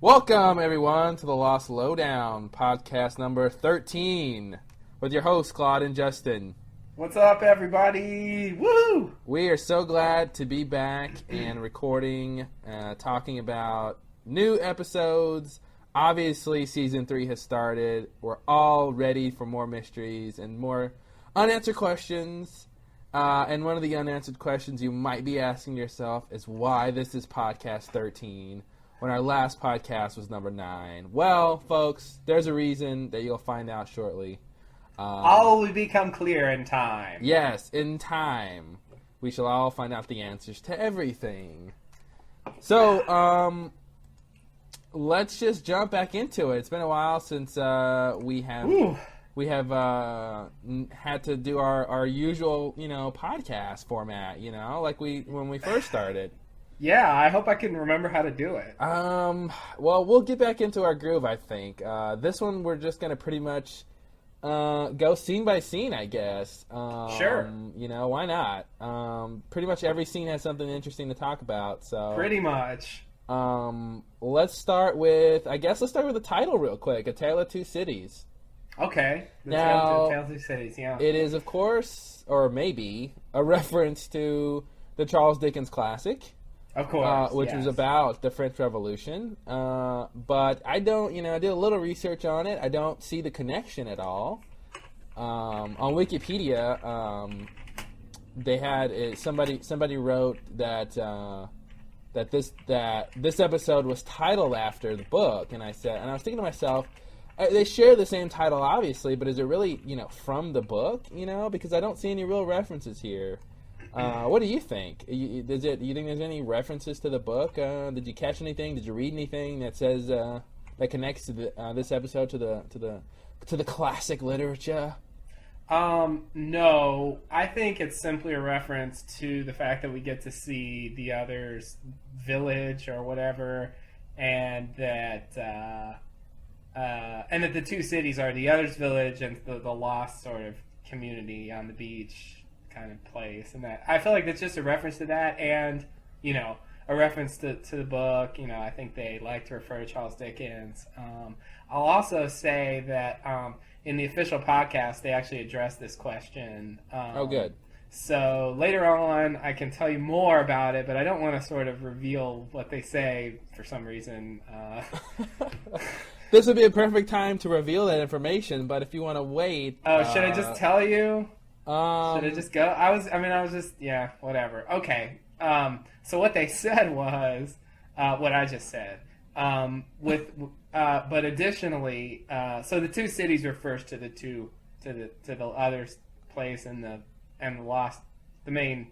Welcome, everyone, to the Lost Lowdown, podcast number 13, with your hosts, Claude and Justin. What's up, everybody? Woo! We are so glad to be back and recording, talking about new episodes. Obviously, Season 3 has started. We're all ready for more mysteries and more unanswered questions. And one of the unanswered questions you might be asking yourself is why this is podcast 13. When our last podcast was number 9. Well, folks, there's a reason that you'll find out shortly. All will become clear in time. Yes, in time. We shall all find out the answers to everything. So, let's just jump back into it. It's been a while since we have had to do our usual, podcast format, like when we first started. Yeah, I hope I can remember how to do it. Well, we'll get back into our groove, I think. This one, we're just going to pretty much go scene by scene, I guess. Sure. Why not? Pretty much every scene has something interesting to talk about, so... Pretty much. Let's start with the title real quick, A Tale of Two Cities. Okay. Now, Tale of Two Cities, yeah. It is, of course, or maybe, a reference to the Charles Dickens classic. Of course, which was about the French Revolution. But I don't, I did a little research on it. I don't see the connection at all. On Wikipedia, they had somebody wrote that this episode was titled after the book, and I was thinking to myself, they share the same title, obviously, but is it really, from the book? Because I don't see any real references here. What do you think? Do you think there's any references to the book? Did you catch anything? Did you read anything that says that connects to this episode to the classic literature? No. I think it's simply a reference to the fact that we get to see the other's village or whatever, and that the two cities are the other's village and the lost sort of community on the beach kind of place, and that I feel like it's just a reference to that, and a reference to the book. I think they like to refer to Charles Dickens. I'll also say that in the official podcast they actually address this question. Oh, good. So later on I can tell you more about it, but I don't want to sort of reveal what they say for some reason. This would be a perfect time to reveal that information, but if you want to wait... Oh, should I just tell you? Should I just go? I was just, yeah, whatever. Okay. So what they said was what I just said. But additionally, so the two cities refers to the other place and the main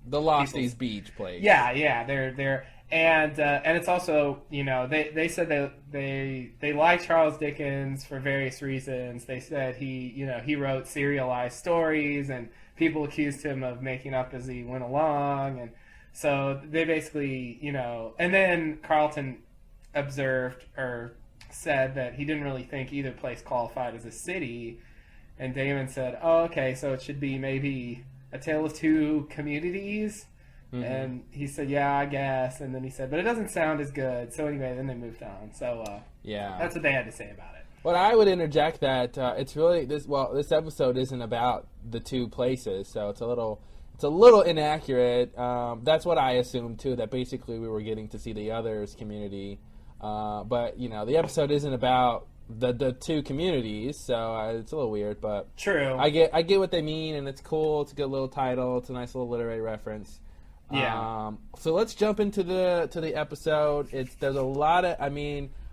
the Losties Beach place. Yeah, they're and it's also, they said that they like Charles Dickens for various reasons. They said he wrote serialized stories, and people accused him of making up as he went along, and so they basically, and then Carlton observed or said that he didn't really think either place qualified as a city, and Damon said, "Oh, okay, so it should be maybe A Tale of Two Communities." Mm-hmm. And he said, "Yeah, I guess." And then he said, "But it doesn't sound as good." So anyway, then they moved on. So yeah, that's what they had to say about it. Well, I would interject that it's really this episode isn't about the two places, so it's a little inaccurate. That's what I assumed too. That basically we were getting to see the others community, but the episode isn't about the two communities, so it's a little weird. But true, I get what they mean, and it's cool. It's a good little title. It's a nice little literary reference. Yeah. So let's jump into the episode. There's a lot of.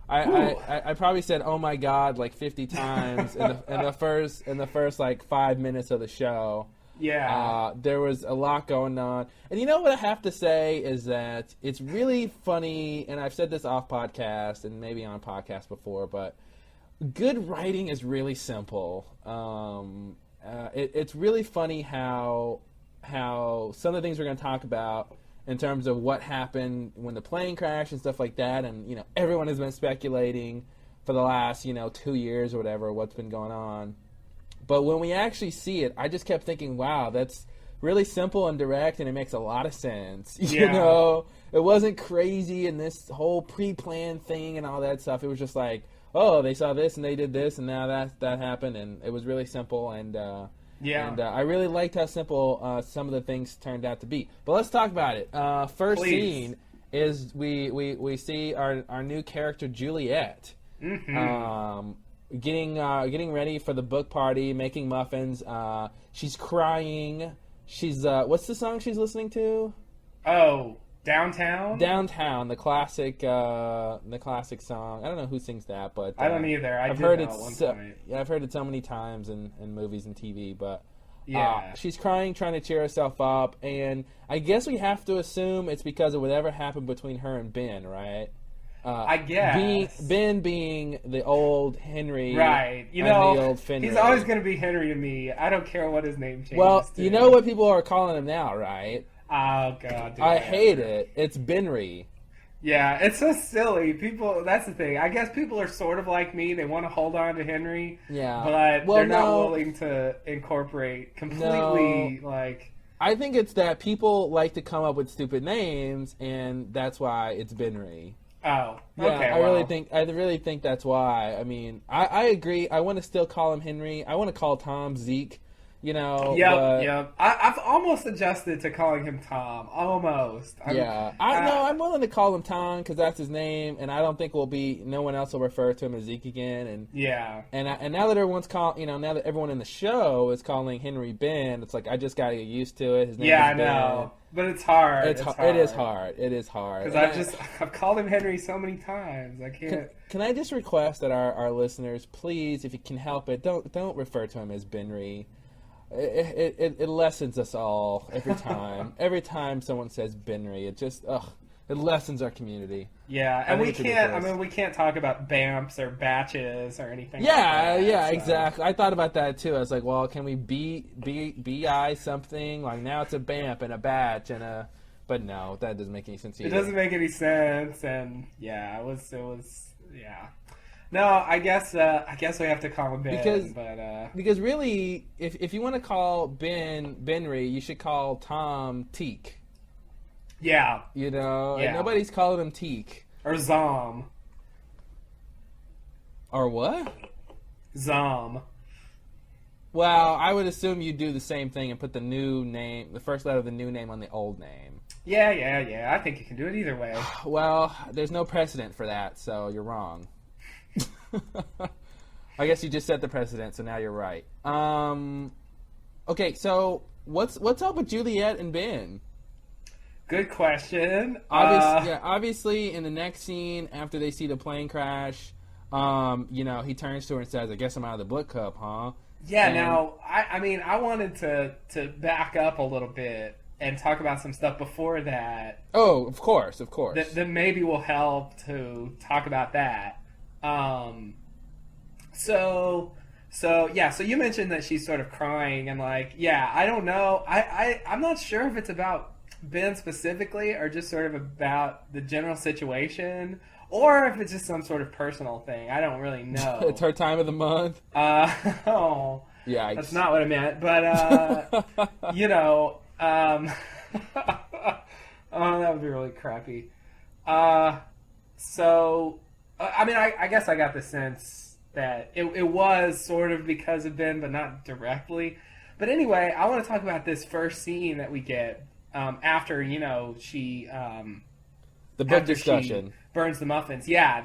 I probably said "oh my god" like 50 times in the first like 5 minutes of the show. Yeah. There was a lot going on, and what I have to say is that it's really funny, and I've said this off podcast and maybe on a podcast before, but good writing is really simple. It's really funny how some of the things we're going to talk about in terms of what happened when the plane crashed and stuff like that, and everyone has been speculating for the last 2 years or whatever what's been going on. But when we actually see it, I just kept thinking, wow, that's really simple and direct, and it makes a lot of sense. Yeah. it wasn't crazy and this whole pre-planned thing and all that stuff. It was just like, oh, they saw this and they did this and now that happened, and it was really simple. And I really liked how simple some of the things turned out to be. But let's talk about it. First Please. scene is we see our new character Juliet. Mm-hmm. Getting ready for the book party, making muffins. She's crying. She's what's the song she's listening to? Oh, Downtown. Downtown, the classic song. I don't know who sings that, but I don't either. I've heard it. I've heard it so many times in movies and TV. But she's crying, trying to cheer herself up, and I guess we have to assume it's because of whatever happened between her and Ben, right? I guess. Ben being the old Henry. Right. You and know, the old Finley. He's always going to be Henry to me. I don't care what his name changes Well, to. you know what people are calling him now, right? Oh, God. Dude. I hate it. It's Benry. Yeah, it's so silly. People, that's the thing. I guess people are sort of like me. They want to hold on to Henry. Yeah. But they're not willing to incorporate completely, I think it's that people like to come up with stupid names, and that's why it's Benry. Oh, yeah, okay. I really think that's why. I mean, I agree. I want to still call him Henry. I want to call Tom Zeke. You know. Yep. I've almost adjusted to calling him Tom. Almost. I'm willing to call him Tom because that's his name, and I don't think no one else will refer to him as Zeke again. And and now that everyone's now that everyone in the show is calling Henry Ben, it's like I just got to get used to it. His name is I Ben. know. But it's hard. It is hard. It is hard. Because I've called him Henry so many times. I can't. Can I just request that our listeners, please, if you can help it, don't refer to him as Benry. It lessens us all every time. Every time someone says Benry, it lessens our community. Yeah, and we can't. I mean, we can't talk about BAMPs or batches or anything. Exactly. I thought about that too. I was like, well, can we bi something? Like now it's a BAMP and a batch and a. But no, that doesn't make any sense either. It doesn't make any sense, and it was. No, I guess we have to call him Ben. Because really, if you want to call Benry, you should call Tom Teak. Yeah. You know, and nobody's calling him Teak. Or Zom. Or what? Zom. Well, I would assume you'd do the same thing and put the first letter of the new name on the old name. Yeah. I think you can do it either way. Well, there's no precedent for that, so you're wrong. I guess you just set the precedent, so now you're right. Okay, so what's up with Juliet and Ben? Good question. Obviously, in the next scene, after they see the plane crash, he turns to her and says, "I guess I'm out of the book club, huh?" Yeah. Now, I wanted to back up a little bit and talk about some stuff before that. Oh, of course. That maybe will help to talk about that. So you mentioned that she's sort of crying and I don't know. I'm not sure if it's about Ben specifically or just sort of about the general situation or if it's just some sort of personal thing. I don't really know. It's her time of the month. Oh, yeah, that's not what I meant. But oh, that would be really crappy. I guess I got the sense that it was sort of because of Ben, but not directly. But anyway, I want to talk about this first scene that we get after she the book discussion burns the muffins. Yeah,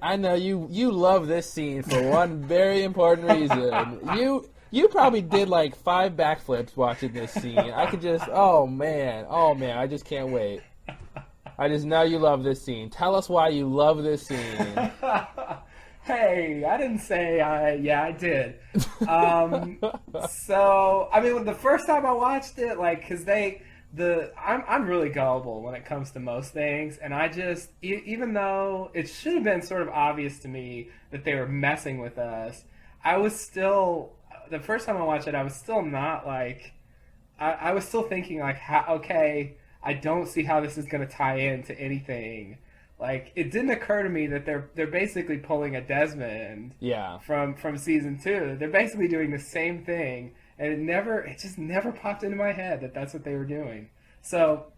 I know you love this scene for one very important reason. You probably did 5 backflips watching this scene. I could just oh man, I just can't wait. I just know you love this scene. Tell us why you love this scene. Hey, I didn't say I did. So, the first time I watched it, because I'm really gullible when it comes to most things, and I just, even though it should have been sort of obvious to me that they were messing with us, I was still, the first time I watched it, I was still not I was still thinking I don't see how this is going to tie into anything. It didn't occur to me that they're basically pulling a Desmond from season 2. They're basically doing the same thing, and it just never popped into my head that that's what they were doing. So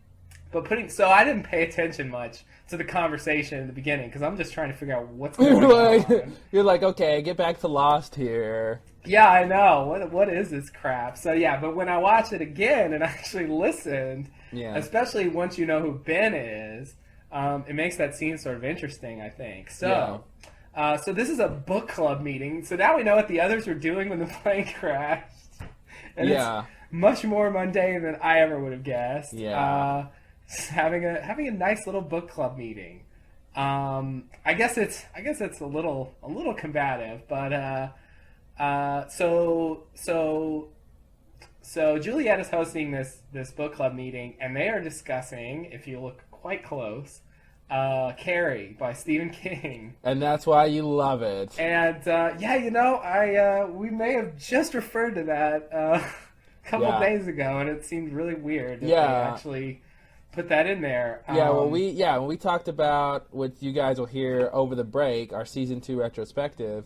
So I didn't pay attention much to the conversation in the beginning because I'm just trying to figure out what's going on. You're like, okay, get back to Lost here. Yeah, I know. What is this crap? So yeah, but when I watched it again and actually listened, especially once you know who Ben is, it makes that scene sort of interesting, I think. So, so this is a book club meeting. So now we know what the others were doing when the plane crashed. And it's much more mundane than I ever would have guessed. Yeah. Having a nice little book club meeting. I guess it's a little combative, but so Juliet is hosting this book club meeting, and they are discussing, if you look quite close, Carrie by Stephen King. And that's why you love it. And we may have just referred to that a couple of days ago, and it seemed really weird that they actually put that in there. When we talked about what you guys will hear over the break, our season 2 retrospective,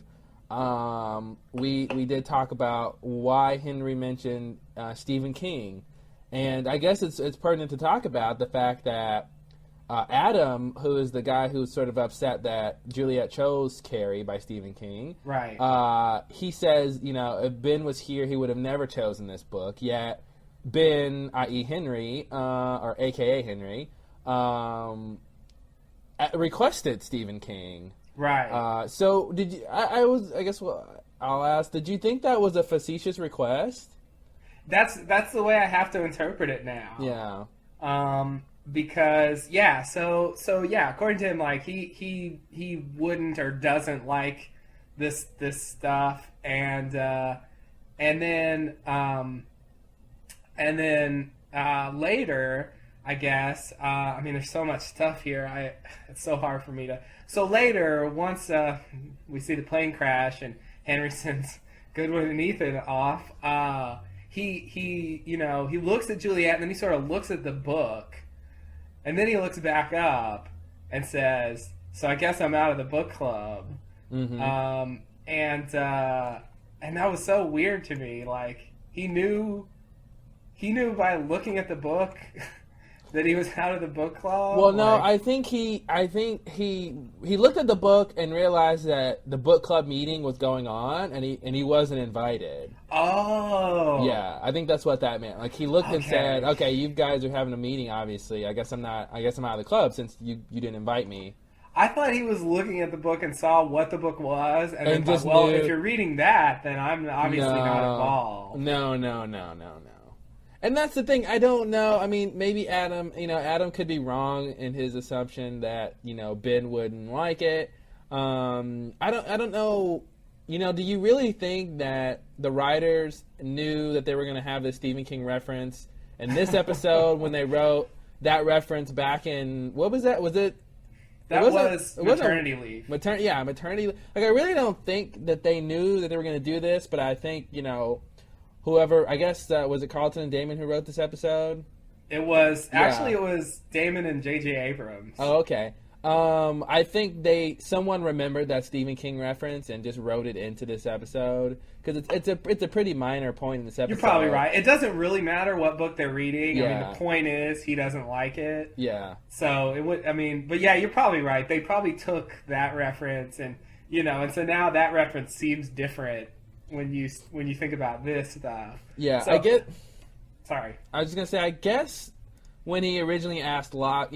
we did talk about why Henry mentioned Stephen King, and I guess it's pertinent to talk about the fact that Adam, who is the guy who's sort of upset that Juliet chose Carrie by Stephen King, right? He says, if Ben was here, he would have never chosen this book. Yet Ben, i.e. Henry, or AKA Henry, requested Stephen King. Right. So did you? I'll ask. Did you think that was a facetious request? That's the way I have to interpret it now. Yeah. Because so according to him, like he wouldn't or doesn't like this stuff, and then later, I guess. There's so much stuff here. It's so hard for me to. So later, once we see the plane crash and Henry sends Goodwin and Ethan off, he looks at Juliet and then he sort of looks at the book, and then he looks back up and says, "So I guess I'm out of the book club." Mm-hmm. And that was so weird to me. Like he knew by looking at the book that he was out of the book club. Well, no, I think he looked at the book and realized that the book club meeting was going on, and he wasn't invited. Oh, yeah, I think that's what that meant. Like he looked and said, "Okay, you guys are having a meeting. Obviously, I guess I'm out of the club since you didn't invite me." I thought he was looking at the book and saw what the book was, and then thought, well, if you're reading that, then I'm obviously not involved. No. And that's the thing. I don't know. I mean, maybe Adam could be wrong in his assumption that, Ben wouldn't like it. I don't know. Do you really think that the writers knew that they were going to have this Stephen King reference in this episode when they wrote that reference back in, what was that? Was it? That was maternity leave. Maternity leave. Like, I really don't think that they knew that they were going to do this, but I think, whoever, I guess, was it Carlton and Damon who wrote this episode? It was. Actually, it was Damon and J.J. Abrams. Oh, okay. I think someone remembered that Stephen King reference and just wrote it into this episode because it's a pretty minor point in this episode. You're probably right. It doesn't really matter what book they're reading. Yeah. I mean, the point is he doesn't like it. Yeah. So it would. But yeah, you're probably right. They probably took that reference and so now that reference seems different when you think about this stuff. Yeah, so, Sorry. I was just gonna say, I guess when he originally asked Locke,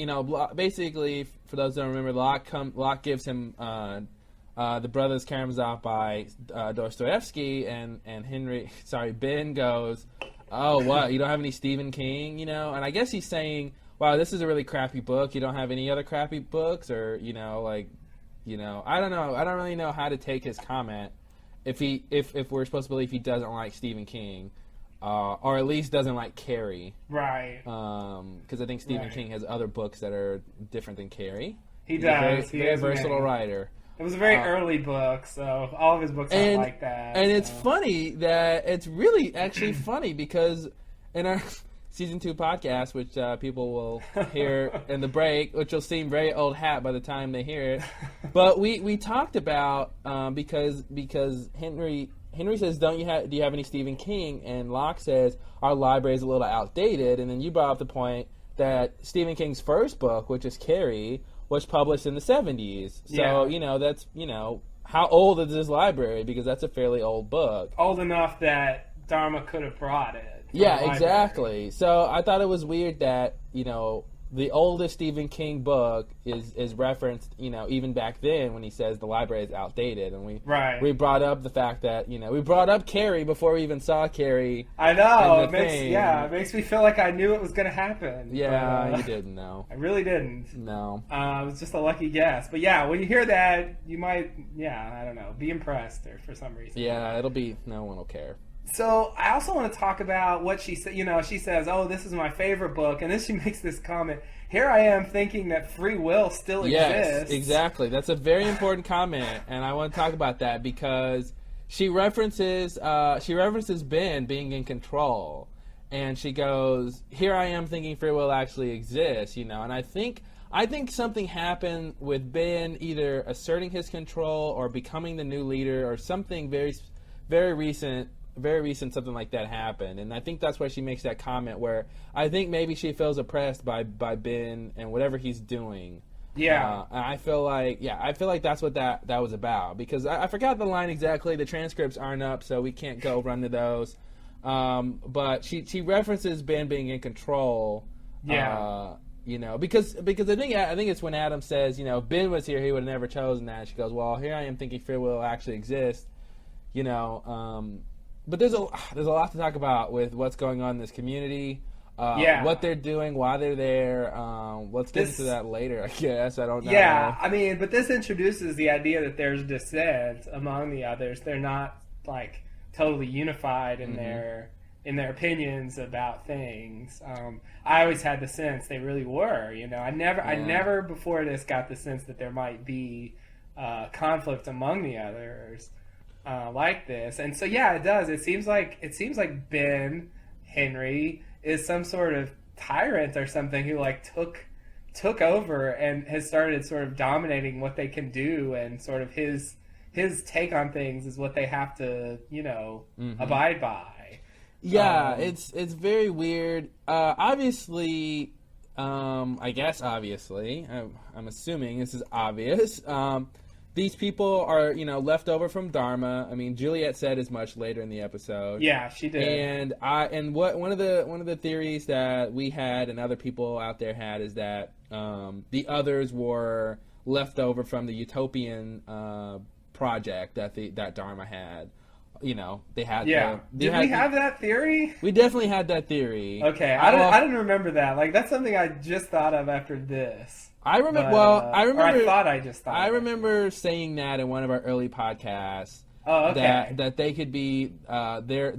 basically, for those who don't remember, Locke gives him The Brothers Karamazov by Dostoevsky, and Ben goes, "Oh, what? You don't have any Stephen King?" And I guess he's saying, "Wow, this is a really crappy book. You don't have any other crappy books?" Or, I don't know. I don't really know how to take his comment if we're supposed to believe he doesn't like Stephen King. Or at least doesn't like Carrie. Right. Because I think Stephen King has other books that are different than Carrie. He does. He's a very versatile writer. It was a very early book, so all of his books are like that. And it's funny that it's really actually funny because in our season 2 podcast, which people will hear in the break, which will seem very old hat by the time they hear it, but we talked about because Henry says, do you have any Stephen King? And Locke says, our library is a little outdated. And then you brought up the point that Stephen King's first book, which is Carrie, was published in the 70s. So, that's, how old is this library? Because that's a fairly old book. Old enough that Dharma could have brought it. Yeah, exactly. So I thought it was weird that, the oldest Stephen King book is referenced, even back then when he says the library is outdated. And we brought up the fact that, we brought up Carrie before we even saw Carrie. I know. It makes me feel like I knew it was going to happen. Yeah, you didn't know. I really didn't. No. It was just a lucky guess. But yeah, when you hear that, you might, I don't know, be impressed or for some reason. Yeah, no one will care. So I also want to talk about what she said. She says, "Oh, this is my favorite book," and then she makes this comment. Here I am thinking that free will still exists. Yes, exactly. That's a very important comment, and I want to talk about that because she references Ben being in control, and she goes, "Here I am thinking free will actually exists," and I think something happened with Ben either asserting his control or becoming the new leader or something very, very recent. Very recent, something like that happened, and I think that's why she makes that comment. Where I think maybe she feels oppressed by Ben and whatever he's doing. Yeah, I feel like that's what that was about. Because I forgot the line exactly. The transcripts aren't up, so we can't go run to those. But she references Ben being in control. Yeah. Because I think it's when Adam says, if Ben was here, he would have never chosen that. She goes, well, here I am thinking free will actually exists. But there's a lot to talk about with what's going on in this community, what they're doing, why they're there. Let's get into that later, I guess. I don't know. Yeah, but this introduces the idea that there's dissent among the others. They're not like totally unified in their opinions about things. I always had the sense they really were. I never before this got the sense that there might be conflict among the others. Like this, and so it does. It seems like Ben Henry is some sort of tyrant or something who took over and has started sort of dominating what they can do, and sort of his take on things is what they have to abide by. Yeah, it's very weird. Obviously, I'm assuming this is obvious. These people are, left over from Dharma. Juliet said as much later in the episode. Yeah, she did. And one of the theories that we had and other people out there had is that the others were left over from the utopian project that Dharma had. They had. Yeah. Did we have that theory? We definitely had that theory. Okay, I didn't remember that. Like, that's something I just thought of after this. I remember. I remember saying that in one of our early podcasts. Oh, okay. That they could be there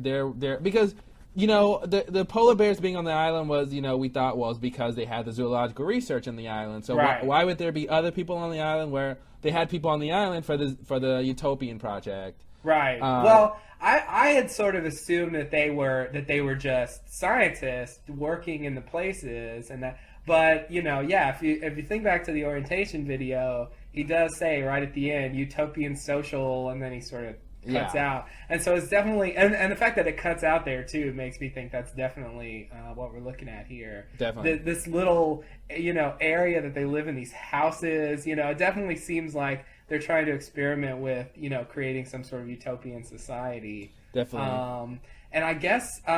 because the polar bears being on the island was we thought was because they had the zoological research on the island. So why would there be other people on the island where they had people on the island for the utopian project? Right. Well, I had sort of assumed that they were just scientists working in the places and that. But, if you think back to the orientation video, he does say right at the end, utopian social, and then he sort of cuts out. And so it's definitely, and the fact that it cuts out there, too, makes me think that's definitely what we're looking at here. Definitely. This little, area that they live in, these houses, it definitely seems like they're trying to experiment with, creating some sort of utopian society. Definitely. And I guess, we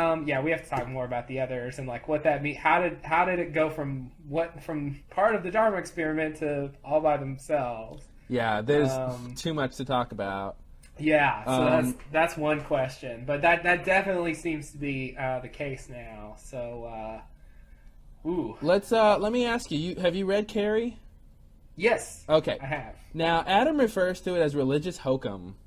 have to talk more about the others and like what that means. How did it go from part of the Dharma experiment to all by themselves? Yeah, there's too much to talk about. Yeah, so that's one question, but that definitely seems to be the case now. So, let me ask you. Have you read Carrie? Yes. Okay. I have. Now Adam refers to it as religious hokum.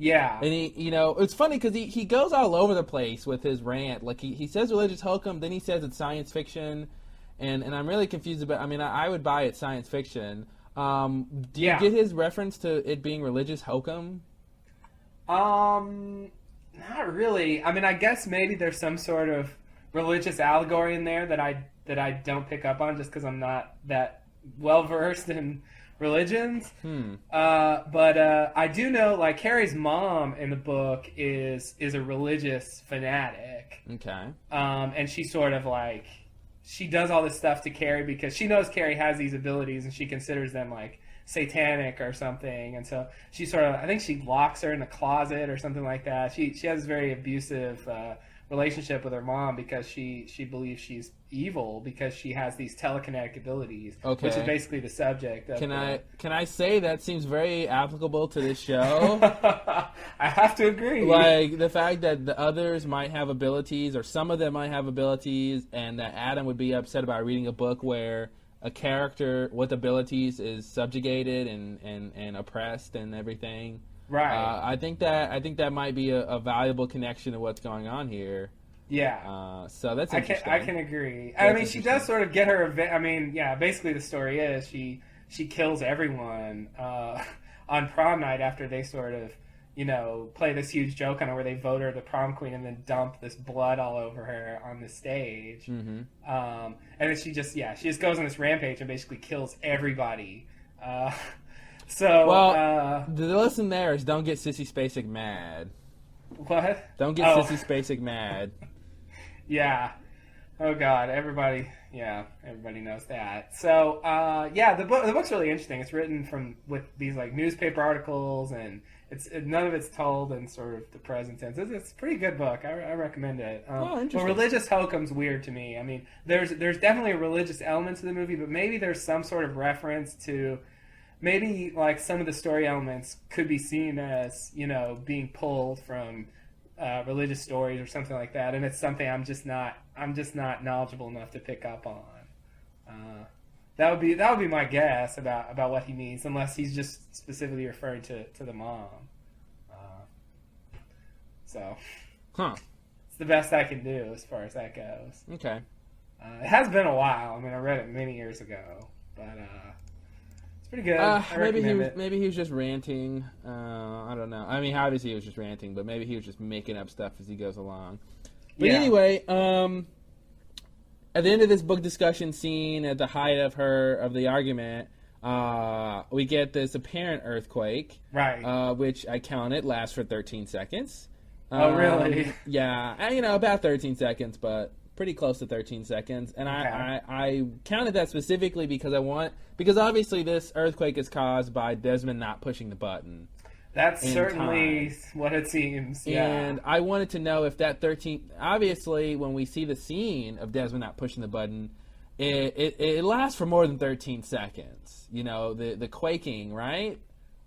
Yeah. And he, it's funny because he goes all over the place with his rant. Like he says religious hokum, then he says it's science fiction, and I'm really confused about. I would buy it science fiction. Do you get his reference to it being religious hokum? Not really. I guess maybe there's some sort of religious allegory in there that I don't pick up on just because I'm not that well versed in religions. But I do know, like, Carrie's mom in the book is a religious fanatic. Okay. And she sort of she does all this stuff to Carrie because she knows Carrie has these abilities and she considers them like satanic or something, and so she sort of, I think she locks her in a closet or something like that. She has a very abusive relationship with her mom because she believes she's evil because she has these telekinetic abilities, which is basically the subject of Can I say that seems very applicable to this show? I have to agree. Like the fact that the others might have abilities, or some of them might have abilities, and that Adam would be upset about reading a book where a character with abilities is subjugated and oppressed and everything. Right. I think that might be a valuable connection to what's going on here. Yeah. So that's interesting. I can agree. I mean, she does sort of get her. I mean, yeah. Basically, the story is she kills everyone on prom night after they sort of, play this huge joke on her where they vote her the prom queen and then dump this blood all over her on the stage. Mm-hmm. And then she just goes on this rampage and basically kills everybody. The lesson there is don't get Sissy Spacek mad. What? Don't get Sissy Spacek mad. Yeah. Oh God, everybody knows that. So, the book's really interesting. It's written with these like newspaper articles, and none of it's told in sort of the present tense. It's a pretty good book. I recommend it. Interesting. But religious hokum's weird to me. I mean, there's definitely a religious element to the movie, but maybe there's some sort of reference to maybe like some of the story elements could be seen as being pulled from religious stories or something like that, and it's something I'm just not knowledgeable enough to pick up on. That would be my guess about what he means, unless he's just specifically referring to the mom. It's the best I can do as far as that goes. Okay. It has been a while. I mean, I read it many years ago, but it's pretty good. Maybe he was just ranting. I don't know. I mean, obviously he was just ranting, but maybe he was just making up stuff as he goes along. But anyway, at the end of this book discussion scene, at the height of the argument, we get this apparent earthquake, right? Which I counted lasts for 13 seconds. Oh, really? Yeah, about 13 seconds, but pretty close to 13 seconds. And okay. I counted that specifically because obviously this earthquake is caused by Desmond not pushing the button. That's certainly what it seems. Yeah. And I wanted to know if that 13... Obviously, when we see the scene of Desmond not pushing the button, it lasts for more than 13 seconds. The quaking, right?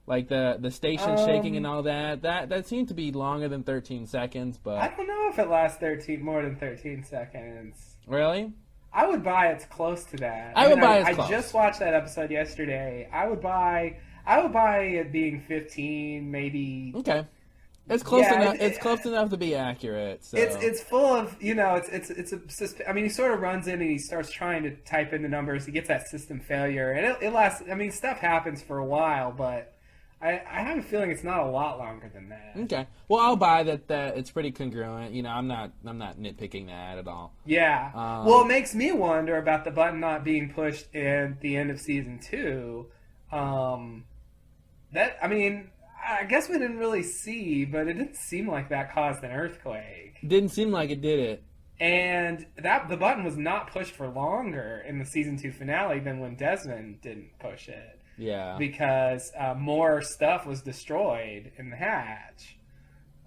Like the station shaking and all that. That seemed to be longer than 13 seconds, but... I don't know if it lasts more than 13 seconds. Really? I would buy it's close to that. I just watched that episode yesterday. I would buy it being 15, maybe. Okay, it's close enough. It's close enough to be accurate. So. It's full of I mean, he sort of runs in and he starts trying to type in the numbers. He gets that system failure, and it lasts. I mean, stuff happens for a while, but I have a feeling it's not a lot longer than that. Okay, well, I'll buy that it's pretty congruent. I'm not nitpicking that at all. Yeah. Well, it makes me wonder about the button not being pushed in the end of season 2. I mean, I guess we didn't really see, but it didn't seem like that caused an earthquake. Didn't seem like it, did it? And the button was not pushed for longer in the season 2 finale than when Desmond didn't push it. Yeah. Because more stuff was destroyed in the hatch.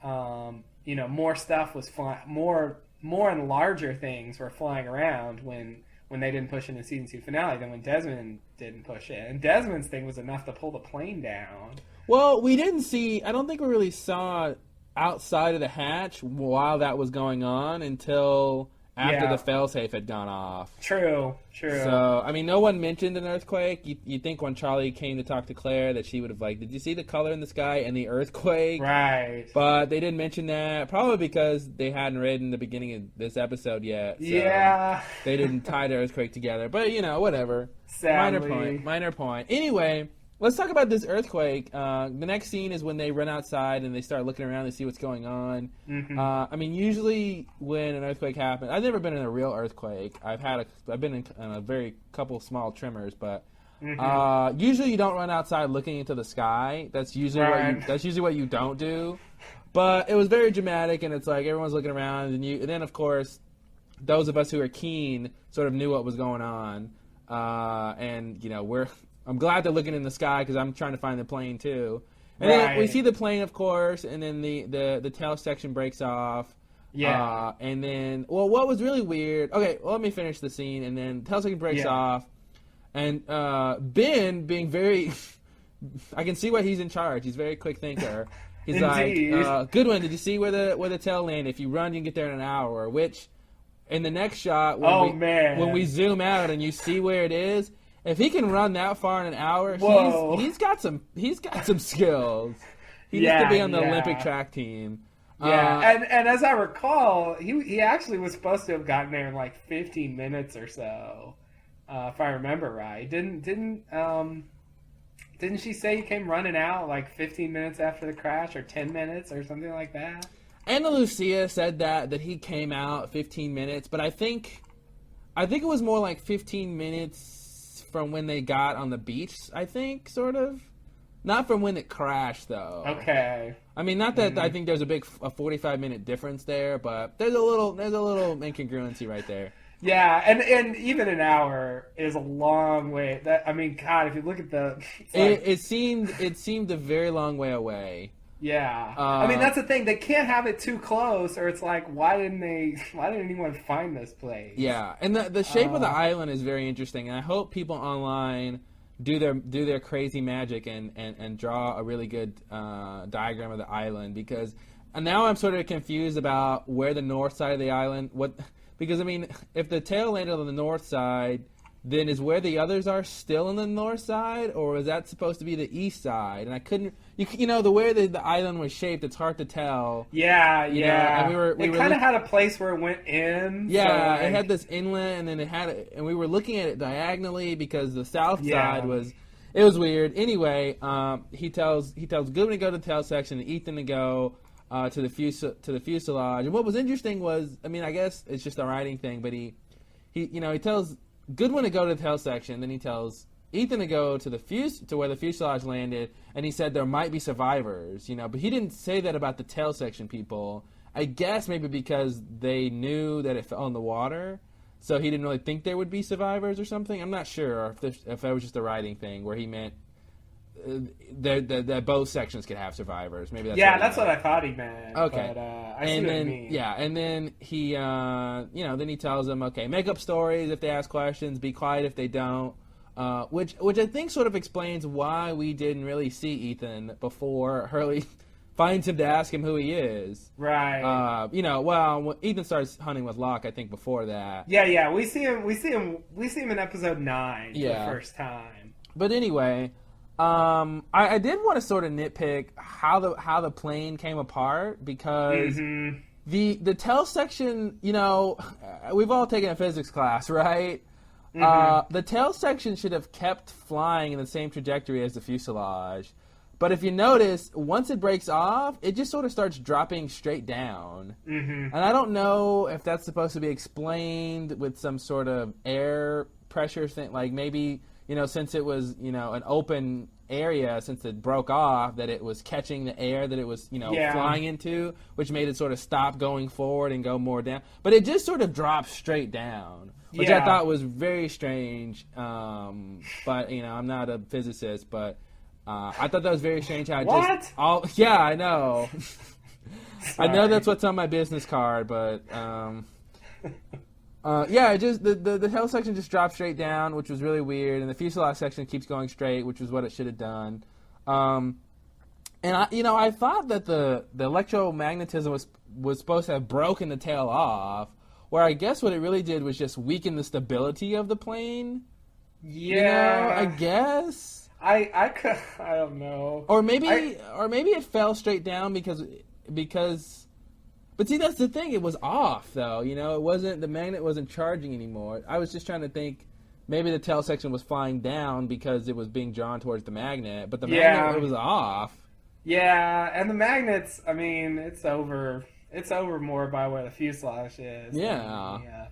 More stuff was flying. More and larger things were flying around when they didn't push it in the season 2 finale than when Desmond didn't push it. And Desmond's thing was enough to pull the plane down. Well, we didn't see... I don't think we really saw outside of the hatch while that was going on until after the failsafe had gone off. True. So, I mean, no one mentioned an earthquake. You'd think when Charlie came to talk to Claire that she would have did you see the color in the sky and the earthquake? Right. But they didn't mention that, probably because they hadn't read in the beginning of this episode yet. So they didn't tie the earthquake together. But, whatever. Sadly. Minor point. Anyway... Let's talk about this earthquake. The next scene is when they run outside and they start looking around to see what's going on. Mm-hmm. I mean, usually when an earthquake happens, I've never been in a real earthquake. I've been in a very couple small tremors, but usually you don't run outside looking into the sky. That's usually what you don't do. But it was very dramatic, and it's like everyone's looking around, and then of course those of us who are keen sort of knew what was going on. And I'm glad they're looking in the sky because I'm trying to find the plane too. And then we see the plane, of course, and then the tail section breaks off. Yeah. And then, what was really weird? Okay, let me finish the scene, and then tail section breaks off, and Ben, being very, I can see why he's in charge. He's a very quick thinker. He's like, Goodwin, did you see where the tail landed? If you run, you can get there in an hour. Which, in the next shot, when we zoom out and you see where it is, if he can run that far in an hour, he's got some skills. He needs to be on the Olympic track team. Yeah, and as I recall, he actually was supposed to have gotten there in like 15 minutes or so, if I remember right. Didn't she say he came running out like 15 minutes after the crash, or 10 minutes, or something like that? Ana Lucia said that he came out 15 minutes, but I think it was more like 15 minutes from when they got on the beach. I think sort of. Not from when it crashed, though. Okay. I mean, not that I think there's a 45-minute difference there, but there's a little incongruency right there. Yeah, and even an hour is a long way. God, if you look at it seemed a very long way away. Yeah. I mean, that's the thing. They can't have it too close, or it's like, why didn't anyone find this place? Yeah, and the shape of the island is very interesting, and I hope people online do their crazy magic and draw a really good diagram of the island, because now I'm sort of confused about where the north side of the island because I mean, if the tail landed on the north side, then is where the others are still on the north side, or is that supposed to be the east side? And I couldn't, the way the island was shaped, it's hard to tell. Yeah. And we kind of had a place where it went in. Yeah, it had this inlet, and then and we were looking at it diagonally because the south side was weird. Anyway, he tells Goodwin to go to the tail section and Ethan to go to the fuselage. And what was interesting was, I mean, I guess it's just a writing thing, but he tells Goodwin to go to the tail section, then he tells Ethan to go to to where the fuselage landed, and he said there might be survivors, but he didn't say that about the tail section people. I guess maybe because they knew that it fell in the water, so he didn't really think there would be survivors or something. I'm not sure if that was just a writing thing where he meant that both sections could have survivors. Maybe that's what I thought he meant. Okay, but, I see what you mean. Yeah, and then he, then he tells them, okay, make up stories if they ask questions, be quiet if they don't. Which I think sort of explains why we didn't really see Ethan before Hurley finds him to ask him who he is. Right. When Ethan starts hunting with Locke, I think before that. Yeah. We see him in episode 9 for the first time. But anyway, I did want to sort of nitpick how the plane came apart, because the tail section, we've all taken a physics class, right? The tail section should have kept flying in the same trajectory as the fuselage. But if you notice, once it breaks off, it just sort of starts dropping straight down. And I don't know if that's supposed to be explained with some sort of air pressure thing, like maybe, since it was, an open area, since it broke off, that it was catching the air that it was, flying into, which made it sort of stop going forward and go more down. But it just sort of dropped straight down, which I thought was very strange. But, I'm not a physicist, but I thought that was very strange how it yeah, I know. I know that's what's on my business card, but the tail section just dropped straight down, which was really weird, and the fuselage section keeps going straight, which was what it should have done. And I thought that the electromagnetism was supposed to have broken the tail off, where I guess what it really did was just weaken the stability of the plane. Yeah, I guess. I don't know. Or maybe it fell straight down because. But see, that's the thing. It was off, though. It wasn't, the magnet wasn't charging anymore. I was just trying to think, maybe the tail section was flying down because it was being drawn towards the magnet, but the magnet, it was off. Yeah, and the magnets, I mean, it's over more by where the fuselage is. Yeah.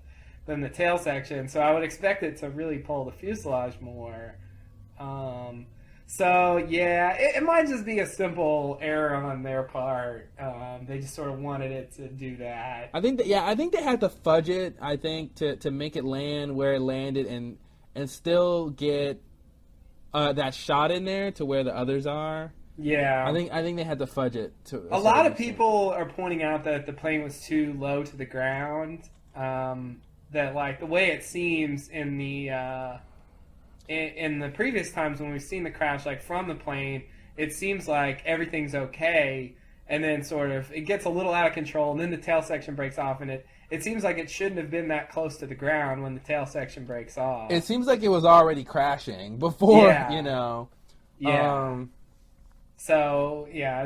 Than the tail section. So I would expect it to really pull the fuselage more. So yeah, it might just be a simple error on their part. They just sort of wanted it to do that. I think they had to fudge it. I think to make it land where it landed and still get that shot in there to where the others are. Yeah, I think they had to fudge it to a lot of people are pointing out that the plane was too low to the ground. That like the way it seems in the previous times when we've seen the crash, like from the plane, it seems like everything's okay, and then sort of it gets a little out of control, and then the tail section breaks off, and it seems like it shouldn't have been that close to the ground when the tail section breaks off. It seems like it was already crashing before, Yeah. Yeah. So yeah,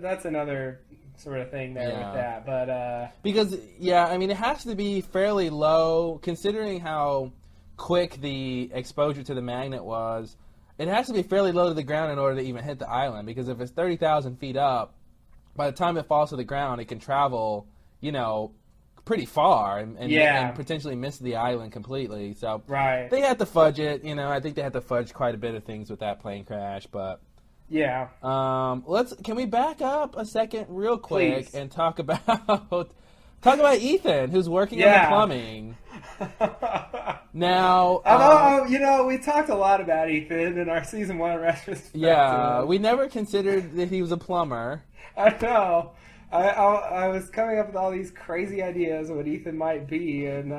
that's another sort of thing there with that, but because I mean it has to be fairly low considering how quick the exposure to the magnet was. It has to be fairly low to the ground in order to even hit the island, because if it's 30,000 feet up, by the time it falls to the ground, it can travel, pretty far and potentially miss the island completely. So right. They had to fudge it. I think they had to fudge quite a bit of things with that plane crash, but. Yeah. Can we back up a second real quick Please. and talk about Ethan, who's working on the plumbing. Now, we talked a lot about Ethan in our season 1 retrospective. Yeah, we never considered that he was a plumber. I know. I was coming up with all these crazy ideas of what Ethan might be, and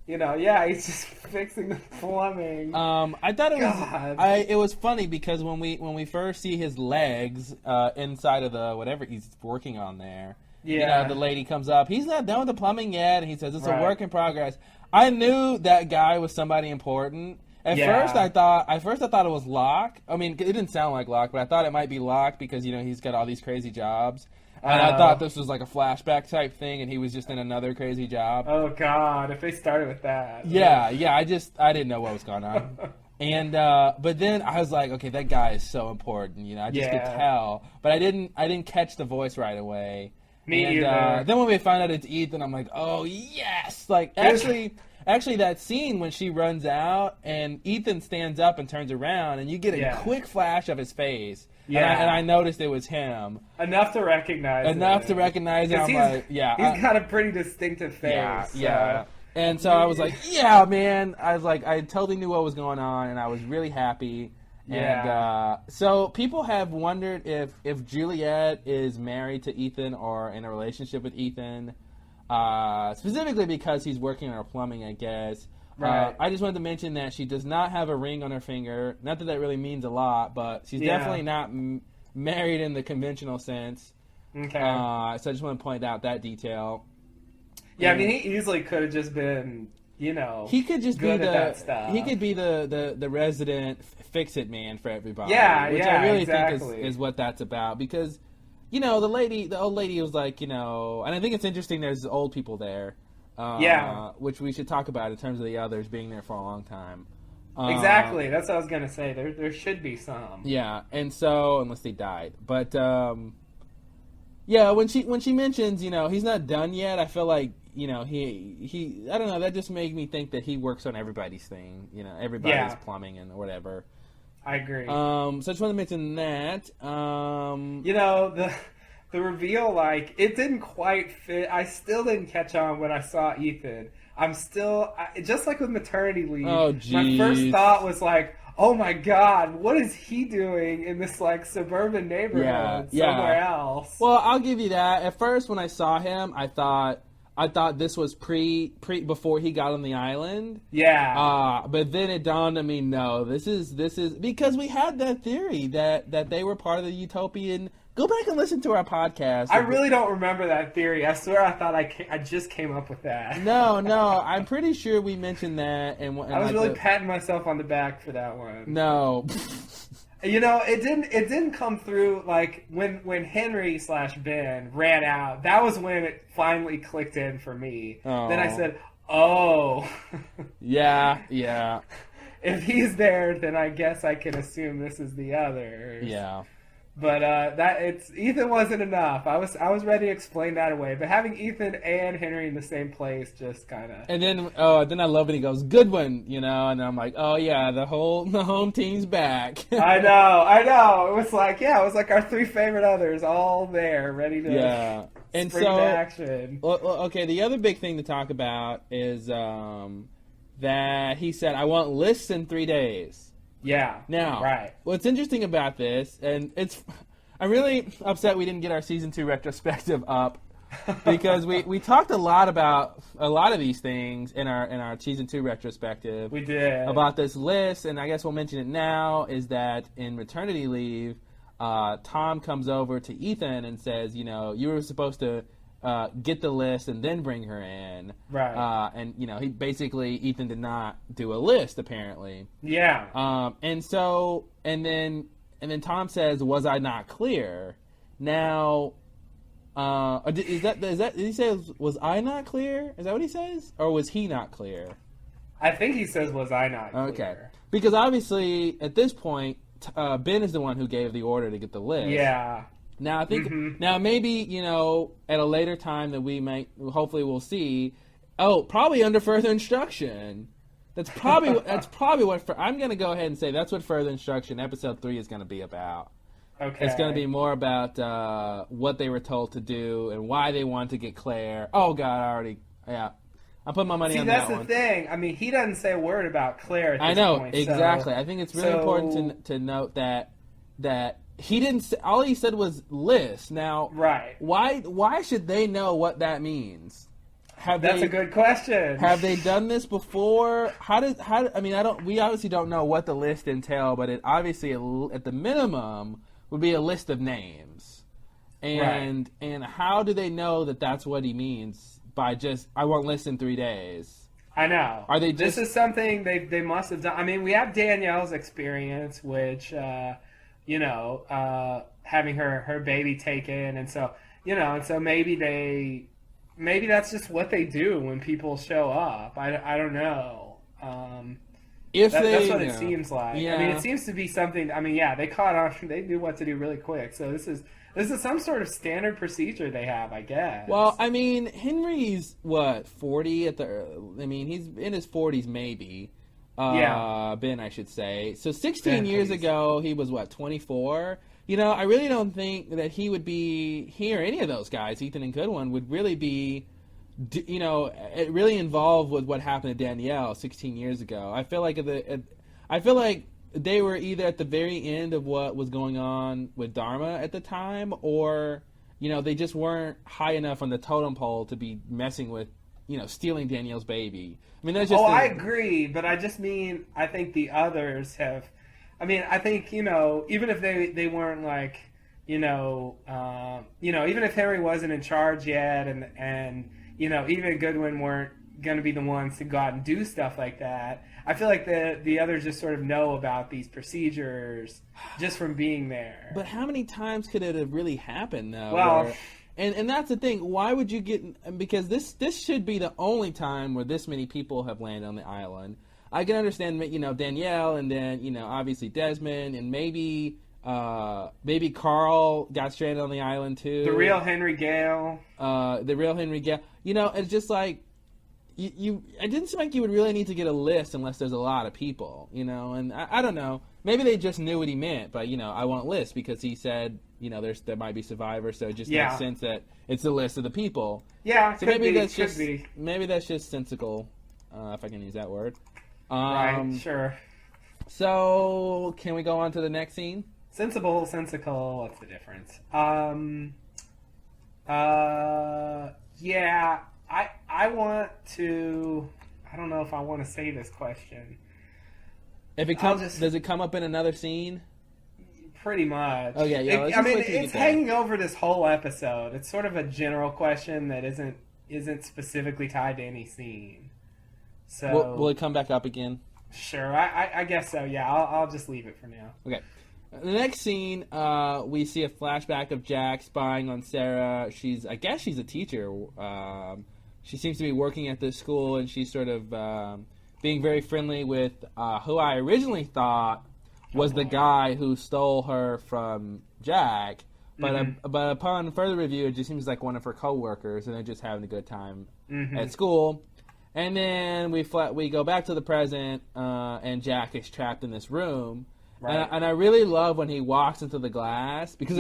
he's just fixing the plumbing. I thought it was funny because when we first see his legs inside of the whatever he's working on there, the lady comes up. He's not done with the plumbing yet, and he says it's a work in progress. I knew that guy was somebody important. At first I thought it was Locke. I mean, it didn't sound like Locke, but I thought it might be Locke because he's got all these crazy jobs. And I thought this was like a flashback type thing, and he was just in another crazy job. Oh God! If they started with that. Yeah. I didn't know what was going on, and but then I was like, okay, that guy is so important. I just could tell, but I didn't catch the voice right away. Me either. Then when we find out it's Ethan, I'm like, oh yes! Like actually, that scene when she runs out and Ethan stands up and turns around, and you get a quick flash of his face. Yeah, and I noticed it was him. Enough to recognize him. He's got a pretty distinctive face. Yeah. And so I was like, yeah, man. I was like, I totally knew what was going on, and I was really happy. Yeah. And so people have wondered if Juliet is married to Ethan or in a relationship with Ethan, specifically because he's working on her plumbing, I guess. Right. I just wanted to mention that she does not have a ring on her finger. Not that really means a lot, but she's definitely not married in the conventional sense. Okay. So I just want to point out that detail. Yeah, I mean, he easily could have just been, he could just good be at that stuff. He could be the resident fix-it man for everybody. Yeah, which I really exactly. think is what that's about, because the old lady was like, and I think it's interesting. There's old people there. Which we should talk about in terms of the others being there for a long time. Exactly. That's what I was going to say. There should be some. Yeah, and so, unless they died. But, when she mentions, he's not done yet, I feel like, he I don't know, that just made me think that he works on everybody's thing, everybody's plumbing and whatever. I agree. So I just want to mention that. The reveal, it didn't quite fit. I still didn't catch on when I saw Ethan. I'm still, just like with maternity leave, my first thought was like, oh my God, what is he doing in this suburban neighborhood somewhere else? Well, I'll give you that. At first, when I saw him, I thought this was before he got on the island. Yeah. But then it dawned on me, no, this is because we had that theory that they were part of the utopian. Go back and listen to our podcast. I really don't remember that theory. I swear I thought I just came up with that. No, I'm pretty sure we mentioned that. And I was really patting myself on the back for that one. No. It didn't come through when Henry / Ben ran out. That was when it finally clicked in for me. Oh. Then I said, oh. Yeah. If he's there, then I guess I can assume this is the other. Yeah. But Ethan wasn't enough. I was ready to explain that away, but having Ethan and Henry in the same place just kind of. And then I love when he goes, "Good one," and I'm like, "Oh yeah, the home team's back." I know. It was like our three favorite others all there, ready to and spring so to action. Well, okay, the other big thing to talk about is that he said, "I want lists in 3 days." Yeah. Now, right. What's interesting about this, and I'm really upset we didn't get our season 2 retrospective up because we talked a lot about a lot of these things in our season 2 retrospective. We did about this list, and I guess we'll mention it now. Is that in maternity leave, Tom comes over to Ethan and says, you were supposed to get the list and then bring her in. Right. And he basically, Ethan did not do a list apparently. Yeah. And then Tom says, "Was I not clear?" Now, did he say, "Was I not clear"? Is that what he says, or was he not clear? I think he says, "Was I not clear?" Okay, because obviously at this point, Ben is the one who gave the order to get the list. Yeah. Now I think now maybe at a later time that hopefully we'll see. Oh, probably under further instruction. That's probably what I'm going to go ahead and say that's what further instruction episode 3 is going to be about. Okay. It's going to be more about what they were told to do and why they wanted to get Claire. Oh God, I'm putting my money on that one. See, that's the thing. I mean, he doesn't say a word about Claire at this point. Exactly. I think it's really important to note that he didn't say, all he said was list. Now, right. Why should they know what that means? That's a good question. Have they done this before? We obviously don't know what the list entail, but it obviously at the minimum would be a list of names. And how do they know that that's what he means by just I won't list in 3 days? I know. Are they This is something they must have done. I mean, we have Danielle's experience, which having her baby taken, and so maybe that's just what they do when people show up. I don't know. That's what it seems like. Yeah. I mean, it seems to be something. I mean, yeah, they caught on. They knew what to do really quick. So this is some sort of standard procedure they have, I guess. Well, I mean, Henry's 40 he's in his 40s maybe. Ben, I should say. So 16 years ago, he was 24. I really don't think that he would be here. Any of those guys, Ethan and Goodwin, would really be, really involved with what happened to Danielle 16 years ago. I feel like they were either at the very end of what was going on with Dharma at the time, or they just weren't high enough on the totem pole to be messing with, stealing Danielle's baby. I mean, that's just. I agree, but I just mean I think the others have. I mean, I think even if they weren't like even if Henry wasn't in charge yet, and even Goodwin weren't going to be the ones to go out and do stuff like that. I feel like the others just sort of know about these procedures just from being there. But how many times could it have really happened though? Well. And that's the thing. Why would you get? Because this should be the only time where this many people have landed on the island. I can understand, Danielle, and then obviously Desmond, and maybe Carl got stranded on the island too. The real Henry Gale. It's just like it didn't seem like you would really need to get a list unless there's a lot of people, And I don't know. Maybe they just knew what he meant, but I want list because he said. There might be survivors, so it just makes sense that it's the list of the people. Yeah, so maybe that's just sensical, if I can use that word. Right, sure. So, can we go on to the next scene? Sensible, sensical. What's the difference? Yeah. I want to. I don't know if I want to say this question. If it comes, does it come up in another scene? Pretty much. Oh yeah. It's hanging over this whole episode. It's sort of a general question that isn't specifically tied to any scene. So will it come back up again? Sure, I guess so. Yeah, I'll just leave it for now. Okay. The next scene, we see a flashback of Jack spying on Sarah. I guess she's a teacher. She seems to be working at this school, and she's sort of being very friendly with who I originally thought was the guy who stole her from Jack. But but upon further review, it just seems like one of her coworkers, and they're just having a good time at school. And then we go back to the present, and Jack is trapped in this room. Right. And I really love when he walks into the glass, because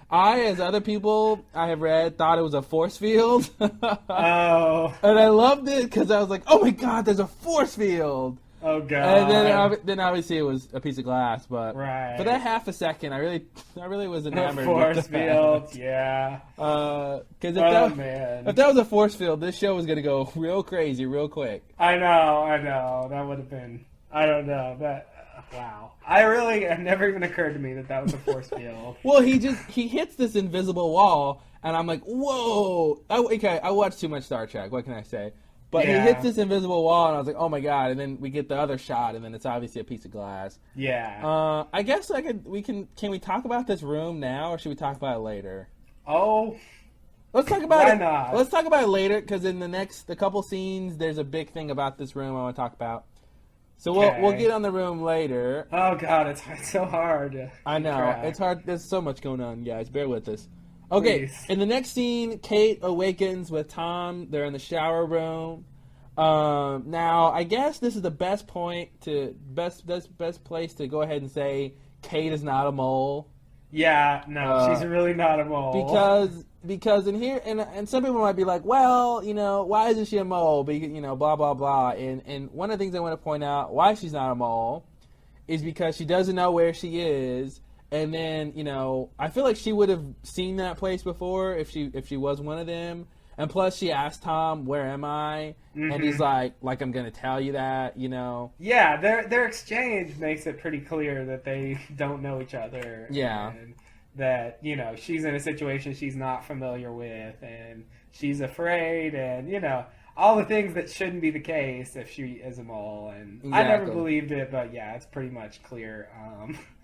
as other people I have read, thought it was a force field. Oh. And I loved it because I was like, oh my god, there's a force field. Oh god. And then obviously it was a piece of glass, but right. for that half a second, I really was enamored. Force field, yeah. Because if that was a force field, this show was gonna go real crazy, real quick. I know. That would have been. I don't know that. Wow. It never even occurred to me that was a force field. Well, he hits this invisible wall, and I'm like, whoa. I watched too much Star Trek. What can I say? But he hits this invisible wall, and I was like, oh my god. And then we get the other shot, and then it's obviously a piece of glass. Yeah. I guess can we talk about this room now, or should we talk about it later? Oh. Let's talk about Why not? Let's talk about it later, because in the couple scenes, there's a big thing about this room I want to talk about. So we'll get on the room later. Oh god, it's so hard. I know, it's hard. There's so much going on, guys. Bear with us. Okay, please. In the next scene, Kate awakens with Tom. They're in the shower room. Now, I guess this is the best place to go ahead and say Kate is not a mole. Yeah, no, she's really not a mole. Because in here, and some people might be like, well, why isn't she a mole? Blah, blah, blah. And one of the things I want to point out why she's not a mole is because she doesn't know where she is. And then, I feel like she would have seen that place before if she was one of them. And plus, she asked Tom, where am I? Mm-hmm. And he's like, I'm going to tell you that, Yeah, their exchange makes it pretty clear that they don't know each other. Yeah. And that, she's in a situation she's not familiar with, and she's afraid, and, all the things that shouldn't be the case if she is a mole. And exactly. I never believed it, but yeah, it's pretty much clear.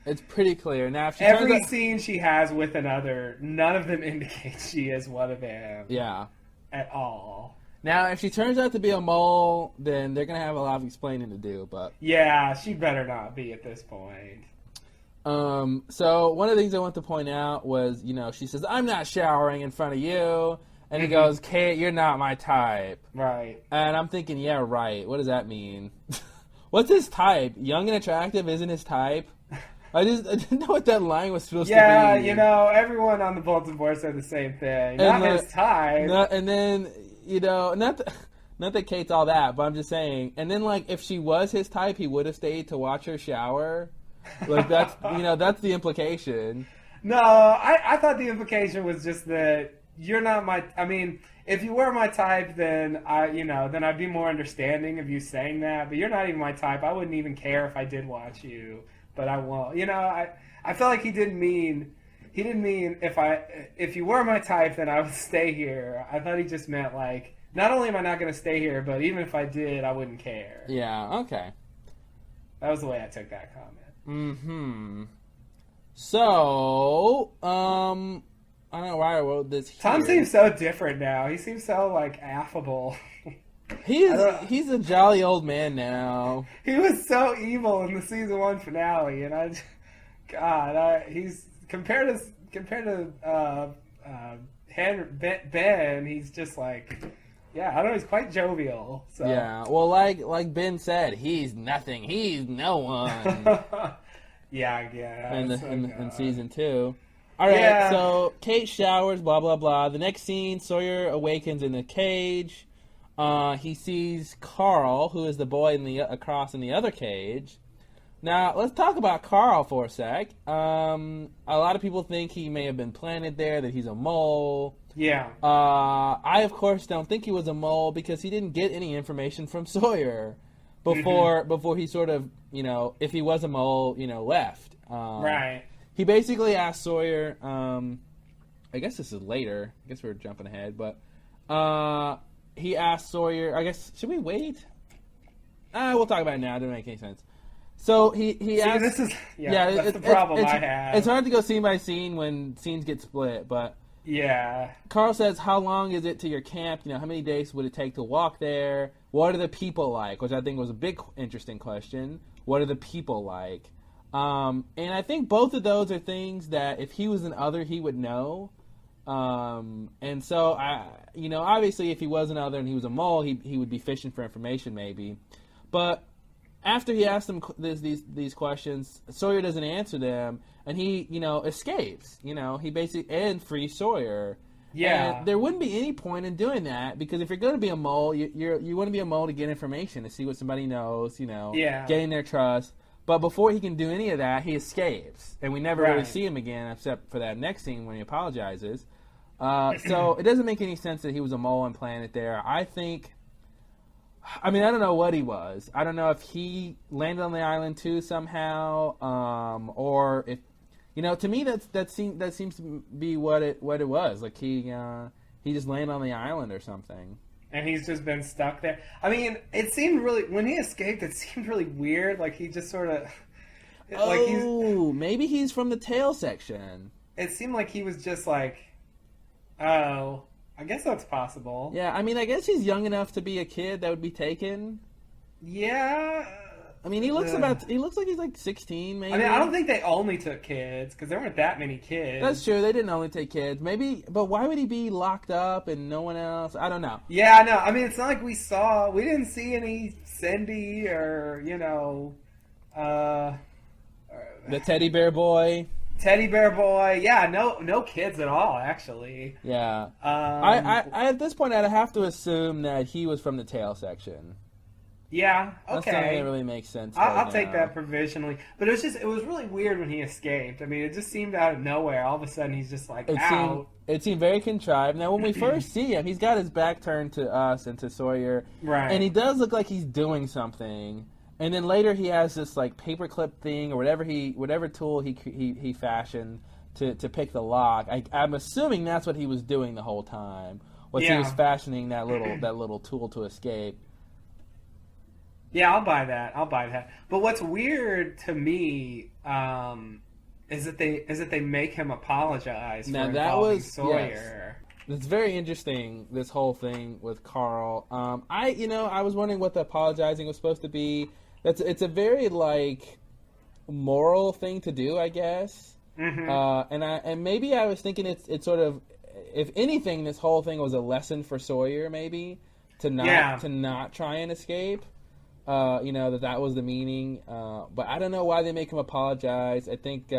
It's pretty clear. Now, if every scene she has with another, none of them indicate she is one of them. Yeah. At all. Now, if she turns out to be a mole, then they're going to have a lot of explaining to do, but... Yeah, she better not be at this point. So, one of the things I want to point out was, she says, I'm not showering in front of you. And he goes, Kate, you're not my type. Right. And I'm thinking, yeah, right. What does that mean? What's his type? Young and attractive isn't his type? I didn't know what that line was supposed to be. Yeah, everyone on the bulletin board said the same thing. Not his type. And then, not that Kate's all that, but I'm just saying. And then, if she was his type, he would have stayed to watch her shower. That's, that's the implication. No, I thought the implication was just that you're not my... I mean, if you were my type, then I'd be more understanding of you saying that. But you're not even my type. I wouldn't even care if I did watch you. But I won't. I feel like he didn't mean if you were my type, then I would stay here. I thought he just meant not only am I not going to stay here, but even if I did, I wouldn't care. Yeah. Okay. That was the way I took that comment. Mm-hmm. So, I don't know why I wrote this here. Tom seems so different now. He seems so affable. He's a jolly old man now. He was so evil in the season 1 finale, and he's compared to Ben. He's just I don't know. He's quite jovial. So. Yeah. Well, like Ben said, he's nothing. He's no one. Yeah. In season 2. All right. So Kate showers. Blah blah blah. The next scene, Sawyer awakens in the cage. He sees Carl, who is the boy across in the other cage. Now, let's talk about Carl for a sec. A lot of people think he may have been planted there, that he's a mole. Yeah. I, of course, don't think he was a mole because he didn't get any information from Sawyer before he sort of, if he was a mole, left. Right. He basically asked Sawyer, I guess this is later. I guess we're jumping ahead, but... he asked Sawyer, I guess, should we wait? We'll talk about it now. It doesn't make any sense. So he asked... that's the problem I have. It's hard to go scene by scene when scenes get split, but... Yeah. Carl says, how long is it to your camp? How many days would it take to walk there? What are the people like? Which I think was a big, interesting question. What are the people like? And I think both of those are things that if he was an other, he would know. And so obviously if he was an other and he was a mole, he would be fishing for information maybe. But after he asked them these questions, Sawyer doesn't answer them, and he, escapes. He basically and frees Sawyer. Yeah. And there wouldn't be any point in doing that, because if you're going to be a mole, you want to be a mole to get information, to see what somebody knows, gain their trust. But before he can do any of that, he escapes, and we never really see him again except for that next scene when he apologizes. So it doesn't make any sense that he was a mole and planted there. I don't know what he was. I don't know if he landed on the island too somehow, or if, to me that seems to be what it was. Like he just landed on the island or something. And he's just been stuck there. I mean, it seemed really, when he escaped, it seemed really weird. Like he just sort of, maybe he's from the tail section. It seemed like he was just like, oh. I guess that's possible. Yeah, I guess he's young enough to be a kid that would be taken. Yeah. He looks like he's like 16, maybe. I don't think they only took kids, because there weren't that many kids. That's true. They didn't only take kids. Maybe, but why would he be locked up and no one else? I don't know. Yeah, I know. It's not like we didn't see any Cindy or, the teddy bear boy. Teddy bear boy, yeah, no kids at all, actually. Yeah, I at this point I'd have to assume that he was from the tail section. Yeah, okay. That's something that really makes sense. I'll take that provisionally, but it was really weird when he escaped. It just seemed out of nowhere. All of a sudden, he's just like out. It seemed very contrived. Now, when we first see him, he's got his back turned to us and to Sawyer, right? And he does look like he's doing something. And then later he has this like paperclip thing or whatever tool he fashioned to pick the lock. I'm assuming that's what he was doing the whole time. He was fashioning that little tool to escape. Yeah, I'll buy that. But what's weird to me is that they make him apologize for involving Sawyer. Yes. It's very interesting, this whole thing with Carl. I was wondering what the apologizing was supposed to be. It's a very like moral thing to do, I guess. Mm-hmm. And maybe I was thinking it's sort of, if anything, this whole thing was a lesson for Sawyer, maybe to not try and escape. That was the meaning. But I don't know why they make him apologize. I think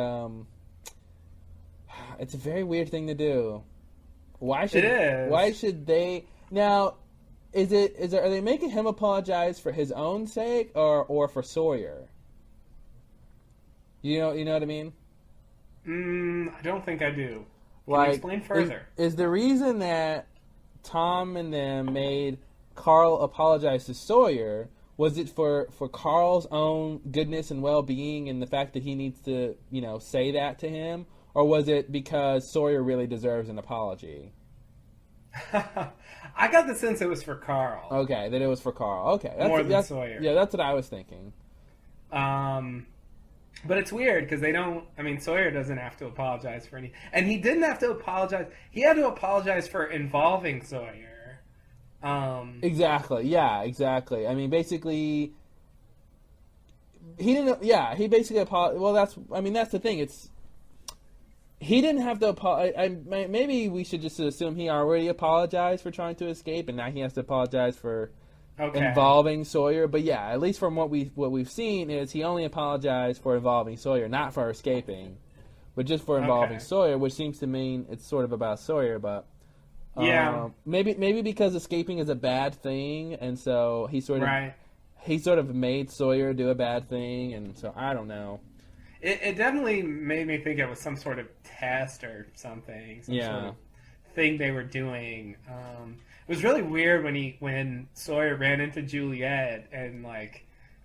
it's a very weird thing to do. Why should they now? Are they making him apologize for his own sake or for Sawyer? You know what I mean? I don't think I do. Can you explain further? Is the reason that Tom and them made Carl apologize to Sawyer, was it for Carl's own goodness and well-being and the fact that he needs to, say that to him? Or was it because Sawyer really deserves an apology? I got the sense it was for Carl. Okay, that it was for Carl. Okay. More than Sawyer. Yeah, that's what I was thinking. But it's weird because they don't. Sawyer doesn't have to apologize for any, and he didn't have to apologize. He had to apologize for involving Sawyer. Exactly. Yeah. Exactly. Basically, he didn't. Yeah. He basically apologized. Well, that's the thing. He didn't have to apologize. Maybe we should just assume he already apologized for trying to escape, and now he has to apologize for involving Sawyer. But yeah, at least from what we've seen is he only apologized for involving Sawyer, not for escaping, but just for involving Sawyer, which seems to mean it's sort of about Sawyer. But maybe because escaping is a bad thing, and so he sort of made Sawyer do a bad thing, and so I don't know. It definitely made me think it was some sort of test or something. Some sort of thing they were doing. It was really weird when Sawyer ran into Juliet and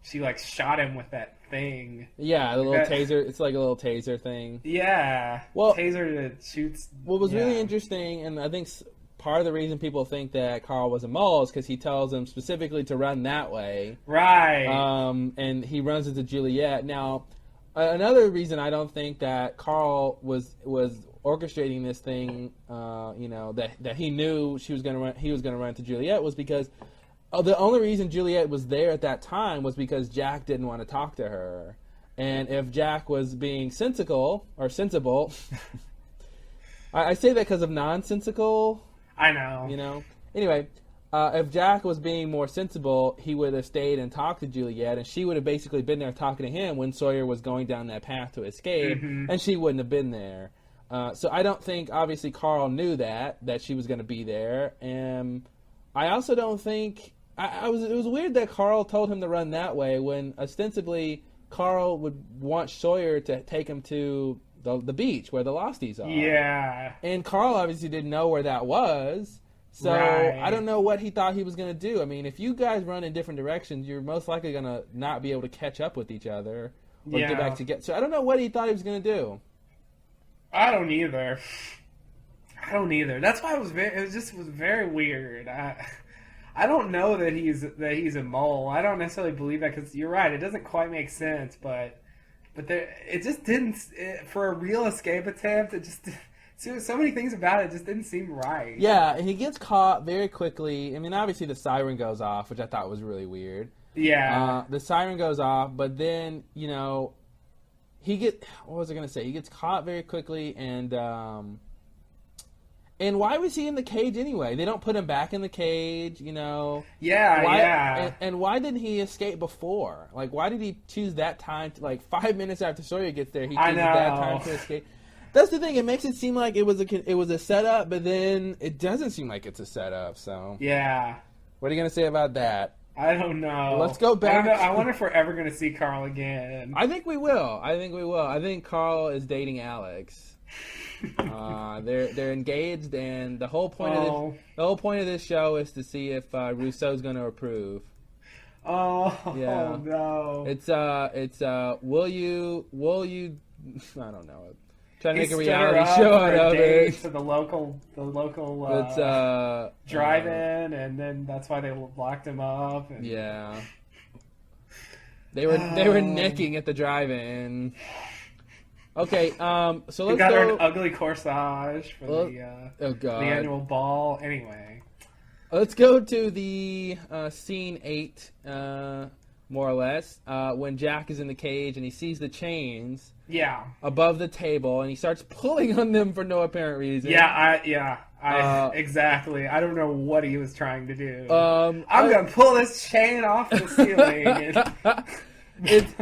she shot him with that thing. Yeah, the little taser. It's like a little taser thing. Yeah. Well, taser that shoots. What was really interesting, and I think part of the reason people think that Carl was a mole is because he tells them specifically to run that way. Right. And he runs into Juliet. Now, another reason I don't think that Carl was orchestrating this thing, that he knew he was going to run into Juliet was because the only reason Juliet was there at that time was because Jack didn't want to talk to her. And if Jack was being sensible, I say that because of nonsensical. I know. You know. Anyway, if Jack was being more sensible, he would have stayed and talked to Juliet, and she would have basically been there talking to him when Sawyer was going down that path to escape, and she wouldn't have been there. So I don't think, obviously, Carl knew that she was going to be there, and I also don't think it was weird that Carl told him to run that way when ostensibly Carl would want Sawyer to take him to the beach where the Losties are. Yeah. And Carl obviously didn't know where that was. So Right. I don't know what he thought he was going to do. I mean, if you guys run in different directions, you're most likely going to not be able to catch up with each other or get back together. So I don't know what he thought he was going to do. I don't either. That's why it was very weird. I don't know that he's a mole. I don't necessarily believe that because you're right. It doesn't quite make sense, but it just didn't for a real escape attempt. It just so many things about it just didn't seem right. Yeah, and he gets caught very quickly. I mean, obviously the siren goes off, which I thought was really weird. Yeah. The siren goes off, but then what was I going to say? He gets caught very quickly, and why was he in the cage anyway? They don't put him back in the cage, Yeah, yeah. And why didn't he escape before? Like, why did he choose that time? 5 minutes after Sawyer gets there, he chooses that time to escape. That's the thing. It makes it seem like it was a setup, but then it doesn't seem like it's a setup. So yeah. What are you going to say about that? I don't know. Let's go back. I wonder if we're ever going to see Carl again. I think we will. I think Carl is dating Alex. They're engaged, and the whole point of this show is to see if Rousseau's going to approve. Oh yeah. No! It's will you? I don't know. Trying to make a reality show out of it. To the local drive-in, and then that's why they locked him up. And... Yeah. They were necking at the drive-in. Okay, so let's go. Got her an ugly corsage for the annual ball. Anyway, let's go to the scene 8, more or less, when Jack is in the cage and he sees the chains. Yeah. Above the table, and he starts pulling on them for no apparent reason. Exactly. I don't know what he was trying to do. I'm gonna pull this chain off the ceiling. It's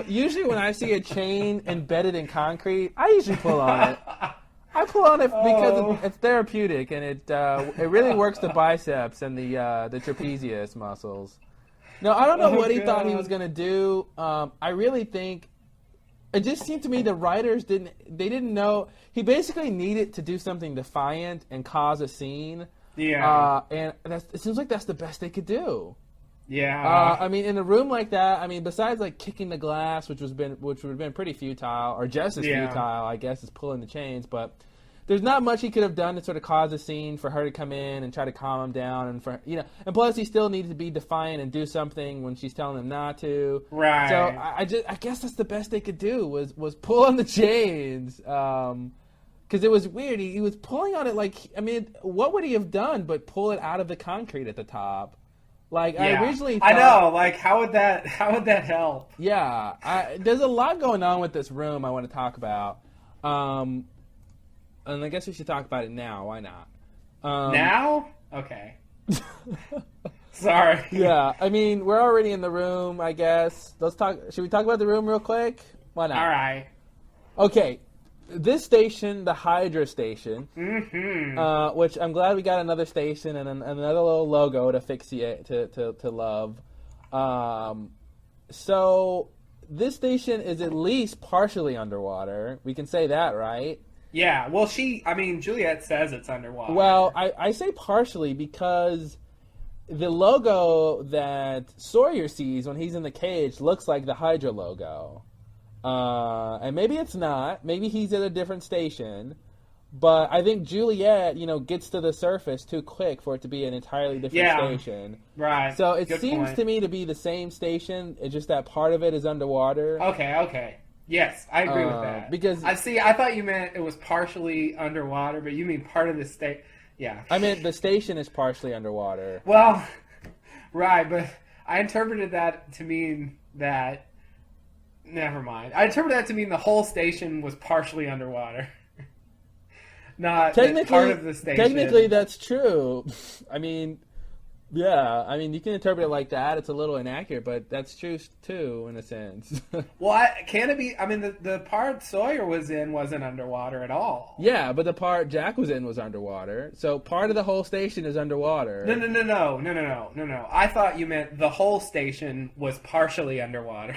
usually when I see a chain embedded in concrete, I usually pull on it. I pull on it because it's therapeutic, and it really works the biceps and the trapezius muscles. No, I don't know what he thought he was gonna do. I really think. It just seemed to me the writers didn't know. He basically needed to do something defiant and cause a scene. Yeah. And it seems like that's the best they could do. Yeah. I mean, in a room like that, besides kicking the glass, which would have been pretty futile, or just as futile, I guess, as pulling the chains, but there's not much he could have done to sort of cause a scene for her to come in and try to calm him down, and and plus he still needed to be defiant and do something when she's telling him not to. Right. So I guess that's the best they could do was pull on the chains, because it was weird. He was pulling on it what would he have done but pull it out of the concrete at the top? I originally thought, I know. How would that help? Yeah. There's a lot going on with this room I want to talk about. And I guess we should talk about it now. Why not? Now? Okay. Sorry. Yeah, we're already in the room, I guess. Should we talk about the room real quick? Why not? All right. Okay. This station, the Hydra station, which I'm glad we got another station and another little logo to fixate to love. So this station is at least partially underwater. We can say that, right? Yeah, well, Juliet says it's underwater. Well, I say partially because the logo that Sawyer sees when he's in the cage looks like the Hydra logo. And maybe it's not. Maybe he's at a different station. But I think Juliet, gets to the surface too quick for it to be an entirely different station. Right. So it seems to me to be the same station. It's just that part of it is underwater. Okay. Yes, I agree with that. Because I thought you meant it was partially underwater, but you mean part of the state. Yeah. I meant the station is partially underwater. Well, right, but I interpreted that to mean that never mind. I interpreted that to mean the whole station was partially underwater. Not that part of the station. Technically, that's true. I mean, yeah. I mean, you can interpret it like that. It's a little inaccurate, but that's true too, in a sense. Well, can it be? I mean, the part Sawyer was in wasn't underwater at all. Yeah, but the part Jack was in was underwater. So part of the whole station is underwater. No. I thought you meant the whole station was partially underwater.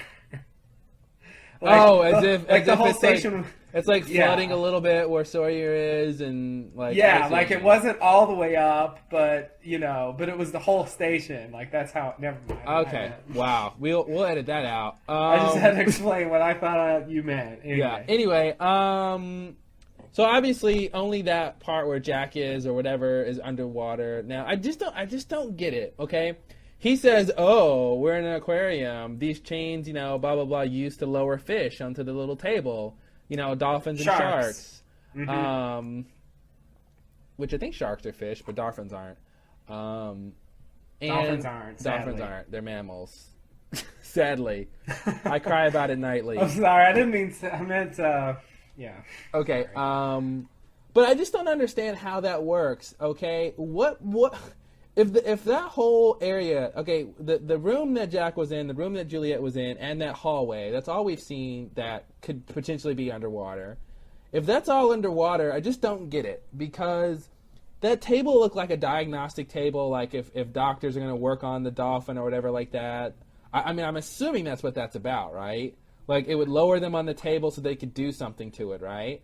As the if whole it's station. It's like flooding a little bit where Sawyer is, and like it wasn't all the way up, but it was the whole station. Like that's how. Never mind. Okay, wow, we'll edit that out. I just had to explain what I thought you meant. Anyway. Yeah. Anyway, so obviously only that part where Jack is or whatever is underwater. Now I just don't get it. Okay. He says, "Oh, we're in an aquarium. These chains, blah blah blah, used to lower fish onto the little table. Dolphins and sharks. Mm-hmm. Which I think sharks are fish, but dolphins aren't. Dolphins aren't. Dolphins aren't. They're mammals. Sadly, I cry about it nightly. I'm sorry. I didn't mean to. I meant. Yeah. Okay. But I just don't understand how that works. Okay. What? If that whole area, okay, the room that Jack was in, the room that Juliet was in, and that hallway, that's all we've seen that could potentially be underwater. If that's all underwater, I just don't get it, because that table looked like a diagnostic table, like if doctors are going to work on the dolphin or whatever like that. I mean, I'm assuming that's what that's about, right? Like, it would lower them on the table so they could do something to it, right?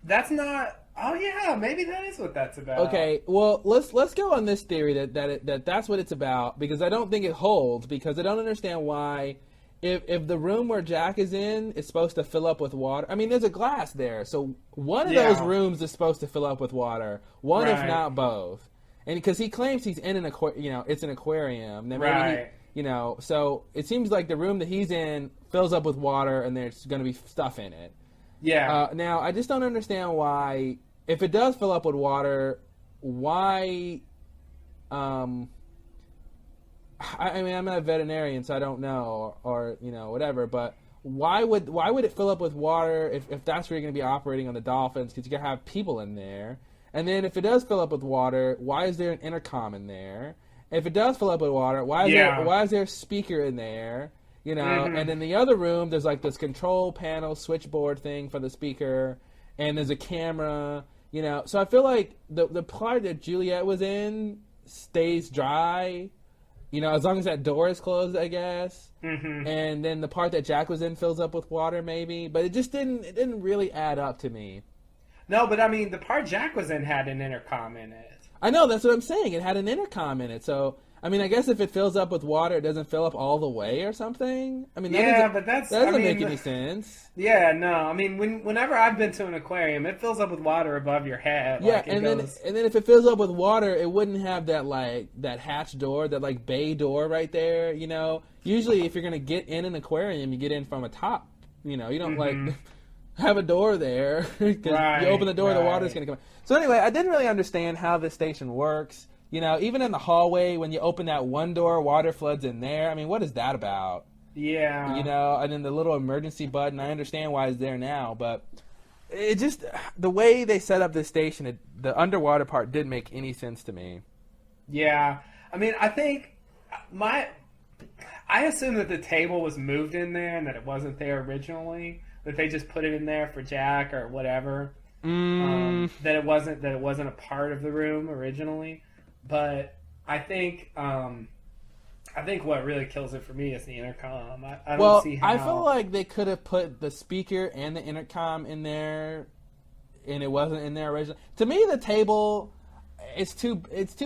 That's not... Oh yeah, maybe that is what that's about. Okay, well let's go on this theory that's what it's about, because I don't think it holds, because I don't understand why if the room where Jack is in is supposed to fill up with water. I mean, there's a glass there, so one of those rooms is supposed to fill up with water, one if not both. And because he claims he's in an it's an aquarium. Then maybe so it seems like the room that he's in fills up with water and there's going to be stuff in it. Yeah. Now I just don't understand why. If it does fill up with water, why? I mean, I'm not a veterinarian, so I don't know, or whatever. But why would it fill up with water if that's where you're going to be operating on the dolphins? Because you're going to have people in there. And then if it does fill up with water, why is there an intercom in there? If it does fill up with water, why is there a speaker in there? And in the other room, there's like this control panel switchboard thing for the speaker, and there's a camera. So I feel like the part that Juliet was in stays dry, as long as that door is closed, I guess. Mm-hmm. And then the part that Jack was in fills up with water, maybe. But it didn't really add up to me. No, but I mean, the part Jack was in had an intercom in it. I know, that's what I'm saying. It had an intercom in it, so... I mean, I guess if it fills up with water, it doesn't fill up all the way or something. I mean, that doesn't make any sense. Yeah, no. I mean, whenever I've been to an aquarium, it fills up with water above your head. Yeah, and then if it fills up with water, it wouldn't have that hatch door, that like bay door right there. Usually if you're gonna get in an aquarium, you get in from a top. You don't like have a door there because you open the door, the water's gonna come out. So anyway, I didn't really understand how this station works. Even in the hallway, when you open that one door, water floods in there. I mean, what is that about? Yeah. And then the little emergency button, I understand why it's there now, but it just, the way they set up this station, the underwater part didn't make any sense to me. Yeah. I mean, I think I assume that the table was moved in there and that it wasn't there originally, that they just put it in there for Jack or whatever. That it wasn't a part of the room originally. But I think what really kills it for me is the intercom. I don't see how... I feel like they could have put the speaker and the intercom in there, and it wasn't in there originally. To me, the table, it's too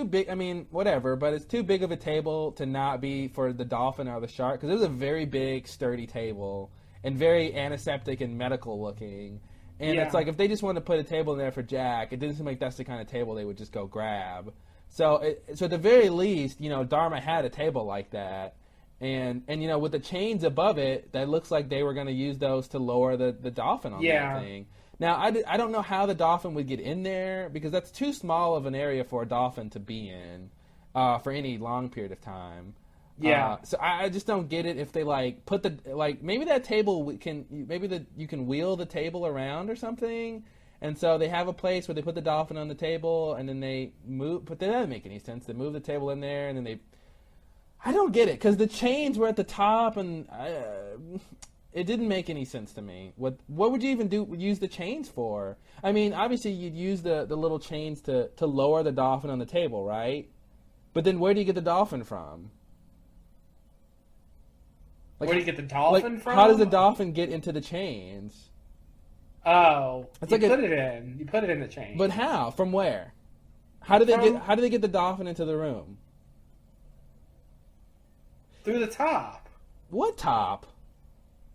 big. I mean, whatever, but it's too big of a table to not be for the dolphin or the shark, because it was a very big, sturdy table and very antiseptic and medical looking. And it's like if they just wanted to put a table in there for Jack, it didn't seem like that's the kind of table they would just go grab. So at the very least, Dharma had a table like that, and with the chains above it, that looks like they were going to use those to lower the dolphin on that thing. Now I don't know how the dolphin would get in there, because that's too small of an area for a dolphin to be in for any long period of time. Yeah. So I just don't get it if they like put the like maybe that table you can wheel the table around or something, and so they have a place where they put the dolphin on the table and then they move, but that doesn't make any sense. They move the table in there and then I don't get it because the chains were at the top and it didn't make any sense to me. What would you even use the chains for? I mean, obviously you'd use the little chains to lower the dolphin on the table, right? But then where do you get the dolphin from? Like, where do you get the dolphin from? How does the dolphin get into the chains? Oh, you put it in. You put it in the chain. But how? From where? How do they get the dolphin into the room? Through the top. What top?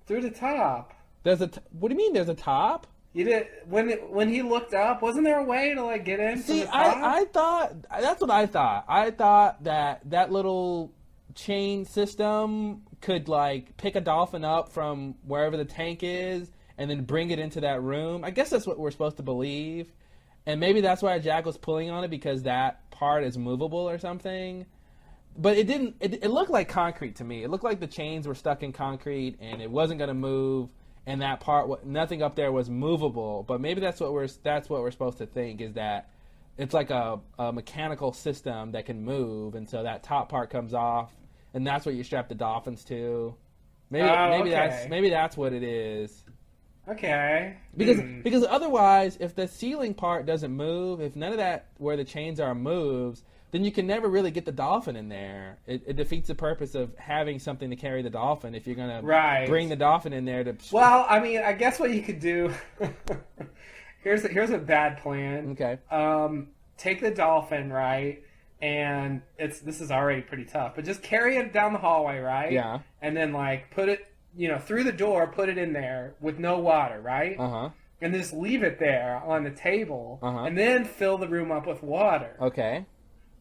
Through the top. What do you mean? There's a top? You did when he looked up. Wasn't there a way to like get in? See, from the top? I thought that's what I thought. I thought that little chain system could like pick a dolphin up from wherever the tank is and then bring it into that room. I guess that's what we're supposed to believe, and maybe that's why Jack was pulling on it because that part is movable or something. But it didn't. It looked like concrete to me. It looked like the chains were stuck in concrete and it wasn't going to move. And that part, nothing up there was movable. But maybe that's what we're supposed to think is that it's like a mechanical system that can move, and so that top part comes off, and that's what you strap the dolphins to. Maybe that's what it is. Okay. Because otherwise, if the ceiling part doesn't move, if none of that where the chains are moves, then you can never really get the dolphin in there. It defeats the purpose of having something to carry the dolphin if you're going to bring the dolphin in there to... Well, I mean, I guess what you could do... here's a bad plan. Okay. Take the dolphin, right? And this is already pretty tough, but just carry it down the hallway, right? Yeah. And then, like, put it, through the door, put it in there with no water, right? Uh-huh. And just leave it there on the table, uh-huh. and then fill the room up with water. Okay.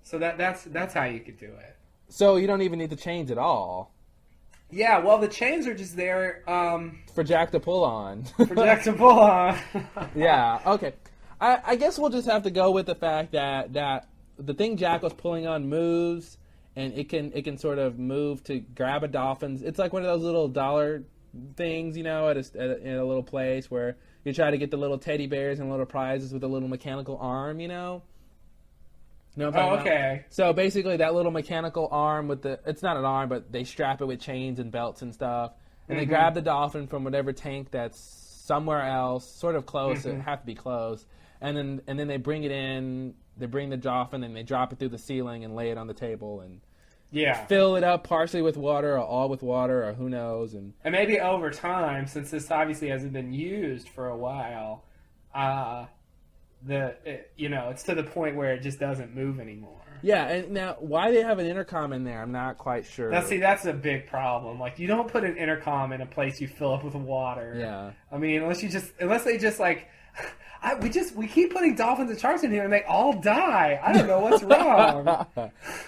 So that's how you could do it. So you don't even need the chains at all. Yeah, well, the chains are just there for Jack to pull on. For Jack to pull on. Yeah. Okay. I guess we'll just have to go with the fact that the thing Jack was pulling on moves, and it can sort of move to grab a dolphin. It's like one of those little dollar things, in a little place where you try to get the little teddy bears and little prizes with a little mechanical arm, No, okay. So basically, that little mechanical arm it's not an arm, but they strap it with chains and belts and stuff, and they grab the dolphin from whatever tank that's somewhere else, sort of close. Mm-hmm. It have to be close, and then they bring it in. They bring the dolphin and they drop it through the ceiling and lay it on the table and fill it up partially with water or all with water or who knows. And maybe over time, since this obviously hasn't been used for a while, it's to the point where it just doesn't move anymore. Yeah, and now why they have an intercom in there, I'm not quite sure. Now, see, that's a big problem. Like, you don't put an intercom in a place you fill up with water. Yeah. I mean, unless they just like, we keep putting dolphins and sharks in here and they all die. I don't know what's wrong.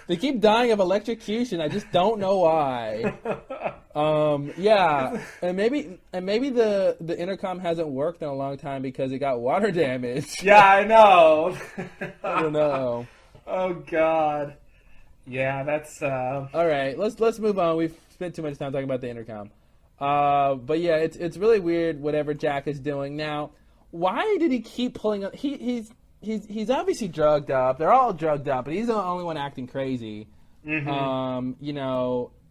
They keep dying of electrocution. I just don't know why. Yeah, and maybe the intercom hasn't worked in a long time because it got water damage. Yeah, I know. I don't know. Oh God. Yeah, that's. All right, let's move on. We've spent too much time talking about the intercom. But yeah, it's really weird whatever Jack is doing now. Why did he keep pulling up? He's obviously drugged up. They're all drugged up, but he's the only one acting crazy. Mm-hmm.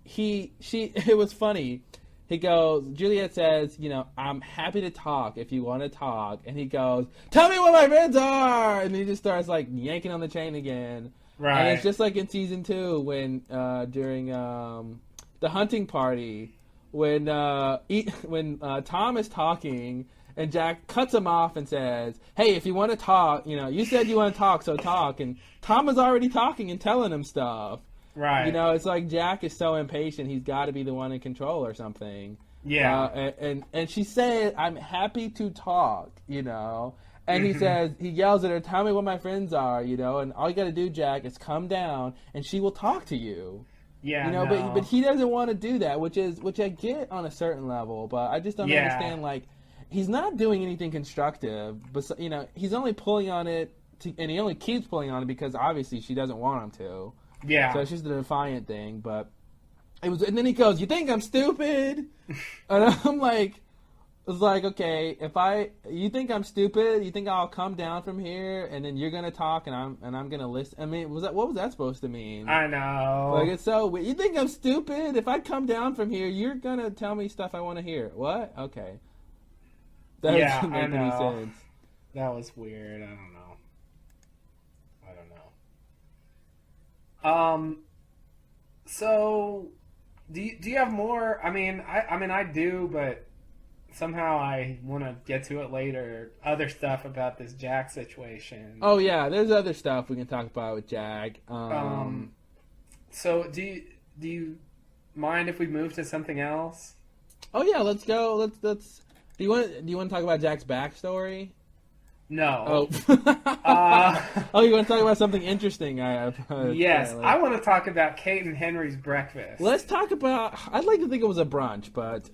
It was funny. He goes, Juliet says, I'm happy to talk if you want to talk. And he goes, tell me what my friends are. And he just starts like yanking on the chain again. Right. And it's just like in season 2 when during the hunting party when Tom is talking and Jack cuts him off and says, hey, if you want to talk, you said you want to talk, so talk. And Tom is already talking and telling him stuff. Right. It's like Jack is so impatient, he's got to be the one in control or something. Yeah. And she said, I'm happy to talk, And he says, he yells at her, tell me what my friends are, and all you got to do, Jack, is come down and she will talk to you. Yeah, no. But he doesn't want to do that, which I get on a certain level, but I just don't understand, like, he's not doing anything constructive, but he's only pulling on it, and he only keeps pulling on it because obviously she doesn't want him to. Yeah. So it's just a defiant thing, but it was, and then he goes, "You think I'm stupid?" And I'm like, it's like, okay, you think I'm stupid, you think I'll come down from here, and then you're gonna talk, and I'm gonna listen. I mean, what was that supposed to mean? I know. Like, it's so weird. You think I'm stupid? If I come down from here, you're gonna tell me stuff I want to hear. What? Okay. That doesn't make any sense. That was weird. I don't know. So, do you have more? I mean, I do, but somehow I want to get to it later. Other stuff about this Jack situation. Oh yeah, there's other stuff we can talk about with Jack. So do you mind if we move to something else? Oh yeah, let's go. Let's. Do you want to talk about Jack's backstory? No. Oh, you want to talk about something interesting? Yes, I want to talk about Kate and Henry's breakfast. Let's talk about. I'd like to think it was a brunch, but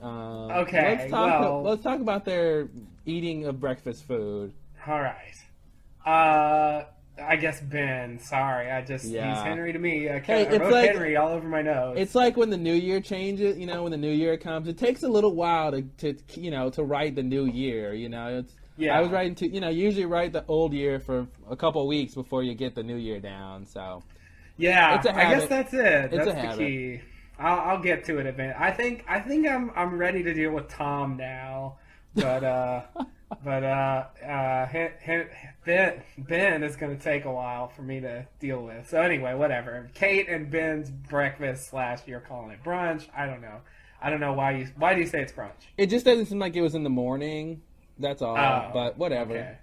okay. Let's talk about their eating of breakfast food. All right. I guess Ben. Sorry, he's Henry to me. I wrote Henry all over my notes. It's like when the new year changes. You know, when the new year comes, it takes a little while to write the new year. You know, it's. Yeah. I was writing usually write the old year for a couple of weeks before you get the new year down. So, yeah, it's a habit. I guess that's it. It's that's the key. I'll get to it a bit. I think I'm ready to deal with Tom now, but Ben is going to take a while for me to deal with. So anyway, whatever. Kate and Ben's breakfast / you're calling it brunch. I don't know. I don't know why do you say it's brunch? It just doesn't seem like it was in the morning. That's all, but whatever.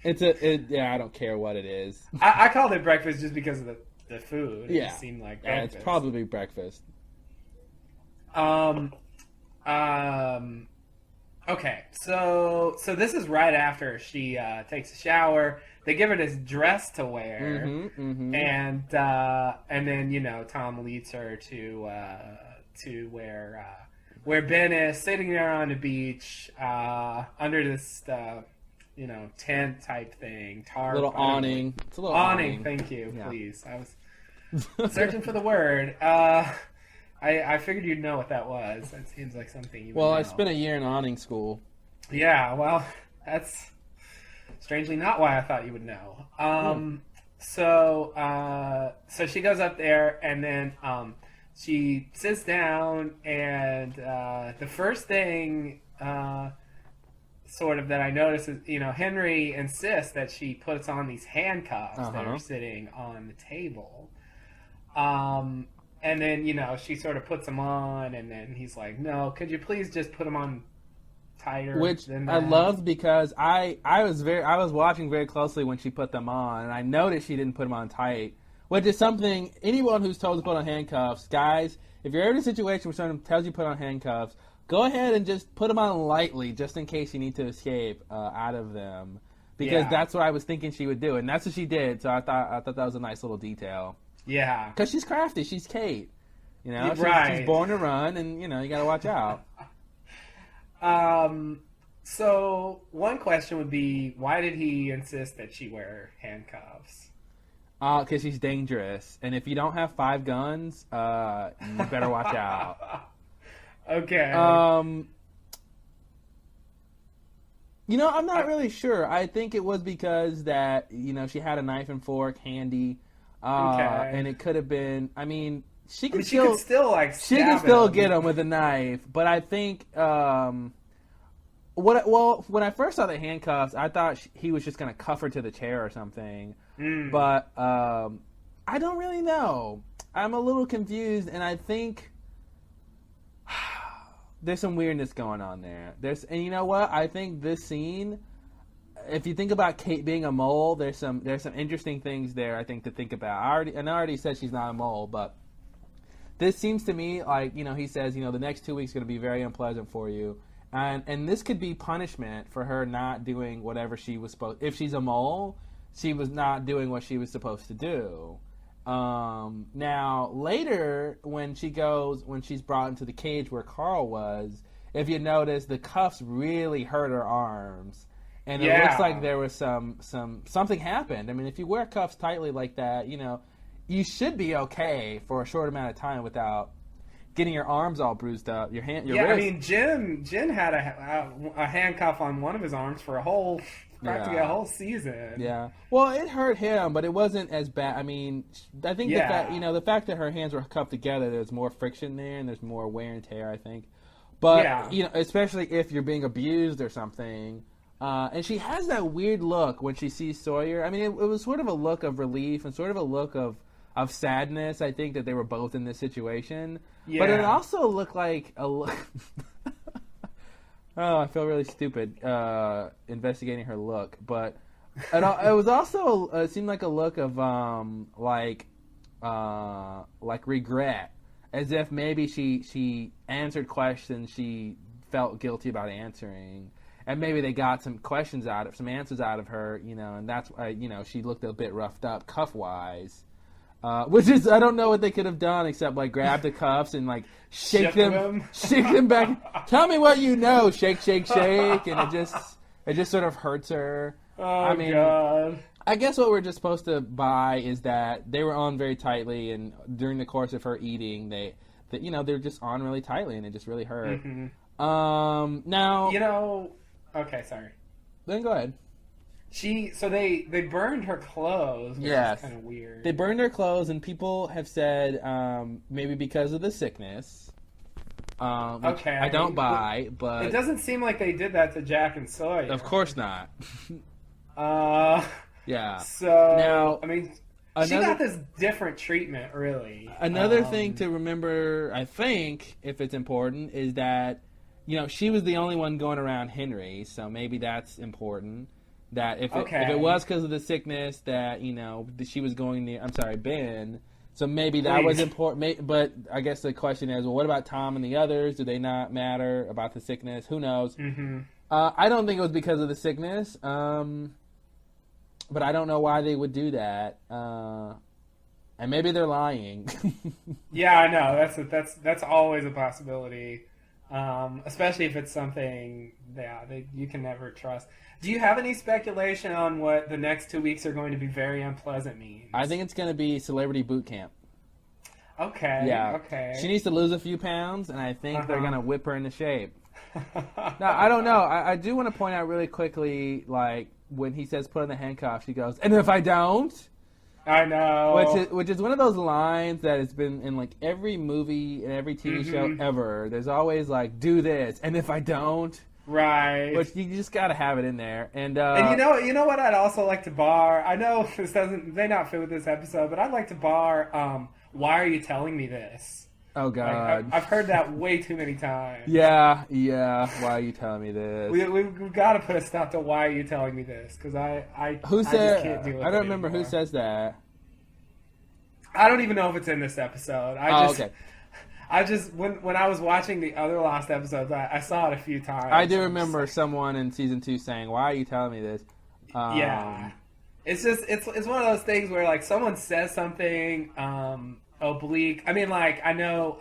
Okay. I don't care what it is. I called it breakfast just because of the food. It just seemed like breakfast. It's probably breakfast. Okay, so this is right after she takes a shower. They give her this dress to wear, and then Tom leads her to where Ben is sitting there on the beach under this tent type thing, tarp, little awning. It's a little awning. Thank you, please. I was searching for the word. I figured you'd know what that was. That seems like something you would know. I spent a year in awning school. Yeah, well, that's strangely not why I thought you would know. So she goes up there, and then she sits down, and the first thing sort of that I notice is, Henry insists that she puts on these handcuffs that are sitting on the table. And then, she sort of puts them on, and then he's like, no, could you please just put them on tighter? Which than I that? loved because I was watching very closely when she put them on, and I noticed she didn't put them on tight, which is something anyone who's told to put on handcuffs, guys, if you're ever in a situation where someone tells you to put on handcuffs, go ahead and just put them on lightly, just in case you need to escape out of them, because that's what I was thinking she would do, and that's what she did. So I thought that was a nice little detail. Yeah, because she's crafty. She's Kate. She's born to run, and you got to watch out. So one question would be, why did he insist that she wear handcuffs? Because she's dangerous, and if you don't have 5 guns, you better watch out. Okay. I'm not really sure. I think it was because that she had a knife and fork handy. And it could have been. I mean, she could still get him with a knife. But I think when I first saw the handcuffs, I thought he was just going to cuff her to the chair or something. But I don't really know. I'm a little confused, and I think there's some weirdness going on there. And you know what? I think this scene, if you think about Kate being a mole, there's some interesting things there, I think, to think about. I already said she's not a mole, but this seems to me like, he says, the next 2 weeks are going to be very unpleasant for you. And this could be punishment for her not doing whatever she was supposed. If she's a mole, she was not doing what she was supposed to do. Now, later, when she's brought into the cage where Carl was, if you notice, the cuffs really hurt her arms. And it looks like there was something happened. I mean, if you wear cuffs tightly like that, you should be okay for a short amount of time without getting your arms all bruised up, your hand, your Yeah, I wrist. mean, Jin had a handcuff on one of his arms for practically a whole season. Yeah. Well, it hurt him, but it wasn't as bad. I mean, I think the fact that her hands were cuffed together, there's more friction there and there's more wear and tear, I think. But especially if you're being abused or something. And she has that weird look when she sees Sawyer. I mean, it was sort of a look of relief and sort of a look of sadness, I think, that they were both in this situation. Yeah. But it also looked like a look... Oh, I feel really stupid investigating her look. But it was also... It seemed like a look of, like regret. As if maybe she answered questions she felt guilty about answering. And maybe they got some answers out of her, and that's why, she looked a bit roughed up cuff-wise. Which is, I don't know what they could have done except, like, grab the cuffs and, like, shake them back. Tell me what you know. Shake, shake, shake. And it just sort of hurts her. Oh, God. I guess what we're just supposed to buy is that they were on very tightly, and during the course of her eating, they're just on really tightly, and it just really hurt. Mm-hmm. Now... Okay, sorry. Then go ahead. So they burned her clothes, which is kind of weird. They burned her clothes, and people have said maybe because of the sickness. Okay. I don't buy, but... It doesn't seem like they did that to Jack and Sawyer. Of course not. Yeah. So, now, I mean, she got this different treatment, really. Another thing to remember, I think, if it's important, is that she was the only one going around Henry, so maybe that's important. That if it was because of the sickness that, she was going near... I'm sorry, Ben. So maybe that was important. But I guess the question is, well, what about Tom and the others? Do they not matter about the sickness? Who knows? Mm-hmm. I don't think it was because of the sickness. But I don't know why they would do that. And maybe they're lying. Yeah, I know. That's always a possibility. Especially if it's something you can never trust. Do you have any speculation on what the next 2 weeks are going to be very unpleasant means? I think it's going to be celebrity boot camp. Okay. Yeah. Okay. She needs to lose a few pounds, and I think they're going to whip her into shape. Now, I don't know. I do want to point out really quickly, like, when he says put on the handcuffs, she goes, and if I don't? I know. Which is one of those lines that has been in, like, every movie and every TV show ever. There's always, like, do this, and if I don't? Right. Which you just got to have it in there. And you know what I'd also like to bar? I know this may not fit with this episode, but I'd like to bar, why are you telling me this? Oh, God. I've heard that way too many times. Yeah. Why are you telling me this? We've got to put a stop to why are you telling me this? Because I just can't deal with it. I don't remember anymore. who says that. I don't even know if it's in this episode. Okay. I just when I was watching the other last episodes, I saw it a few times. I do remember someone in season 2 saying, "Why are you telling me this?" Yeah, it's just it's one of those things where like someone says something oblique. I mean, like I know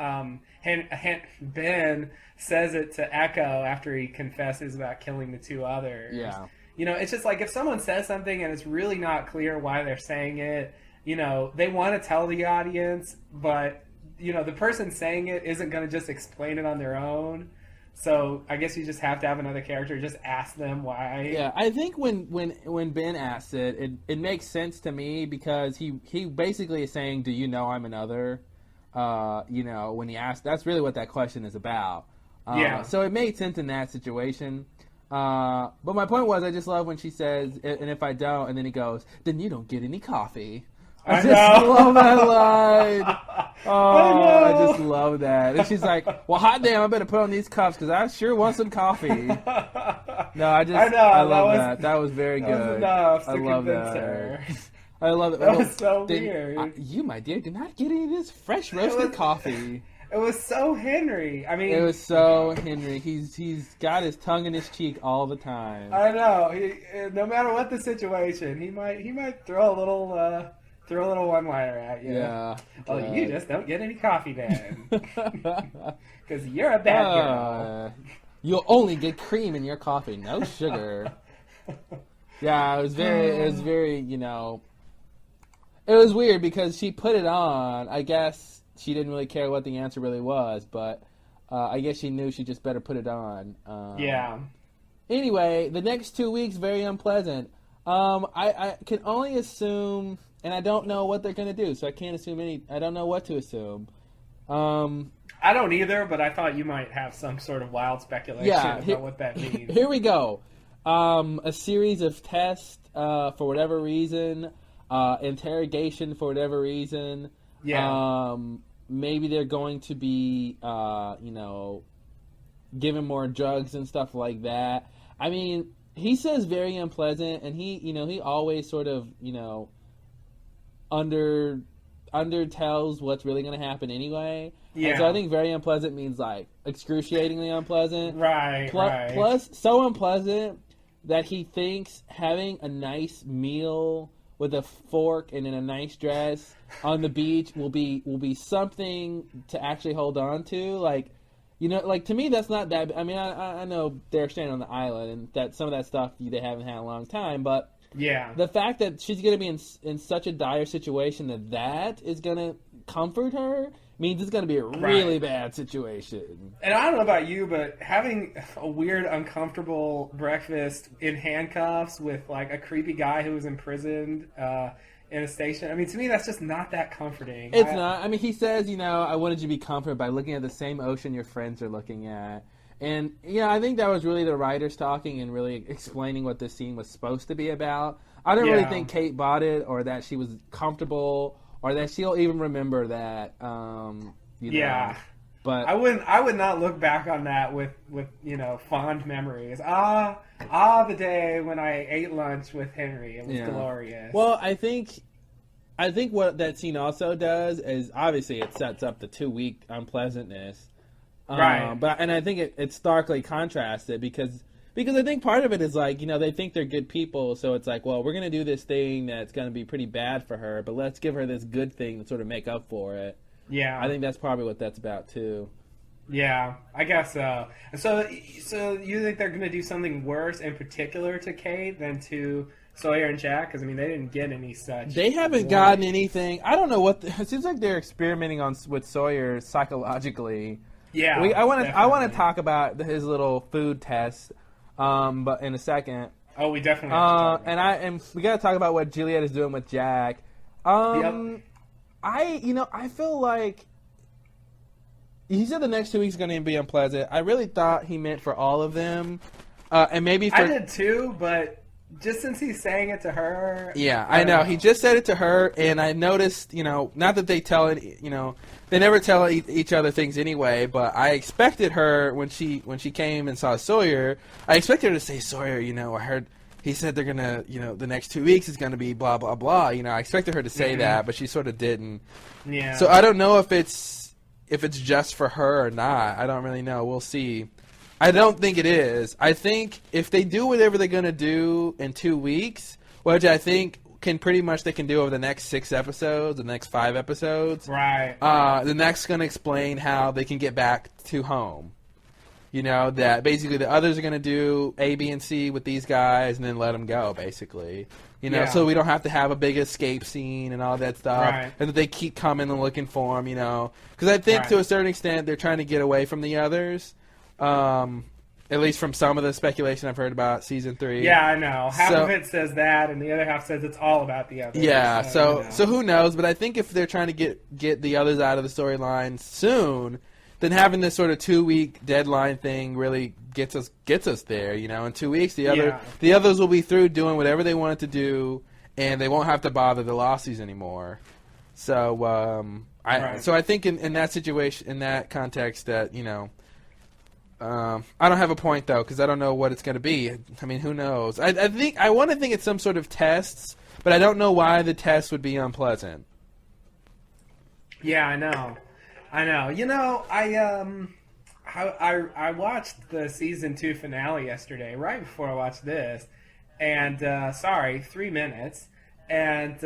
Ben says it to Echo after he confesses about killing the 2 others. Yeah, it's just like if someone says something and it's really not clear why they're saying it. They want to tell the audience, but the person saying it isn't going to just explain it on their own. So I guess you just have to have another character just ask them why. Yeah, I think when Ben asks it makes sense to me because he basically is saying, "Do you know I'm another?" When he asked, that's really what that question is about. Yeah. So it made sense in that situation. But my point was, I just love when she says, "And if I don't," and then he goes, "Then you don't get any coffee." I just love that line. I just love that. And she's like, "Well, hot damn, I better put on these cuffs because I sure want some coffee." No, I love that. That was very good. Enough I to love convince that. her. I love it. That was so weird. You, my dear, do not get any of this fresh roasted coffee. It was so Henry. I mean, it was so Henry. He's got his tongue in his cheek all the time. I know. No matter what the situation, he might throw a little one-liner at you. Yeah. Oh, you just don't get any coffee then, because you're a bad girl. You'll only get cream in your coffee, no sugar. Yeah, it was very. It was weird because she put it on. I guess she didn't really care what the answer really was, but I guess she knew she just better put it on. Yeah. Anyway, the next 2 weeks, very unpleasant. I can only assume, and I don't know what they're going to do, so I can't assume I don't know what to assume. I don't either, but I thought you might have some sort of wild speculation about what that means. Here we go. A series of tests for whatever reason, interrogation for whatever reason. Yeah. Maybe they're going to be, given more drugs and stuff like that. I mean, he says very unpleasant, and he always sort of, undertells what's really going to happen anyway. Yeah. And so I think very unpleasant means like excruciatingly unpleasant. Right. Plus, so unpleasant that he thinks having a nice meal with a fork and in a nice dress on the beach will be something to actually hold on to. Like, to me, that's not that. I mean, I know they're staying on the island, and that some of that stuff they haven't had in a long time, but yeah, the fact that she's going to be in such a dire situation that is going to comfort her means it's going to be a really bad situation. And I don't know about you, but having a weird, uncomfortable breakfast in handcuffs with like a creepy guy who was imprisoned in a station, I mean, to me, that's just not that comforting. It's not. I mean, he says, I wanted you to be comforted by looking at the same ocean your friends are looking at. And, I think that was really the writers talking and really explaining what this scene was supposed to be about. I don't really think Kate bought it or that she was comfortable or that she'll even remember that. Yeah. But I would not look back on that with fond memories. The day when I ate lunch with Henry. It was glorious. Well, I think what that scene also does is obviously it sets up the 2-week unpleasantness. Right. And I think it starkly contrasts it because I think part of it is like, they think they're good people, so it's like, well, we're going to do this thing that's going to be pretty bad for her, but let's give her this good thing to sort of make up for it. Yeah. I think that's probably what that's about, too. Yeah, I guess so. So you think they're going to do something worse in particular to Kate than to Sawyer and Jack? Because, I mean, they didn't get any such. They haven't gotten anything. I don't know what. It seems like they're experimenting with Sawyer psychologically. Yeah, I want to talk about his little food test, but in a second. Oh, we definitely have to talk about and we got to talk about what Juliet is doing with Jack. Yep. I feel like he said the next 2 weeks are going to be unpleasant. I really thought he meant for all of them, and maybe for. I did too, but just since he's saying it to her. Yeah, I know. He just said it to her, and I noticed, not that they tell it, they never tell each other things anyway, but I expected her, when she came and saw Sawyer, I expected her to say, Sawyer, I heard he said they're going to, the next 2 weeks is going to be blah, blah, blah. I expected her to say that, but she sort of didn't. Yeah. So I don't know if it's just for her or not. I don't really know. We'll see. I don't think it is. I think if they do whatever they're going to do in 2 weeks, which I think they can do over the next 6 episodes, the next 5 episodes. Right. The next going to explain how they can get back to home. That basically the others are going to do A, B, and C with these guys and then let them go, basically. So we don't have to have a big escape scene and all that stuff. Right. And that they keep coming and looking for them, Because I think to a certain extent they're trying to get away from the others. At least from some of the speculation I've heard about season 3. Yeah, I know. Half of it says that, and the other half says it's all about the others. Yeah, so who knows? But I think if they're trying to get the others out of the storyline soon, then having this sort of 2-week deadline thing really gets us there. In 2 weeks, the others will be through doing whatever they wanted to do, and they won't have to bother the Lossies anymore. So I think in that situation, in that context, that I don't have a point though because I don't know what it's going to be. I mean, who knows? I want to think it's some sort of tests, but I don't know why the test would be unpleasant. Yeah, I know. I watched the season 2 finale yesterday, right before I watched this, and 3 minutes, and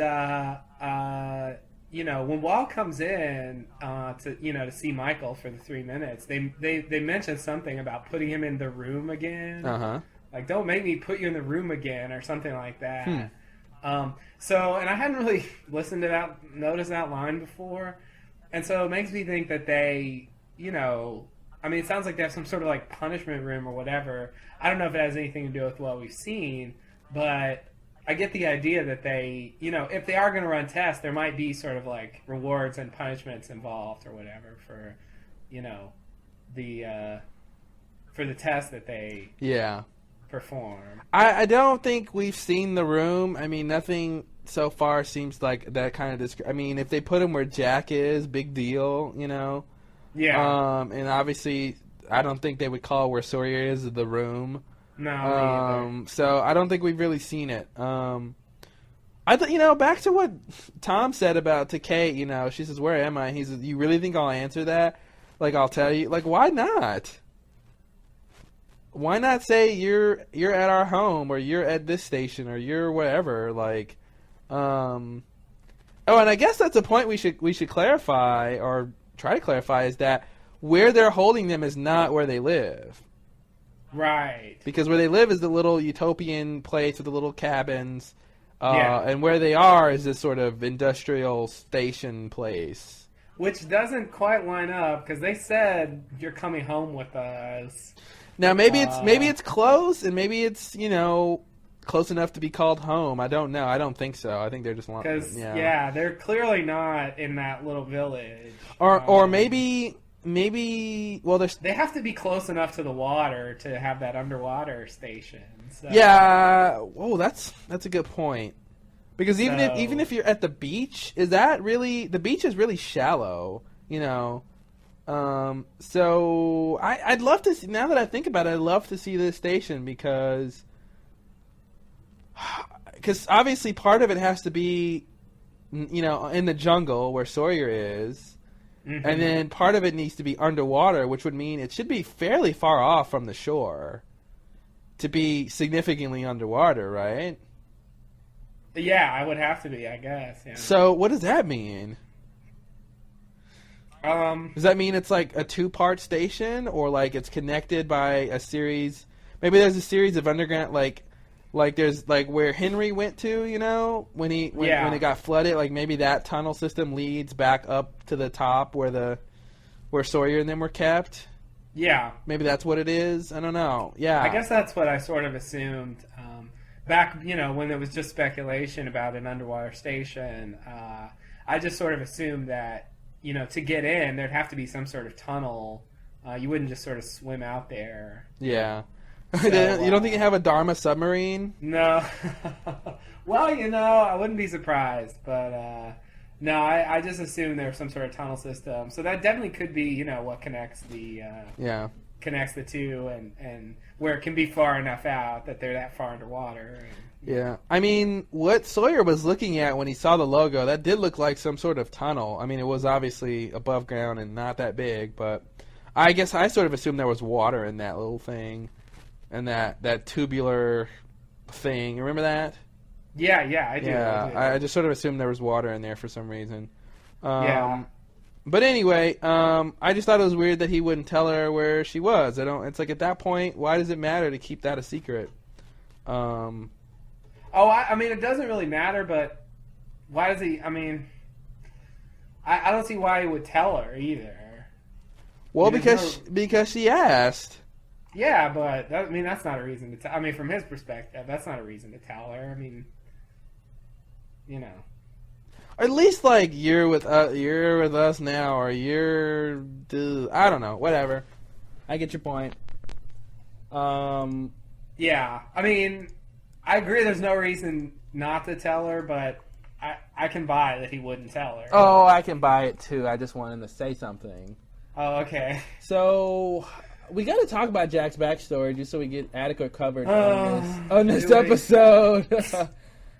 when Wall comes in to see Michael for the 3 minutes, they mentioned something about putting him in the room again. Uh-huh. Like, don't make me put you in the room again, or something like that. And I hadn't really noticed that line before. And so it makes me think that they, I mean, it sounds like they have some sort of like punishment room or whatever. I don't know if it has anything to do with what we've seen, but I get the idea that they, if they are going to run tests, there might be sort of like rewards and punishments involved or whatever for, the for the test that they perform. I don't think we've seen the room. I mean, nothing so far seems like that kind of. I mean, if they put him where Jack is, big deal, Yeah. And obviously, I don't think they would call where Sawyer is the room. No. So I don't think we've really seen it. I thought, back to what Tom said about to Kate. She says, "Where am I?" He says, "You really think I'll answer that? Like, I'll tell you. Like, why not? Why not say you're at our home or you're at this station or you're wherever? Like, oh, and I guess that's a point we should clarify or try to clarify is that where they're holding them is not where they live." Right. Because where they live is the little utopian place with the little cabins, and where they are is this sort of industrial station place. Which doesn't quite line up because they said you're coming home with us. Now maybe it's close, and maybe it's close enough to be called home. I don't know. I don't think so. I think they're just because they're clearly not in that little village. Or maybe. Well, they have to be close enough to the water to have that underwater station. So. Yeah. Oh, that's a good point. Because even if you're at the beach, is that really the beach is really shallow, So I'd love to see, now that I think about it, I'd love to see this station because obviously part of it has to be in the jungle where Sawyer is. Mm-hmm. And then part of it needs to be underwater, which would mean it should be fairly far off from the shore to be significantly underwater, right? Yeah, I would have to be, I guess. Yeah. So what does that mean? Does that mean it's like a 2-part station, or like it's connected by a series? Maybe there's a series of underground, like there's like where Henry went to, when it got flooded. Like maybe that tunnel system leads back up to the top where Sawyer and them were kept. Yeah, maybe that's what it is. I don't know. Yeah, I guess that's what I sort of assumed back. When there was just speculation about an underwater station. I just sort of assumed that to get in there'd have to be some sort of tunnel. You wouldn't just sort of swim out there. Yeah. So, you don't think you have a Dharma submarine? No. Well, I wouldn't be surprised, but no, I just assumed there was some sort of tunnel system. So that definitely could be, what connects the connects the two, and where it can be far enough out that they're that far underwater. Yeah, I mean, what Sawyer was looking at when he saw the logo, that did look like some sort of tunnel. I mean, it was obviously above ground and not that big, but I guess I sort of assumed there was water in that little thing. And that tubular thing, remember that? Yeah, I do. Yeah, I just sort of assumed there was water in there for some reason. Yeah. But anyway, I just thought it was weird that he wouldn't tell her where she was. It's like at that point, why does it matter to keep that a secret? I mean, it doesn't really matter, but why does he? I mean, I don't see why he would tell her either. Well, because she asked. Yeah, but that's not a reason to tell. I mean, from his perspective, that's not a reason to tell her. I mean, Or at least like you're with us now, or I don't know, whatever. I get your point. Yeah, I mean, I agree. There's no reason not to tell her, but I can buy that he wouldn't tell her. Oh, I can buy it too. I just wanted to say something. Oh, okay. So we got to talk about Jack's backstory just so we get adequate coverage on this episode.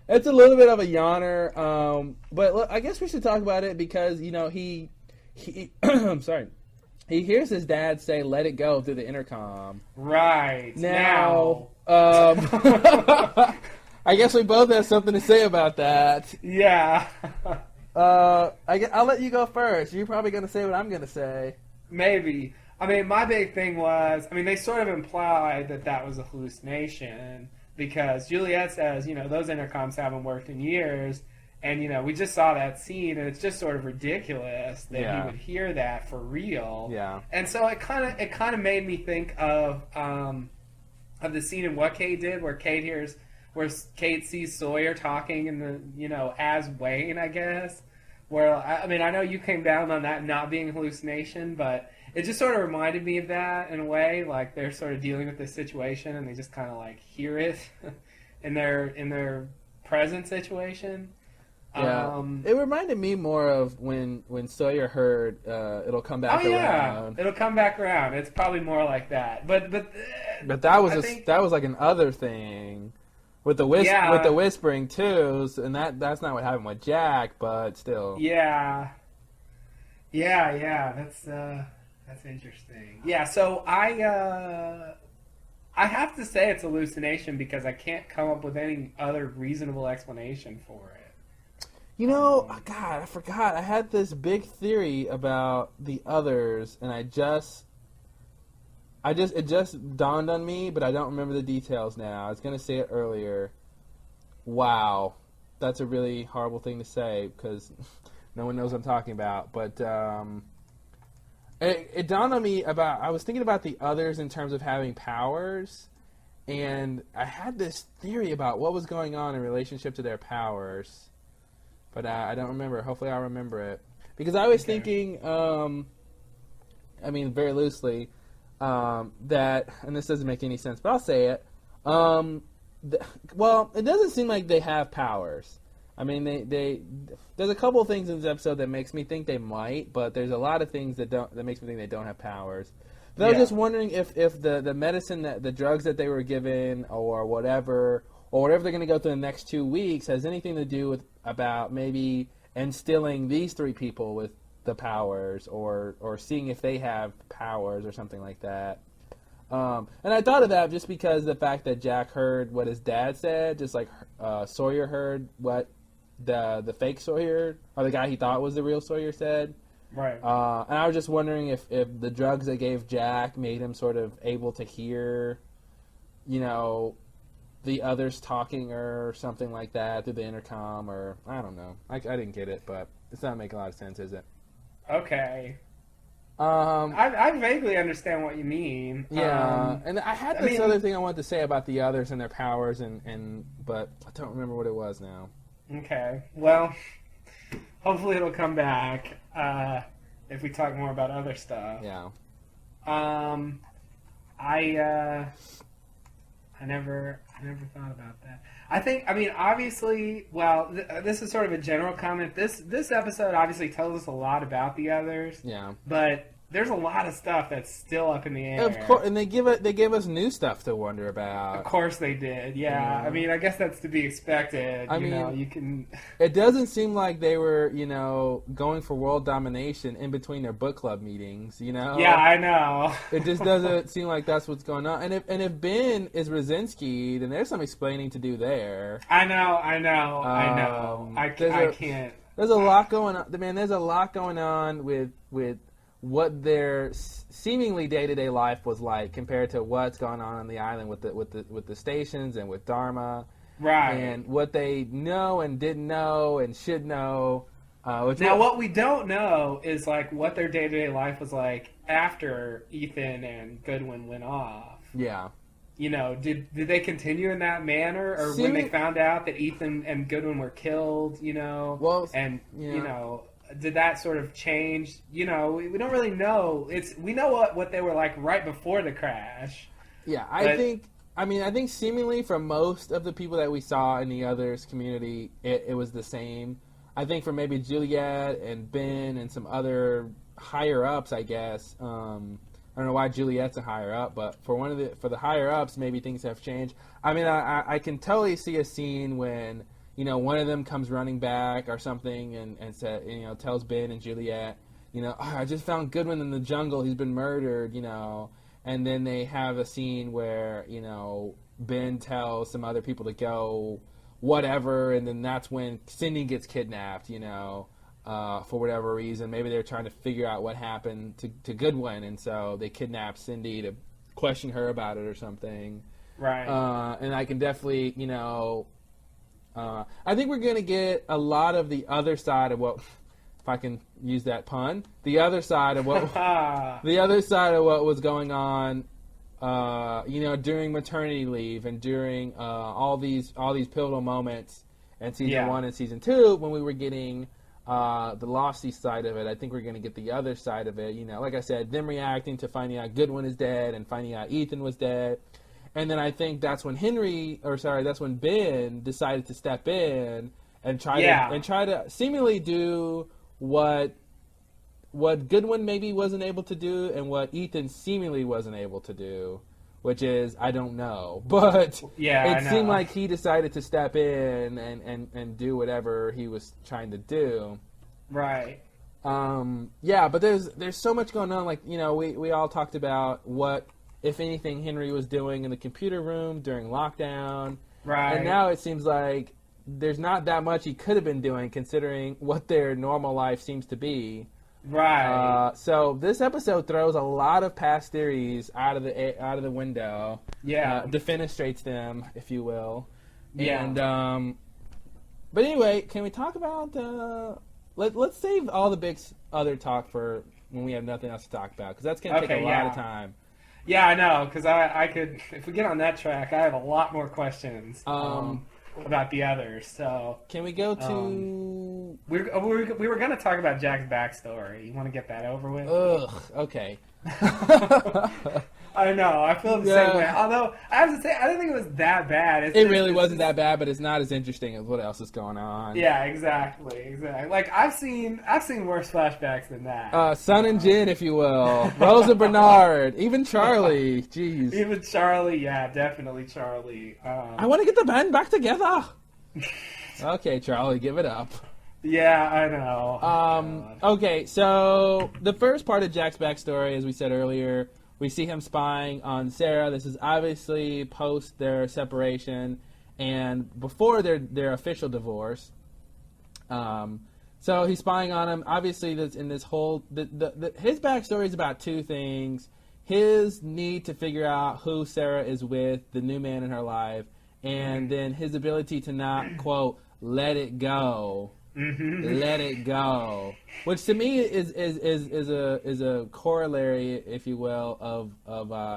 It's a little bit of a yawner, but look, I guess we should talk about it because he I'm sorry. He hears his dad say "Let it go" through the intercom. Right now. I guess we both have something to say about that. Yeah. I'll let you go first. You're probably going to say what I'm going to say. Maybe. I mean, my big thing was, they sort of implied that was a hallucination because Juliet says, those intercoms haven't worked in years, And we just saw that scene, and it's just sort of ridiculous that Yeah. he would hear that for real. Yeah. And so it kind of made me think of the scene in What Kate Did, where Kate sees Sawyer talking in the as Wayne, I guess. Where I mean, I know you came down on that not being a hallucination, but it just sort of reminded me of that in a way. Like they're sort of dealing with this situation, and they just kind of like hear it in their present situation. Yeah, it reminded me more of when Sawyer heard "It'll Come Back Around." It'll come back around. It's probably more like that. But that was that was like an other thing with the with the whispering too, and that's not what happened with Jack, but still. Yeah. That's interesting. Yeah, so I have to say it's hallucination because I can't come up with any other reasonable explanation for it. God, I forgot. I had this big theory about the others, and it just dawned on me, but I don't remember the details now. I was going to say it earlier. Wow. That's a really horrible thing to say because no one knows what I'm talking about. But it dawned on me I was thinking about the others in terms of having powers, and I had this theory about what was going on in relationship to their powers. But I don't remember. Hopefully I'll remember it. Because I was thinking, very loosely, that, and this doesn't make any sense, but I'll say it. Well, it doesn't seem like they have powers. I mean, there's a couple of things in this episode that makes me think they might, but there's a lot of things that makes me think they don't have powers. But I was just wondering if the medicine, the drugs that they were given or whatever they're going to go through the next 2 weeks has anything to do with about maybe instilling these three people with the powers or seeing if they have powers or something like that. And I thought of that just because of the fact that Jack heard what his dad said, just like Sawyer heard what the fake Sawyer, or the guy he thought was the real Sawyer said. Right. And I was just wondering if the drugs they gave Jack made him sort of able to hear, the others talking or something like that through the intercom, or I don't know. I didn't get it, but it's not making a lot of sense, is it? Okay. I vaguely understand what you mean. Yeah, and I had this other thing I wanted to say about the others and their powers, but I don't remember what it was now. Okay. Well, hopefully it'll come back if we talk more about other stuff. Yeah. I never thought about that. Obviously, this is sort of a general comment. This episode obviously tells us a lot about the others. Yeah. But there's a lot of stuff that's still up in the air. Of course, and they give us new stuff to wonder about. Of course they did. Yeah. I guess that's to be expected. You can. It doesn't seem like they were, going for world domination in between their book club meetings. Yeah, I know. It just doesn't seem like that's what's going on. And if Ben is Brzezinski, then there's some explaining to do there. I know. I can't. There's a lot going on, man. There's a lot going on with what their seemingly day-to-day life was like compared to what's going on the island with the stations and with Dharma, right? And what they know and didn't know and should know. What we don't know is like what their day-to-day life was like after Ethan and Goodwin went off. Yeah. Did they continue in that manner, or when they found out that Ethan and Goodwin were killed? Did that sort of change? We don't really know. We know what they were like right before the crash. Yeah, I think seemingly for most of the people that we saw in the others community, it was the same. I think for maybe Juliet and Ben and some other higher ups, I guess. I don't know why Juliet's a higher up, but for the higher ups, maybe things have changed. I can totally see a scene when one of them comes running back or something and tells Ben and Juliet, I just found Goodwin in the jungle. He's been murdered, and then they have a scene where Ben tells some other people to go, whatever, and then that's when Cindy gets kidnapped, for whatever reason. Maybe they're trying to figure out what happened to Goodwin, and so they kidnap Cindy to question her about it or something. Right. And I can definitely, I think we're going to get a lot of the other side of what, if I can use that pun, the other side of what was going on, during maternity leave and during all these pivotal moments in season 1 and season 2 when we were getting the Lofty side of it. I think we're going to get the other side of it. Like I said, them reacting to finding out Goodwin is dead and finding out Ethan was dead. And then I think that's when Ben decided to step in and try to seemingly do what Goodwin maybe wasn't able to do and what Ethan seemingly wasn't able to do, which is, I don't know. But it seemed like he decided to step in and do whatever he was trying to do. Right. But there's so much going on. We all talked about what, if anything, Henry was doing in the computer room during lockdown. Right. And now it seems like there's not that much he could have been doing considering what their normal life seems to be. Right. So this episode throws a lot of past theories out of the window. Yeah. Defenestrates them, if you will. Yeah. And but anyway, can we talk about let's save all the big other talk for when we have nothing else to talk about, because that's going to take a lot of time. Yeah, I know, because I could, if we get on that track, I have a lot more questions about the others. So can we go to? We were going to talk about Jack's backstory. You want to get that over with? Ugh. Okay. I know. I feel the same way. Although I have to say, I didn't think it was that bad. It really wasn't that bad, but it's not as interesting as what else is going on. Yeah, exactly. Like I've seen worse flashbacks than that. Son and Jin, if you will, Rosa Bernard, even Charlie. Jeez. Even Charlie, yeah, definitely Charlie. I want to get the band back together. Okay, Charlie, give it up. Yeah, I know. Okay, so the first part of Jack's backstory, as we said earlier, we see him spying on Sarah. This is obviously post their separation and before their official divorce. So he's spying on him. Obviously, that's in this whole his backstory is about two things: his need to figure out who Sarah is with, the new man in her life, and then his ability to not, quote, let it go. Mm-hmm. Let it go, which to me is a corollary, if you will, of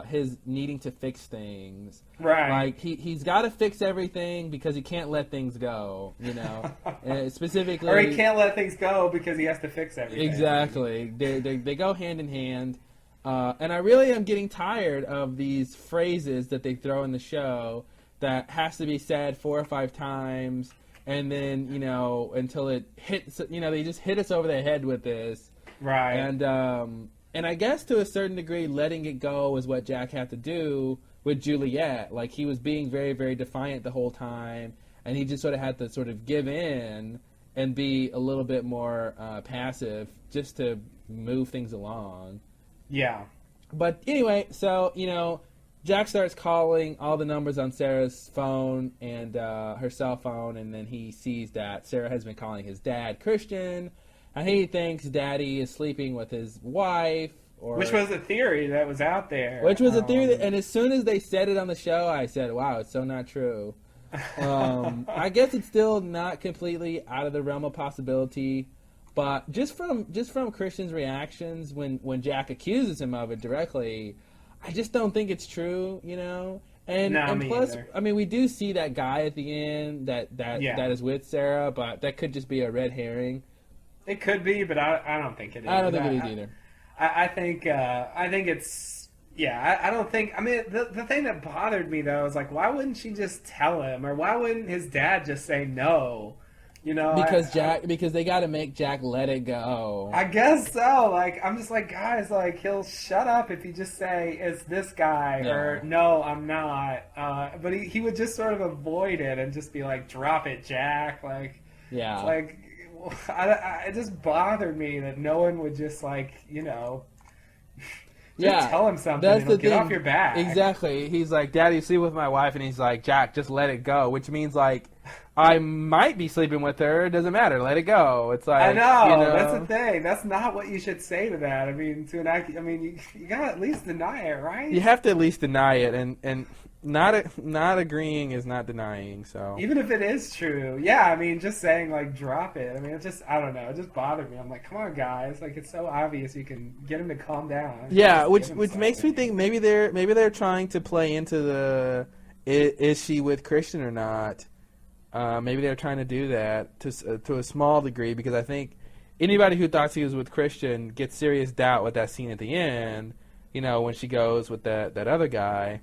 his needing to fix things. Right. Like he's got to fix everything because he can't let things go. Specifically, or he can't let things go because he has to fix everything. Exactly. They go hand in hand, and I really am getting tired of these phrases that they throw in the show that has to be said 4 or 5 times. And then, until it hits, they just hit us over the head with this. Right. And I guess to a certain degree, letting it go is what Jack had to do with Juliet. Like, he was being very, very defiant the whole time. And he just sort of had to sort of give in and be a little bit more passive just to move things along. Yeah. But anyway, so, Jack starts calling all the numbers on Sarah's phone and her cell phone, and then he sees that Sarah has been calling his dad, Christian, and he thinks Daddy is sleeping with his wife. Which was a theory that was out there. Which was a theory, and as soon as they said it on the show, I said, wow, it's so not true. I guess it's still not completely out of the realm of possibility, but just from Christian's reactions when Jack accuses him of it directly, I just don't think it's true, And plus, either. I mean, we do see that guy at the end that is with Sarah, but that could just be a red herring. It could be, but I don't think it is. I don't think it is either. I think it's I don't think. I mean, the thing that bothered me though is like, why wouldn't she just tell him, or why wouldn't his dad just say no? Because they got to make Jack let it go. I guess so. Like, I'm just like, guys, like, he'll shut up if you just say it's this guy or no, I'm not. But he would just sort of avoid it and just be like, drop it, Jack. Like, yeah. Like, it just bothered me that no one would just like, just tell him something. That's the thing. Get off your back. Exactly. He's like, Daddy, sleep with my wife, and he's like, Jack, just let it go, which means like, I might be sleeping with her. It doesn't matter. Let it go. It's like, I know. That's the thing. That's not what you should say to that. I mean, you gotta at least deny it, right? You have to at least deny it, and not agreeing is not denying. So Even if it is true, yeah, I mean, just saying, like, drop it. I mean, it just, I don't know, it just bothered me. I'm like, come on, guys. Like, it's so obvious you can get him to calm down. yeah, Just which give him which makes me something. think maybe they're trying to play into the is she with Christian or not? Maybe they're trying to do that to a small degree, because I think anybody who thought she was with Christian gets serious doubt with that scene at the end. You know, when she goes with that other guy.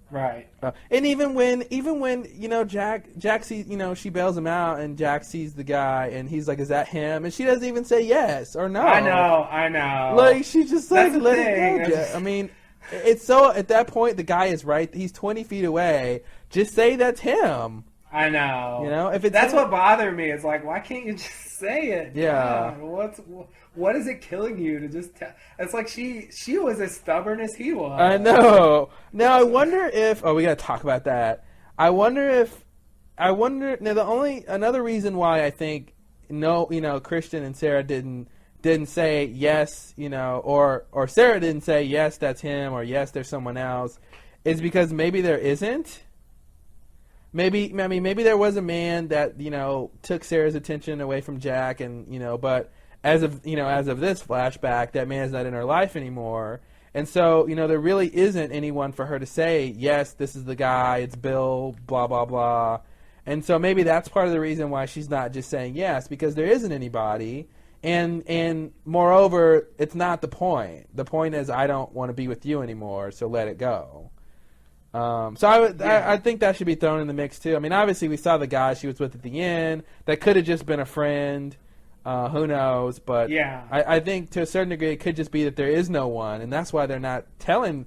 Right. And even when Jack sees, she bails him out, and Jack sees the guy, and he's like, "Is that him?" And she doesn't even say yes or no. I know. Like, she's just like, That's the "Let thing. it go, Jack." I mean, it's so at that point the guy is right. He's 20 feet away. Just say that's him. I know. If it's That's him, what bothered me. It's like, why can't you just say it? Yeah. God, what is it killing you to just tell? It's like she was as stubborn as he was. I know. Now I wonder if. Oh, we got to talk about that. I wonder. Now another reason why I think Christian and Sarah didn't say yes, or Sarah didn't say yes, that's him, or yes, there's someone else, is because maybe there isn't. Maybe there was a man that took Sarah's attention away from Jack, and but as of this flashback, that man's not in her life anymore, and so there really isn't anyone for her to say, yes, this is the guy, it's Bill, blah blah blah, and so maybe that's part of the reason why she's not just saying yes, because there isn't anybody, and moreover, it's not the point. The point is, I don't want to be with you anymore, so let it go. I think that should be thrown in the mix too. I mean, obviously we saw the guy she was with at the end. That could have just been a friend. Who knows? But yeah. I think to a certain degree it could just be that there is no one, and that's why they're not telling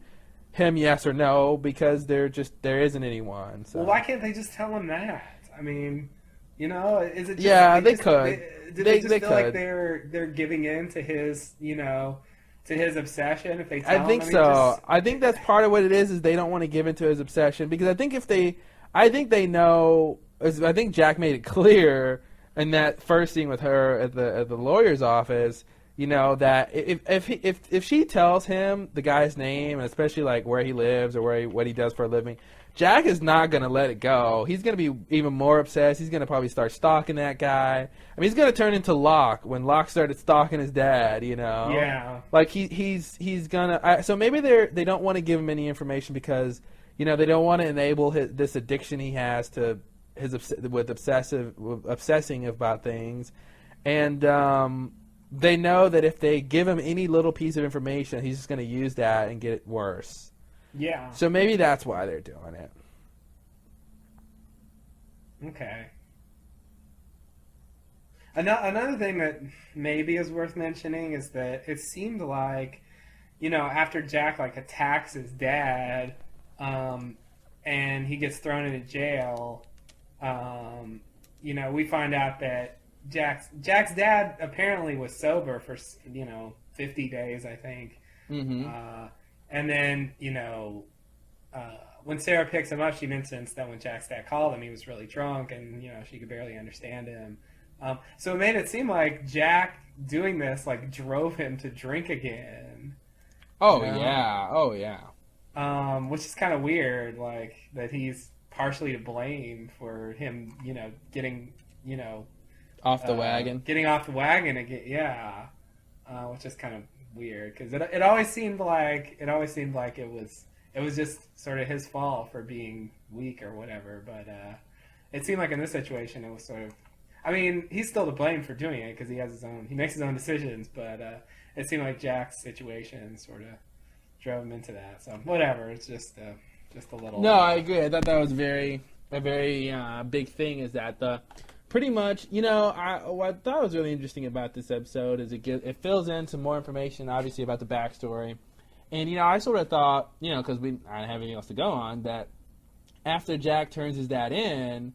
him yes or no, because there isn't anyone. So. Well, why can't they just tell him that? I mean, is it just... Yeah, they could. Do they just feel could. like they're giving in to his, to his obsession if they tell him? I think so. I think that's part of what it is they don't want to give into his obsession, because I think they know. I think Jack made it clear in that first scene with her at the lawyer's office, that if she tells him the guy's name, and especially like where he lives or what he does for a living, Jack is not going to let it go. He's going to be even more obsessed. He's going to probably start stalking that guy. I mean, he's going to turn into Locke when Locke started stalking his dad, Yeah. Like, he's going to... So maybe they don't want to give him any information because, they don't want to enable this addiction he has to with obsessing about things. And they know that if they give him any little piece of information, he's just going to use that and get it worse. Yeah. So maybe that's why they're doing it. Okay. Another thing that maybe is worth mentioning is that it seemed like, after Jack attacks his dad, and he gets thrown into jail, we find out that Jack's dad apparently was sober for 50 days, I think. Mm-hmm. And then, when Sarah picks him up, she mentions that when Jack's dad called him, he was really drunk and, she could barely understand him. So it made it seem like Jack doing this, drove him to drink again. Oh, yeah. Oh, yeah. Which is kind of weird, that he's partially to blame for him, getting, off the wagon. Getting off the wagon again, yeah. Which is kind of weird, because it always seemed like it was just sort of his fault for being weak or whatever, but it seemed like in this situation it was sort of, I mean, he's still to blame for doing it because he makes his own decisions, but it seemed like Jack's situation sort of drove him into that. So whatever, it's just a little. No, I agree. I thought that was a very big thing. Is that pretty much, what I thought was really interesting about this episode is it fills in some more information, obviously, about the backstory. And, I sort of thought, because I didn't have anything else to go on, that after Jack turns his dad in,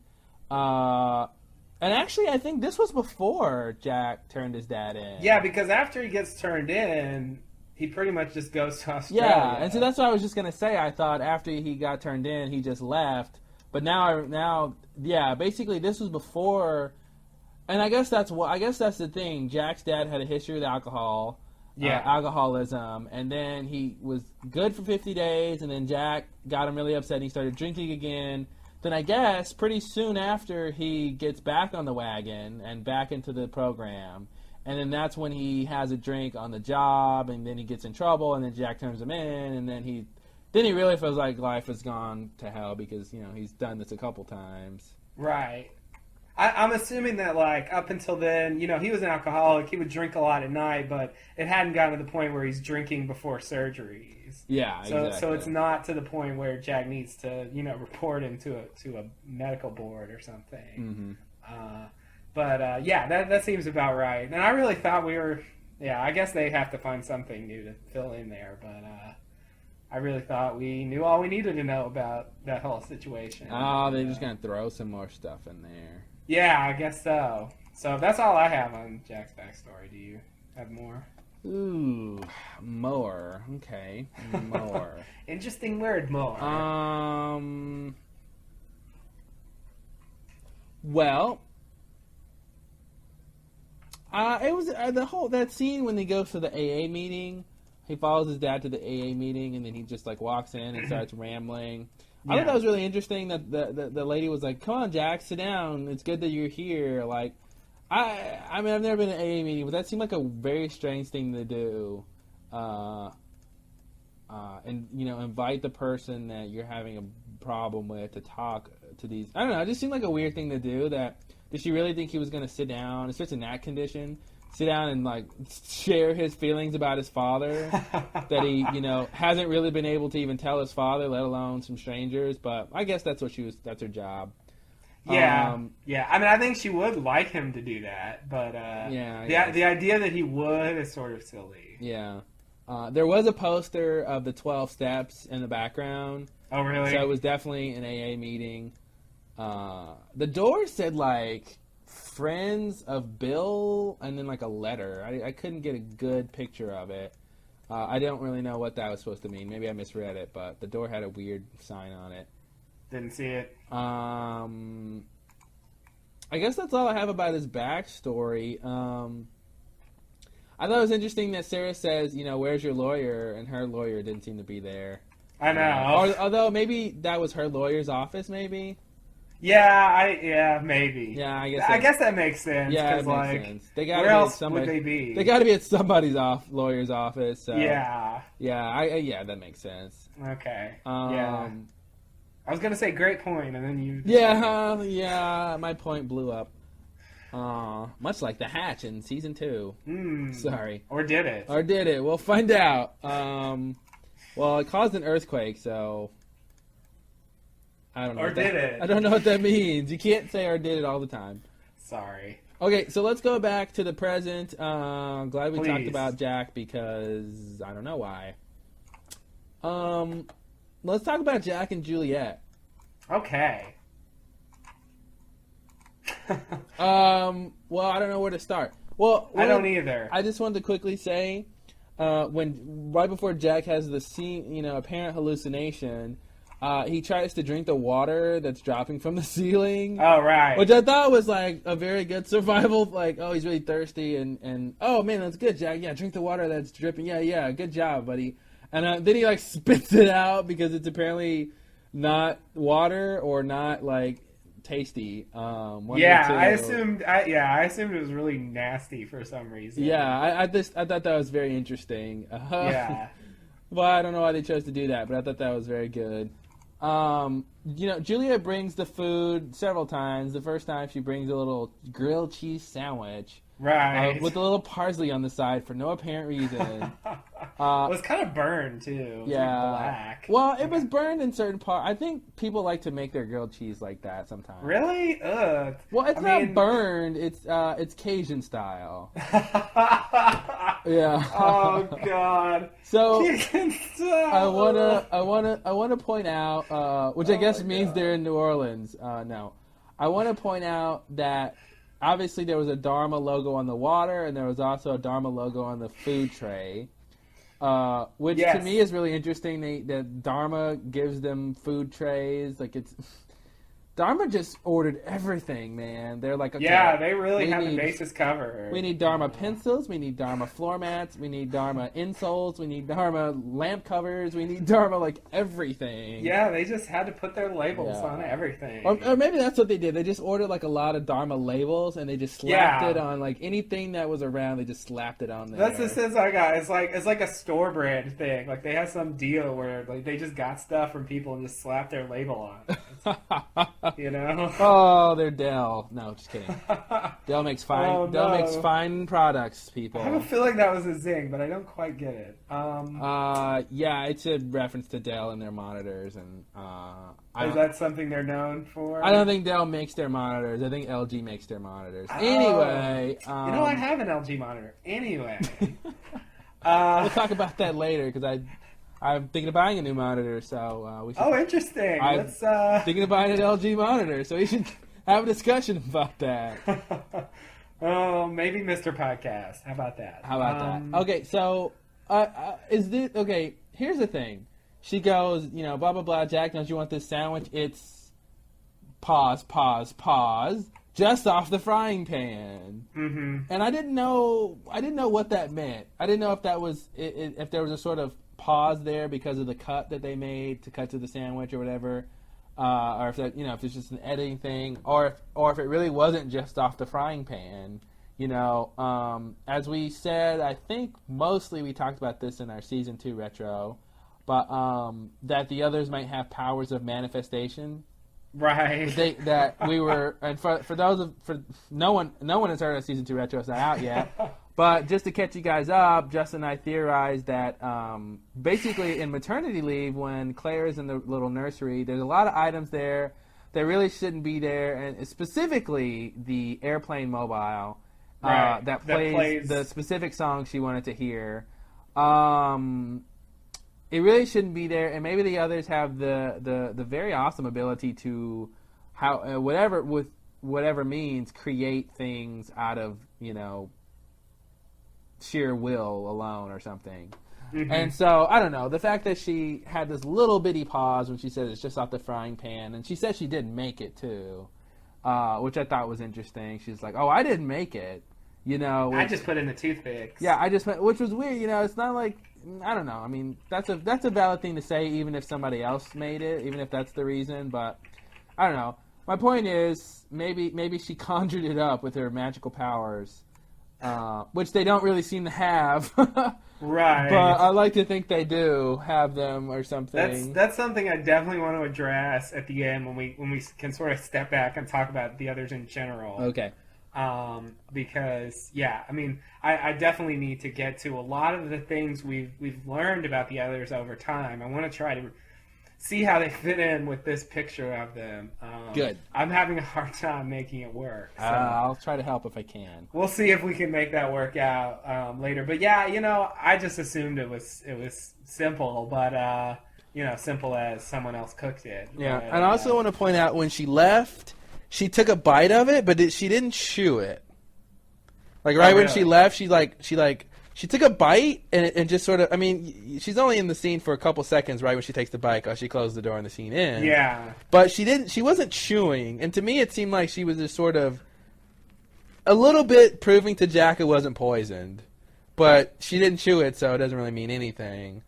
and actually I think this was before Jack turned his dad in. Yeah, because after he gets turned in, he pretty much just goes to Australia. Yeah, and so that's what I was just going to say. I thought after he got turned in, he just left. But now, yeah, basically this was before, and I guess that's the thing. Jack's dad had a history with alcohol. alcoholism, and then he was good for 50 days, and then Jack got him really upset, and he started drinking again. Then I guess pretty soon after he gets back on the wagon and back into the program, and then that's when he has a drink on the job, and then he gets in trouble, and then Jack turns him in, and then he really feels like life has gone to hell because, he's done this a couple times. Right. I'm assuming that, like, up until then, he was an alcoholic. He would drink a lot at night, but it hadn't gotten to the point where he's drinking before surgeries. Yeah, exactly. So it's not to the point where Jack needs to, report him to a medical board or something. Mm-hmm. That seems about right. And I really thought I guess they have to find something new to fill in there, but I really thought we knew all we needed to know about that whole situation. Oh, they're just going to throw some more stuff in there. Yeah, I guess so. So that's all I have on Jack's backstory. Do you have more? Ooh, more. Okay, more. Interesting word, more. Well, it was that scene when they go to the AA meeting. He follows his dad to the AA meeting, and then he just walks in and starts rambling. I thought that was really interesting that the lady was like, "Come on, Jack, sit down. It's good that you're here." Like, I mean, I've never been to an AA meeting, but that seemed like a very strange thing to do. And invite the person that you're having a problem with to talk to these. I don't know. It just seemed like a weird thing to do. Did she really think he was going to sit down, especially in that condition? Sit down and share his feelings about his father that he hasn't really been able to even tell his father, let alone some strangers. But I guess that's that's her job. Yeah. I mean, I think she would like him to do that, but the idea that he would is sort of silly. Yeah. There was a poster of the 12 steps in the background. Oh, really? So it was definitely an AA meeting. The door said Friends of Bill, and then a letter. I couldn't get a good picture of it. I don't really know what that was supposed to mean. Maybe I misread it, but the door had a weird sign on it. Didn't see it. I guess that's all I have about his backstory. I thought it was interesting that Sarah says, "Where's your lawyer?" and her lawyer didn't seem to be there. I know. Although maybe that was her lawyer's office, maybe. Yeah, maybe. Yeah, I guess that makes sense. Yeah, it makes sense. Where else would they be? They got to be at somebody's lawyer's office. So. Yeah. Yeah, that makes sense. Okay. I was gonna say great point, and then you. Yeah, my point blew up. Much like the hatch in season 2. Sorry. Or did it? We'll find out. Well, it caused an earthquake, so. I don't know. Or did it? I don't know what that means. You can't say "or did it" all the time. Sorry. Okay, so let's go back to the present. I'm glad we talked Please. about Jack because I don't know why. Let's talk about Jack and Juliet. Okay. Well, I don't know where to start. Well, I don't either. I just wanted to quickly say, right before Jack has the apparent hallucination. He tries to drink the water that's dropping from the ceiling. Oh, right. Which I thought was a very good survival. He's really thirsty and oh man, that's good, Jack. Yeah, drink the water that's dripping. Yeah, good job, buddy. And then he spits it out because it's apparently not water or not tasty. I assumed it was really nasty for some reason. Yeah, I thought that was very interesting. Yeah. Well, I don't know why they chose to do that, but I thought that was very good. Julia brings the food several times. The first time she brings a little grilled cheese sandwich. Right. With a little parsley on the side for no apparent reason. It was kind of burned, too. It was black. Well, it was burned in certain parts. I think people like to make their grilled cheese like that sometimes. Really? Ugh. Well, it's not burned. It's Cajun style. Yeah. Oh God. So Cajun style. I wanna point out, which I guess means they're in New Orleans. No, I want to point out that obviously there was a Dharma logo on the water, and there was also a Dharma logo on the food tray, which to me is really interesting. That Dharma gives them food trays, Dharma just ordered everything, man. They're like, okay, yeah, they really have the need- bases covered. We need Dharma pencils. We need Dharma floor mats. We need Dharma insoles. We need Dharma lamp covers. We need Dharma, like, everything. Yeah, they just had to put their labels Yeah. on everything. Or maybe that's what they did. They just ordered, like, a lot of Dharma labels, and they just slapped Yeah. it on, like, anything that was around. They just slapped it on there. That's the sense I got. It's like a store brand thing. Like they have some deal where like they just got stuff from people and just slapped their label on it. You know? Oh, they're Dell. No, just kidding. Dell makes fine. Oh, Dell no. makes fine products, people. I have a feeling that was a zing, but I don't quite get it. Yeah, it's a reference to Dell and their monitors, and Is that something they're known for? I don't think Dell makes their monitors. I think LG makes their monitors. Oh. Anyway, You know, I have an LG monitor. Anyway, we'll talk about that later because I'm thinking of buying a new monitor. So we should. oh, interesting. I'm Let's. thinking of buying an LG monitor, so we should have a discussion about that. Oh, maybe Mr. Podcast. How about that? How about that? Okay, so is this okay? Here's the thing. She goes, blah blah blah. Jack, don't you want this sandwich? It's pause. Just off the frying pan. Mm-hmm. And I didn't know what that meant. I didn't know if that was if there was a sort of pause there because of the cut that they made to cut to the sandwich or whatever, or if that if it's just an editing thing, or if it really wasn't just off the frying pan. As we said, I think mostly we talked about this in our season 2 retro, but that the others might have powers of manifestation. Right. That we were, and for no one has heard of season 2 retro. It's not out yet. But just to catch you guys up, Justin and I theorized that basically in maternity leave, when Claire is in the little nursery, there's a lot of items there that really shouldn't be there, and specifically the airplane mobile that plays the specific song she wanted to hear. It really shouldn't be there, and maybe the others have the very awesome ability to whatever means create things out of sheer will alone or something. Mm-hmm. And so I don't know, the fact that she had this little bitty pause when she said it's just off the frying pan, and she said she didn't make it too, which I thought was interesting. She's like, "Oh, I didn't make it," I just put in the toothpicks. Yeah, which was weird. It's not like. I don't know. I mean, that's a valid thing to say, even if somebody else made it, even if that's the reason. But I don't know. My point is, maybe she conjured it up with her magical powers, which they don't really seem to have. Right. But I like to think they do have them or something. That's something I definitely want to address at the end when we can sort of step back and talk about the others in general. Okay. Because I mean, I definitely need to get to a lot of the things we've learned about the others over time. I want to try to see how they fit in with this picture of them. Good. I'm having a hard time making it work. So I'll try to help if I can. we'll see if we can make that work out later. But I just assumed it was simple, but simple as someone else cooked it. Yeah, But, and I also want to point out when she left, she took a bite of it, but she didn't chew it. Like when really? she left, she took a bite and just sort of. I mean, she's only in the scene for a couple seconds, right when she takes the bite, because she closed the door and the scene ends. Yeah. But she didn't. She wasn't chewing, and to me, it seemed like she was just sort of a little bit proving to Jack it wasn't poisoned, but she didn't chew it, so it doesn't really mean anything.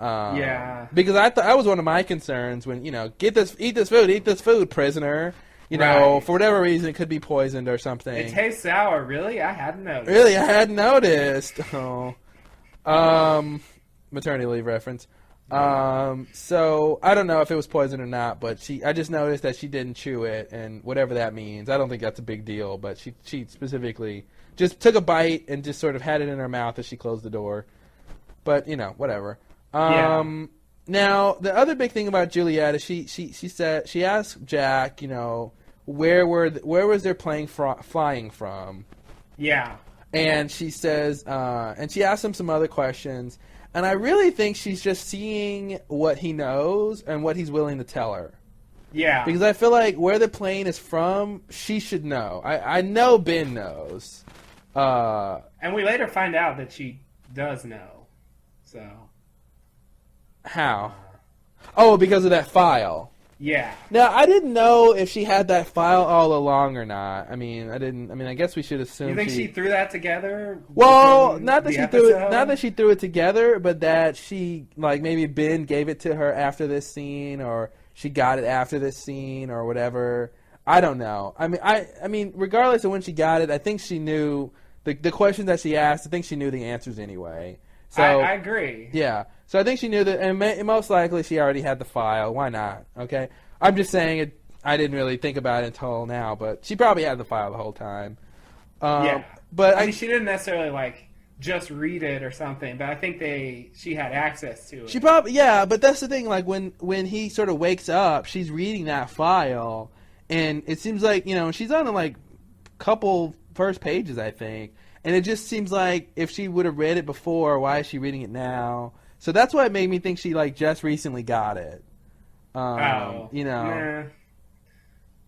Yeah. Because that was one of my concerns when eat this food, prisoner. Right. For whatever reason, it could be poisoned or something. It tastes sour. Really? I hadn't noticed. Really, I hadn't noticed. Oh. Maternity leave reference. So I don't know if it was poison or not, but I just noticed that she didn't chew it, and whatever that means, I don't think that's a big deal. But she specifically just took a bite and just sort of had it in her mouth as she closed the door. But whatever. Now, the other big thing about Juliet is she asked Jack, where was their plane flying from? Yeah. And she says, and she asks him some other questions, and I really think she's just seeing what he knows and what he's willing to tell her. Yeah. Because I feel like where the plane is from, she should know. I know Ben knows. And we later find out that she does know. So. How? Oh, because of that file. Yeah. Now, I didn't know if she had that file all along or not. I mean, I didn't. I mean, I guess we should assume. You think she threw that together? Well, not that the she threw it. episode? Not that she threw it together, but that she like maybe Ben gave it to her after this scene, or she got it after this scene, or whatever. I don't know. I mean, regardless of when she got it, I think she knew the questions that she asked. I think she knew the answers anyway. So I agree. Yeah. So I think she knew that, and most likely she already had the file. Why not? Okay. I'm just saying it. I didn't really think about it until now, but she probably had the file the whole time. Yeah. But I mean, she didn't necessarily like just read it or something, but I think she had access to it. She probably, yeah, but that's the thing. Like when he sort of wakes up, she's reading that file, and it seems like she's on like couple first pages, I think, and it just seems like if she would have read it before, why is she reading it now? So that's why it made me think she like just recently got it. Nah.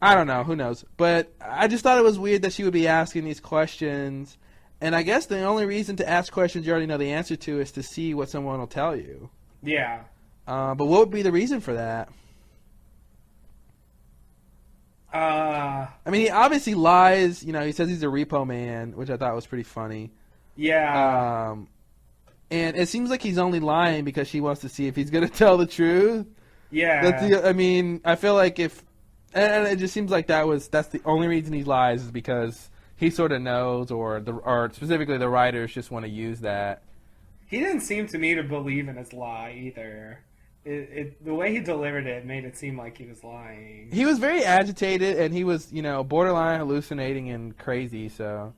I don't know. Who knows? But I just thought it was weird that she would be asking these questions. And I guess the only reason to ask questions you already know the answer to is to see what someone will tell you. Yeah. But what would be the reason for that? I mean, he obviously lies. He says he's a repo man, which I thought was pretty funny. Yeah. And it seems like he's only lying because she wants to see if he's going to tell the truth. Yeah. I mean, I feel like and it just seems like that's the only reason he lies is because he sort of knows, or specifically the writers just want to use that. He didn't seem to me to believe in his lie either. The way he delivered it made it seem like he was lying. He was very agitated, and he was borderline hallucinating and crazy. So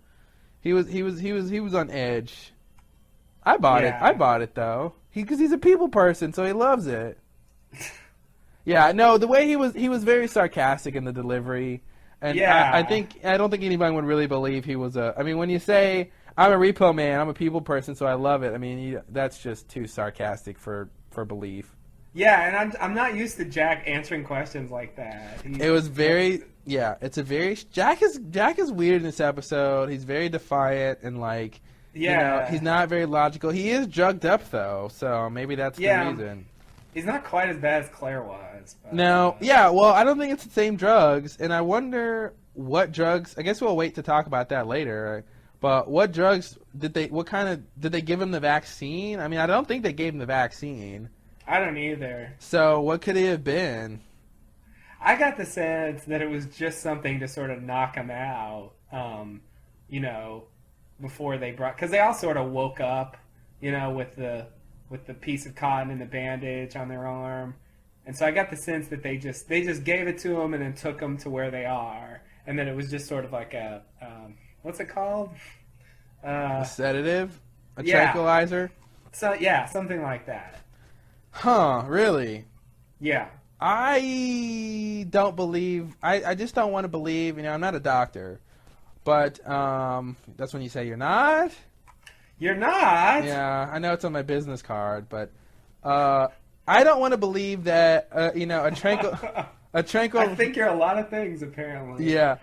he was on edge. I bought it. I bought it though. Because he's a people person, so he loves it. Yeah, no, the way he was very sarcastic in the delivery, and I don't think anybody would really believe he was I mean, when you say I'm a repo man, I'm a people person, so I love it. I mean, that's just too sarcastic for belief. Yeah, and I'm not used to Jack answering questions like that. It was very it's a very Jack is weird in this episode. He's very defiant and like he's not very logical. He is drugged up though, so maybe that's the reason. He's not quite as bad as Claire was. But, no, well, I don't think it's the same drugs, and I wonder what drugs. I guess we'll wait to talk about that later. But what drugs did they give him the vaccine? I mean, I don't think they gave him the vaccine. I don't either. So what could it have been? I got the sense that it was just something to sort of knock him out, before they because they all sort of woke up, with the piece of cotton and the bandage on their arm. And so I got the sense that they just gave it to him and then took him to where they are. And then it was just sort of like a, what's it called? A sedative? A tranquilizer? So, yeah, something like that. Huh, really? Yeah. I don't believe, I just don't want to believe, I'm not a doctor. But that's when you say you're not? You're not? Yeah, I know it's on my business card, but I don't want to believe that a tranquil. I think you're a lot of things apparently. Yeah,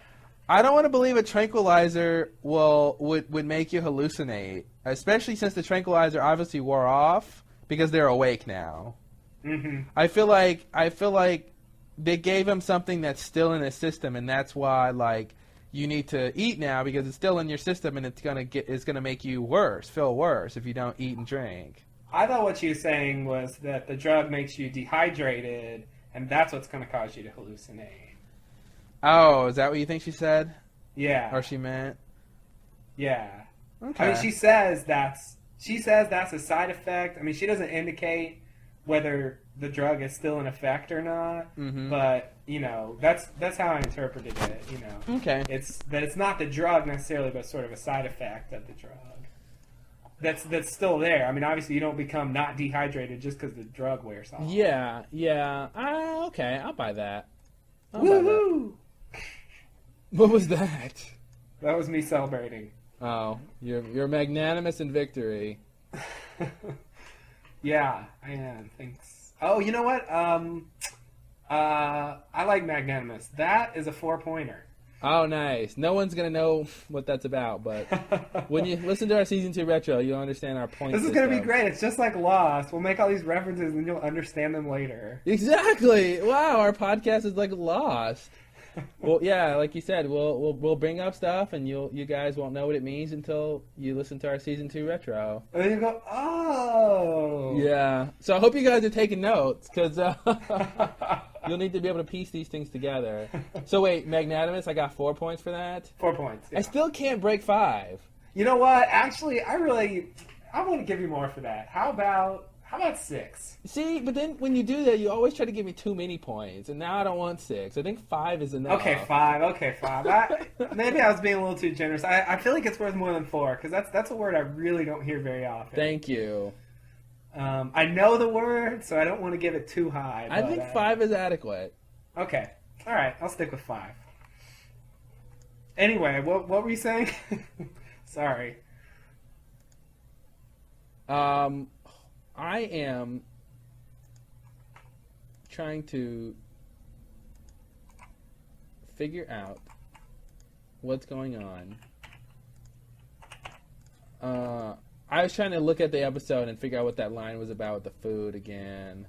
I don't want to believe a tranquilizer would make you hallucinate, especially since the tranquilizer obviously wore off because they're awake now. Mm-hmm. I feel like they gave him something that's still in his system, and that's why you need to eat now because it's still in your system and it's gonna make you feel worse if you don't eat and drink. I thought what you were saying was that the drug makes you dehydrated and that's what's gonna cause you to hallucinate. Oh, is that what you think she said? Yeah. Or she meant? Yeah. Okay. I mean, she says that's a side effect. I mean, she doesn't indicate whether the drug is still in effect or not, but that's how I interpreted it. Okay. It's not the drug necessarily, but sort of a side effect of the drug. That's still there. I mean, obviously, you don't become not dehydrated just because the drug wears off. Yeah. Okay, I'll buy that. Woohoo! What was that? That was me celebrating. Oh, you're magnanimous in victory. Yeah, I am. Thanks. Oh, you know what? I like magnanimous. That is a 4-pointer. Oh, nice. No one's going to know what that's about, but when you listen to our Season 2 retro, you'll understand our point This is going to be great. It's just like Lost. We'll make all these references and you'll understand them later. Exactly. Wow, our podcast is like Lost. Well, yeah, like you said, we'll bring up stuff, and you guys won't know what it means until you listen to our Season 2 retro. And then you go, oh. Yeah. So I hope you guys are taking notes, because you'll need to be able to piece these things together. So wait, Magnanimous, I got 4 points for that? 4 points. Yeah. I still can't break 5. You know what? Actually, I want to give you more for that. How about 6? See, but then when you do that, you always try to give me too many points, and now I don't want 6. I think 5 is enough. Okay, 5. Maybe I was being a little too generous. I feel like it's worth more than 4, because that's a word I really don't hear very often. Thank you. I know the word, so I don't want to give it too high. I think 5 is adequate. Okay. All right, I'll stick with 5. Anyway, what were you saying? Sorry. I am trying to figure out what's going on. I was trying to look at the episode and figure out what that line was about with the food again.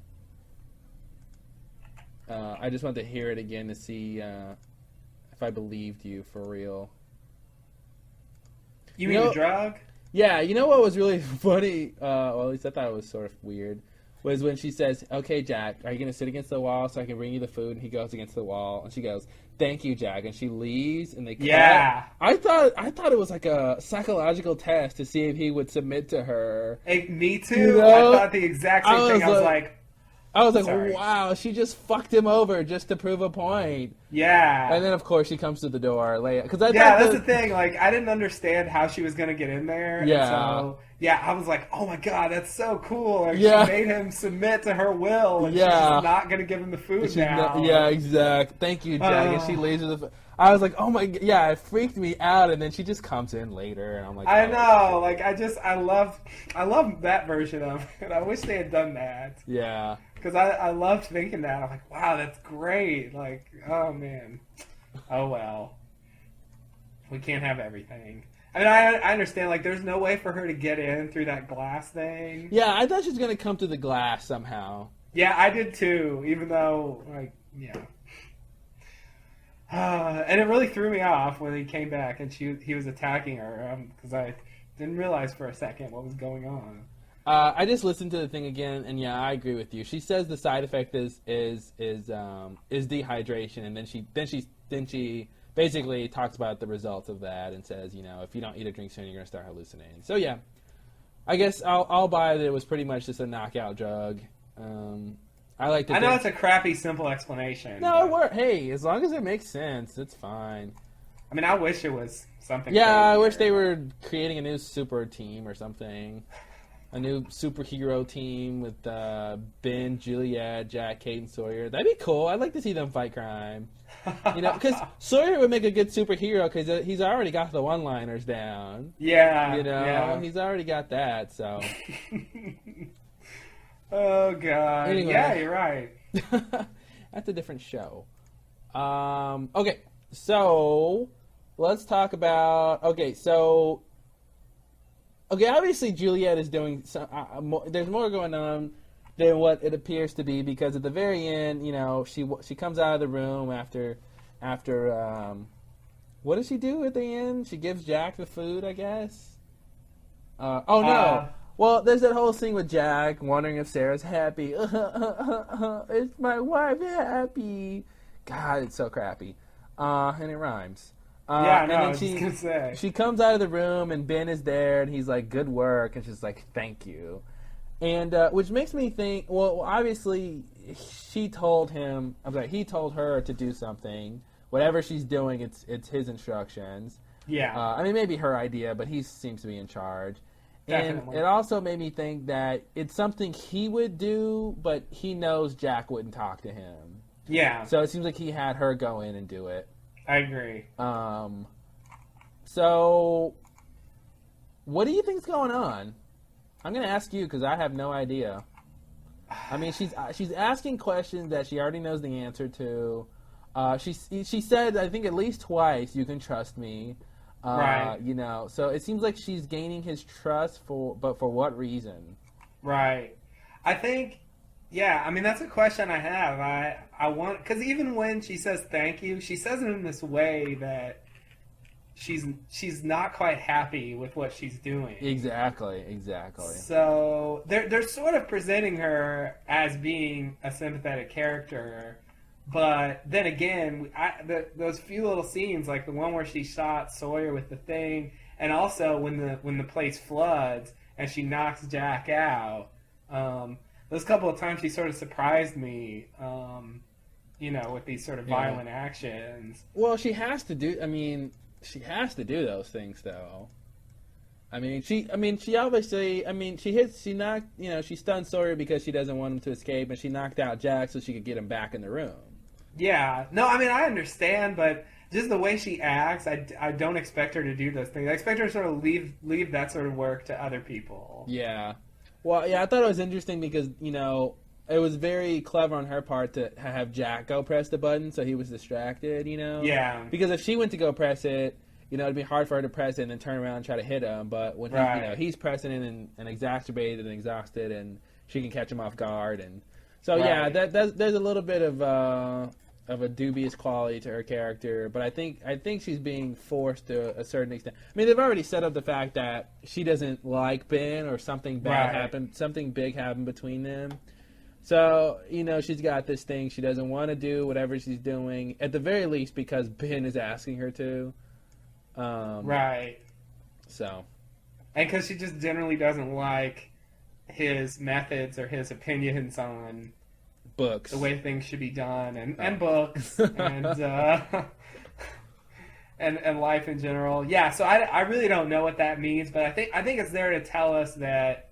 I just want to hear it again to see if I believed you for real. You mean the drug? Yeah, you know what was really funny, well, at least I thought it was sort of weird, was when she says, okay, Jack, are you going to sit against the wall so I can bring you the food? And he goes against the wall, and she goes, thank you, Jack. And she leaves, and they cut. Yeah. I thought it was like a psychological test to see if he would submit to her. Hey, me too. You know? I thought the exact same thing. I was like, sorry. Wow, she just fucked him over just to prove a point. Yeah. And then, of course, she comes to the door later. That's the thing. Like, I didn't understand how she was going to get in there. Yeah. And so, I was like, oh my God, that's so cool. Like, Yeah. she made him submit to her will, and she's just not going to give him the food now. Yeah, exactly. Thank you, Jack. And she leaves with the food. I was like, oh my, yeah, it freaked me out. And then she just comes in later, and I'm like, I know. Like, I love that version of it. I wish they had done that. Yeah. Because I loved thinking that. I'm like, wow, that's great. Like, oh, man. Oh, well. We can't have everything. I mean, I understand, like, there's no way for her to get in through that glass thing. Yeah, I thought she was going to come through the glass somehow. Yeah, I did too, even though, like, yeah. And it really threw me off when he came back and he was attacking her, because I didn't realize for a second what was going on. I just listened to the thing again, and yeah, I agree with you. She says the side effect is dehydration, and then she basically talks about the results of that and says, you know, if you don't eat or drink soon, you're gonna start hallucinating. So yeah, I guess I'll buy that it was pretty much just a knockout drug. I know it's a crappy, simple explanation. No, it worked. Hey, as long as it makes sense, it's fine. I mean, I wish it was something. Yeah, crazier. I wish they were creating a new super team or something. A new superhero team with Ben, Juliet, Jack, Kate, and Sawyer. That'd be cool. I'd like to see them fight crime. You know, because Sawyer would make a good superhero because he's already got the one-liners down. Yeah. You know, yeah. he's already got that, so. Oh, God. Anyway. Yeah, you're right. That's a different show. Okay, so let's talk about... Okay, obviously Juliet is doing there's more going on than what it appears to be, because at the very end, you know, she comes out of the room after what does she do at the end? She gives Jack the food, I guess. Well, there's that whole scene with Jack wondering if Sarah's happy. Is my wife happy? God, it's so crappy. And it rhymes. I was and just going to say. She comes out of the room, and Ben is there, and he's like, good work, and she's like, thank you. And which makes me think, well, obviously, he told her to do something. Whatever she's doing, it's his instructions. Yeah. I mean, maybe her idea, but he seems to be in charge. Definitely. And it also made me think that it's something he would do, but he knows Jack wouldn't talk to him. Yeah. So it seems like he had her go in and do it. I agree. So what do you think's going on? I'm going to ask you because I have no idea. I mean, she's asking questions that she already knows the answer to. She said, I think at least twice, "You can trust me." Right. You know, so it seems like she's gaining his trust but for what reason? Right. I think, yeah, I mean, that's a question I have. I want, because even when she says thank you, she says it in this way that she's not quite happy with what she's doing. Exactly. So they're sort of presenting her as being a sympathetic character, but then again, those few little scenes, like the one where she shot Sawyer with the thing, and also when the place floods and she knocks Jack out, those couple of times she sort of surprised me, with these sort of violent actions. Well, she has to do. I mean, she has to do those things, though. She obviously. She stunned Sawyer because she doesn't want him to escape, and she knocked out Jack so she could get him back in the room. Yeah. No, I mean, I understand, but just the way she acts, I don't expect her to do those things. I expect her to sort of leave that sort of work to other people. Yeah. Well, yeah, I thought it was interesting because, it was very clever on her part to have Jack go press the button so he was distracted, Yeah. Because if she went to go press it, it'd be hard for her to press it and then turn around and try to hit him. But when he's pressing it and exacerbated and exhausted, and she can catch him off guard. And so, yeah, there's a little bit of a dubious quality to her character, but I think she's being forced to a certain extent. I mean, they've already set up the fact that she doesn't like Ben, or something bad happened, something big happened between them. So, she's got this thing. She doesn't want to do whatever she's doing, at the very least, because Ben is asking her to. Right. So. And because she just generally doesn't like his methods or his opinions on books, the way things should be done, and books, and and life in general. Yeah, so I really don't know what that means, but I think it's there to tell us that,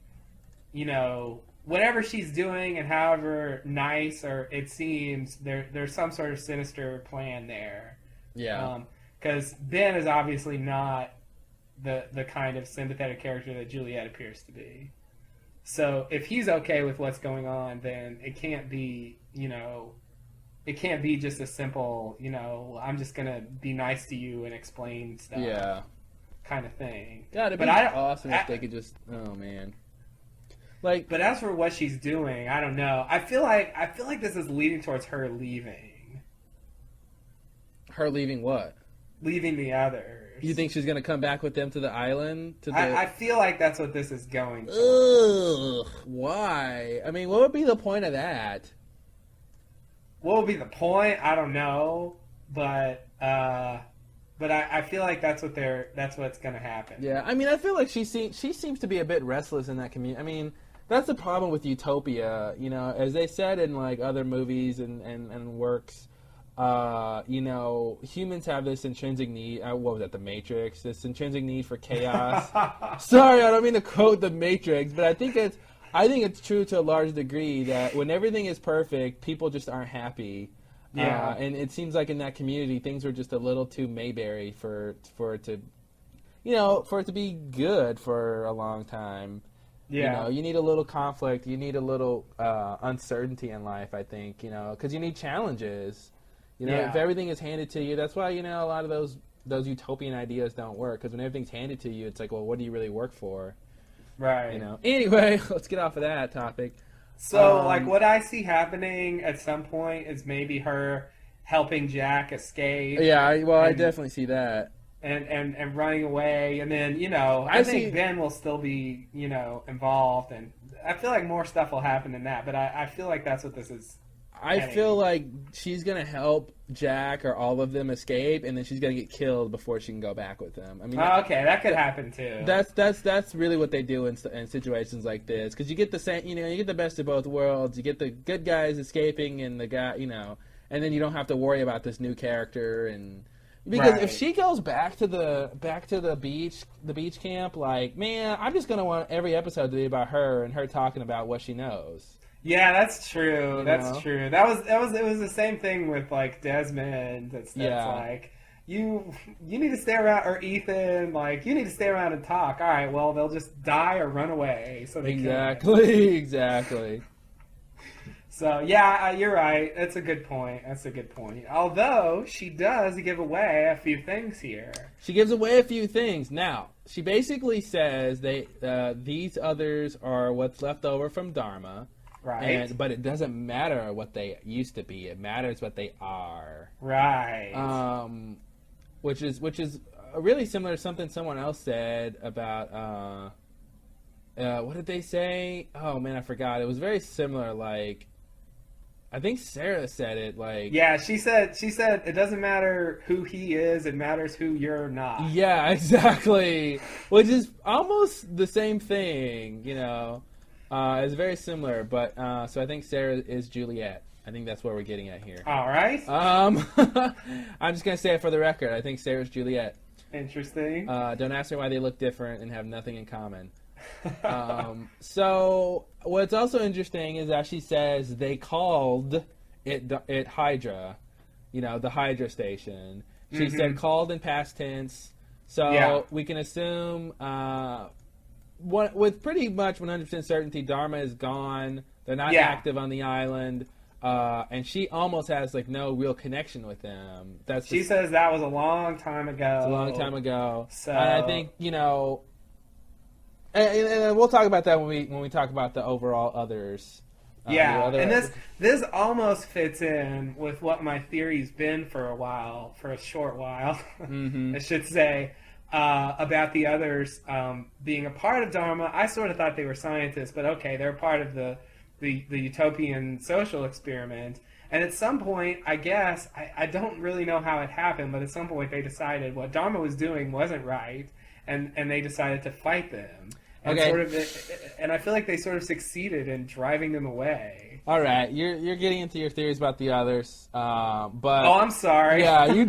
whatever she's doing and however nice or it seems, there's some sort of sinister plan there. Yeah. Because Ben is obviously not the kind of sympathetic character that Juliet appears to be. So if he's okay with what's going on, then it can't be, it can't be just a simple, I'm just going to be nice to you and explain stuff. Yeah. Kind of thing. God, it'd be awesome if they could just, oh man. But as for what she's doing, I don't know. I feel like this is leading towards her leaving. Her leaving what? Leaving the others. You think she's going to come back with them to the island? I feel like that's what this is going for. Ugh, why? I mean, what would be the point of that? What would be the point? I don't know, but I feel like that's what's going to happen. Yeah, I mean, I feel like she seems to be a bit restless in that community. I mean, that's the problem with Utopia. As they said in like other movies and works. Humans have this intrinsic need. What was that? The Matrix. This intrinsic need for chaos. Sorry, I don't mean to quote the Matrix, but I think it's true to a large degree that when everything is perfect, people just aren't happy. Yeah. And it seems like in that community, things were just a little too Mayberry for it to be good for a long time. Yeah. You need a little conflict. You need a little uncertainty in life, I think, because you need challenges. If everything is handed to you, that's why, a lot of those utopian ideas don't work. Because when everything's handed to you, it's like, well, what do you really work for? Right. Anyway, let's get off of that topic. So, what I see happening at some point is maybe her helping Jack escape. Yeah, I definitely see that. And running away. And then, I think Ben will still be, involved. And I feel like more stuff will happen than that. But I feel like that's what this is. I feel like she's going to help Jack or all of them escape, and then she's going to get killed before she can go back with them. I mean, okay, that could happen too. That's really what they do in situations like this, because you get the same, you get the best of both worlds. You get the good guys escaping, and the guy, and then you don't have to worry about this new character. And because if she goes back to the beach camp, like, man, I'm just going to want every episode to be about her and her talking about what she knows. Yeah, that's true. That's true. It was the same thing with like Desmond. It's like you need to stay around, or Ethan, like you need to stay around and talk. All right, well they'll just die or run away. So they exactly. So yeah, you're right. That's a good point. Although she does give away a few things here. She gives away a few things. Now, she basically says these others are what's left over from Dharma. Right. But it doesn't matter what they used to be. It matters what they are. Right. Which is really similar to something someone else said about what did they say? Oh man, I forgot. It was very similar. Like, I think Sarah said it. Like, yeah, she said it doesn't matter who he is. It matters who you're not. yeah, exactly. Which is almost the same thing. You know. It's very similar, but so I think Sarah is Juliet. I think that's what we're getting at here. All right. I'm just gonna say it for the record. I think Sarah's Juliet. Interesting. Don't ask me why they look different and have nothing in common. So what's also interesting is that she says they called it Hydra, the Hydra station. She said called in past tense, so we can assume. With pretty much 100% certainty, Dharma is gone. They're not active on the island, and she almost has no real connection with them. She says that was a long time ago. It's a long time ago. So and I think and we'll talk about that when we talk about the overall others. And this almost fits in with what my theory's been for a short while, I should say. About the others being a part of Dharma. I sort of thought they were scientists, but okay, they're part of the utopian social experiment. And at some point, I guess, I don't really know how it happened, but at some point they decided what Dharma was doing wasn't right, and they decided to fight them. And and I feel like they sort of succeeded in driving them away. All right, you're getting into your theories about the others, but I'm sorry. Yeah,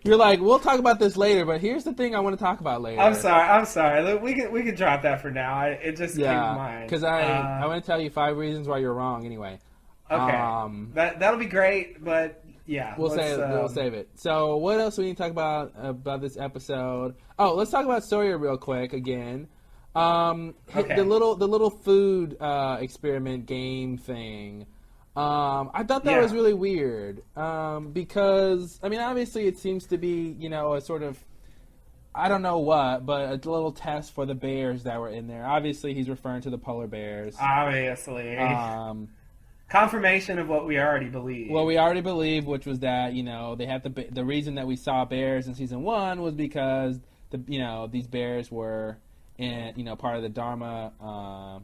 you're like, we'll talk about this later, but here's the thing I want to talk about later. I'm sorry. Look, we can drop that for now. It just came to mind. Because I want to tell you 5 reasons why you're wrong. Anyway. Okay. That'll be great, but yeah, we'll save it. So what else do we need to talk about this episode? Oh, let's talk about Sawyer real quick again. The little food experiment game thing. I thought that was really weird because obviously it seems to be a sort of, I don't know what, but a little test for the bears that were in there. Obviously he's referring to the polar bears. Obviously. Confirmation of what we already believe. What we already believe, which was that they had the reason that we saw bears in season 1 was because these bears were part of the Dharma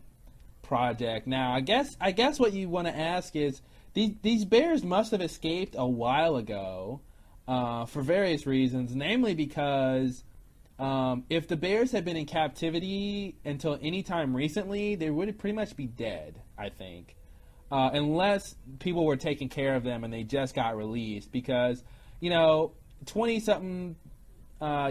project. Now, I guess what you want to ask is these bears must have escaped a while ago for various reasons, namely because if the bears had been in captivity until any time recently, they would pretty much be dead, I think, unless people were taking care of them and they just got released because 20-something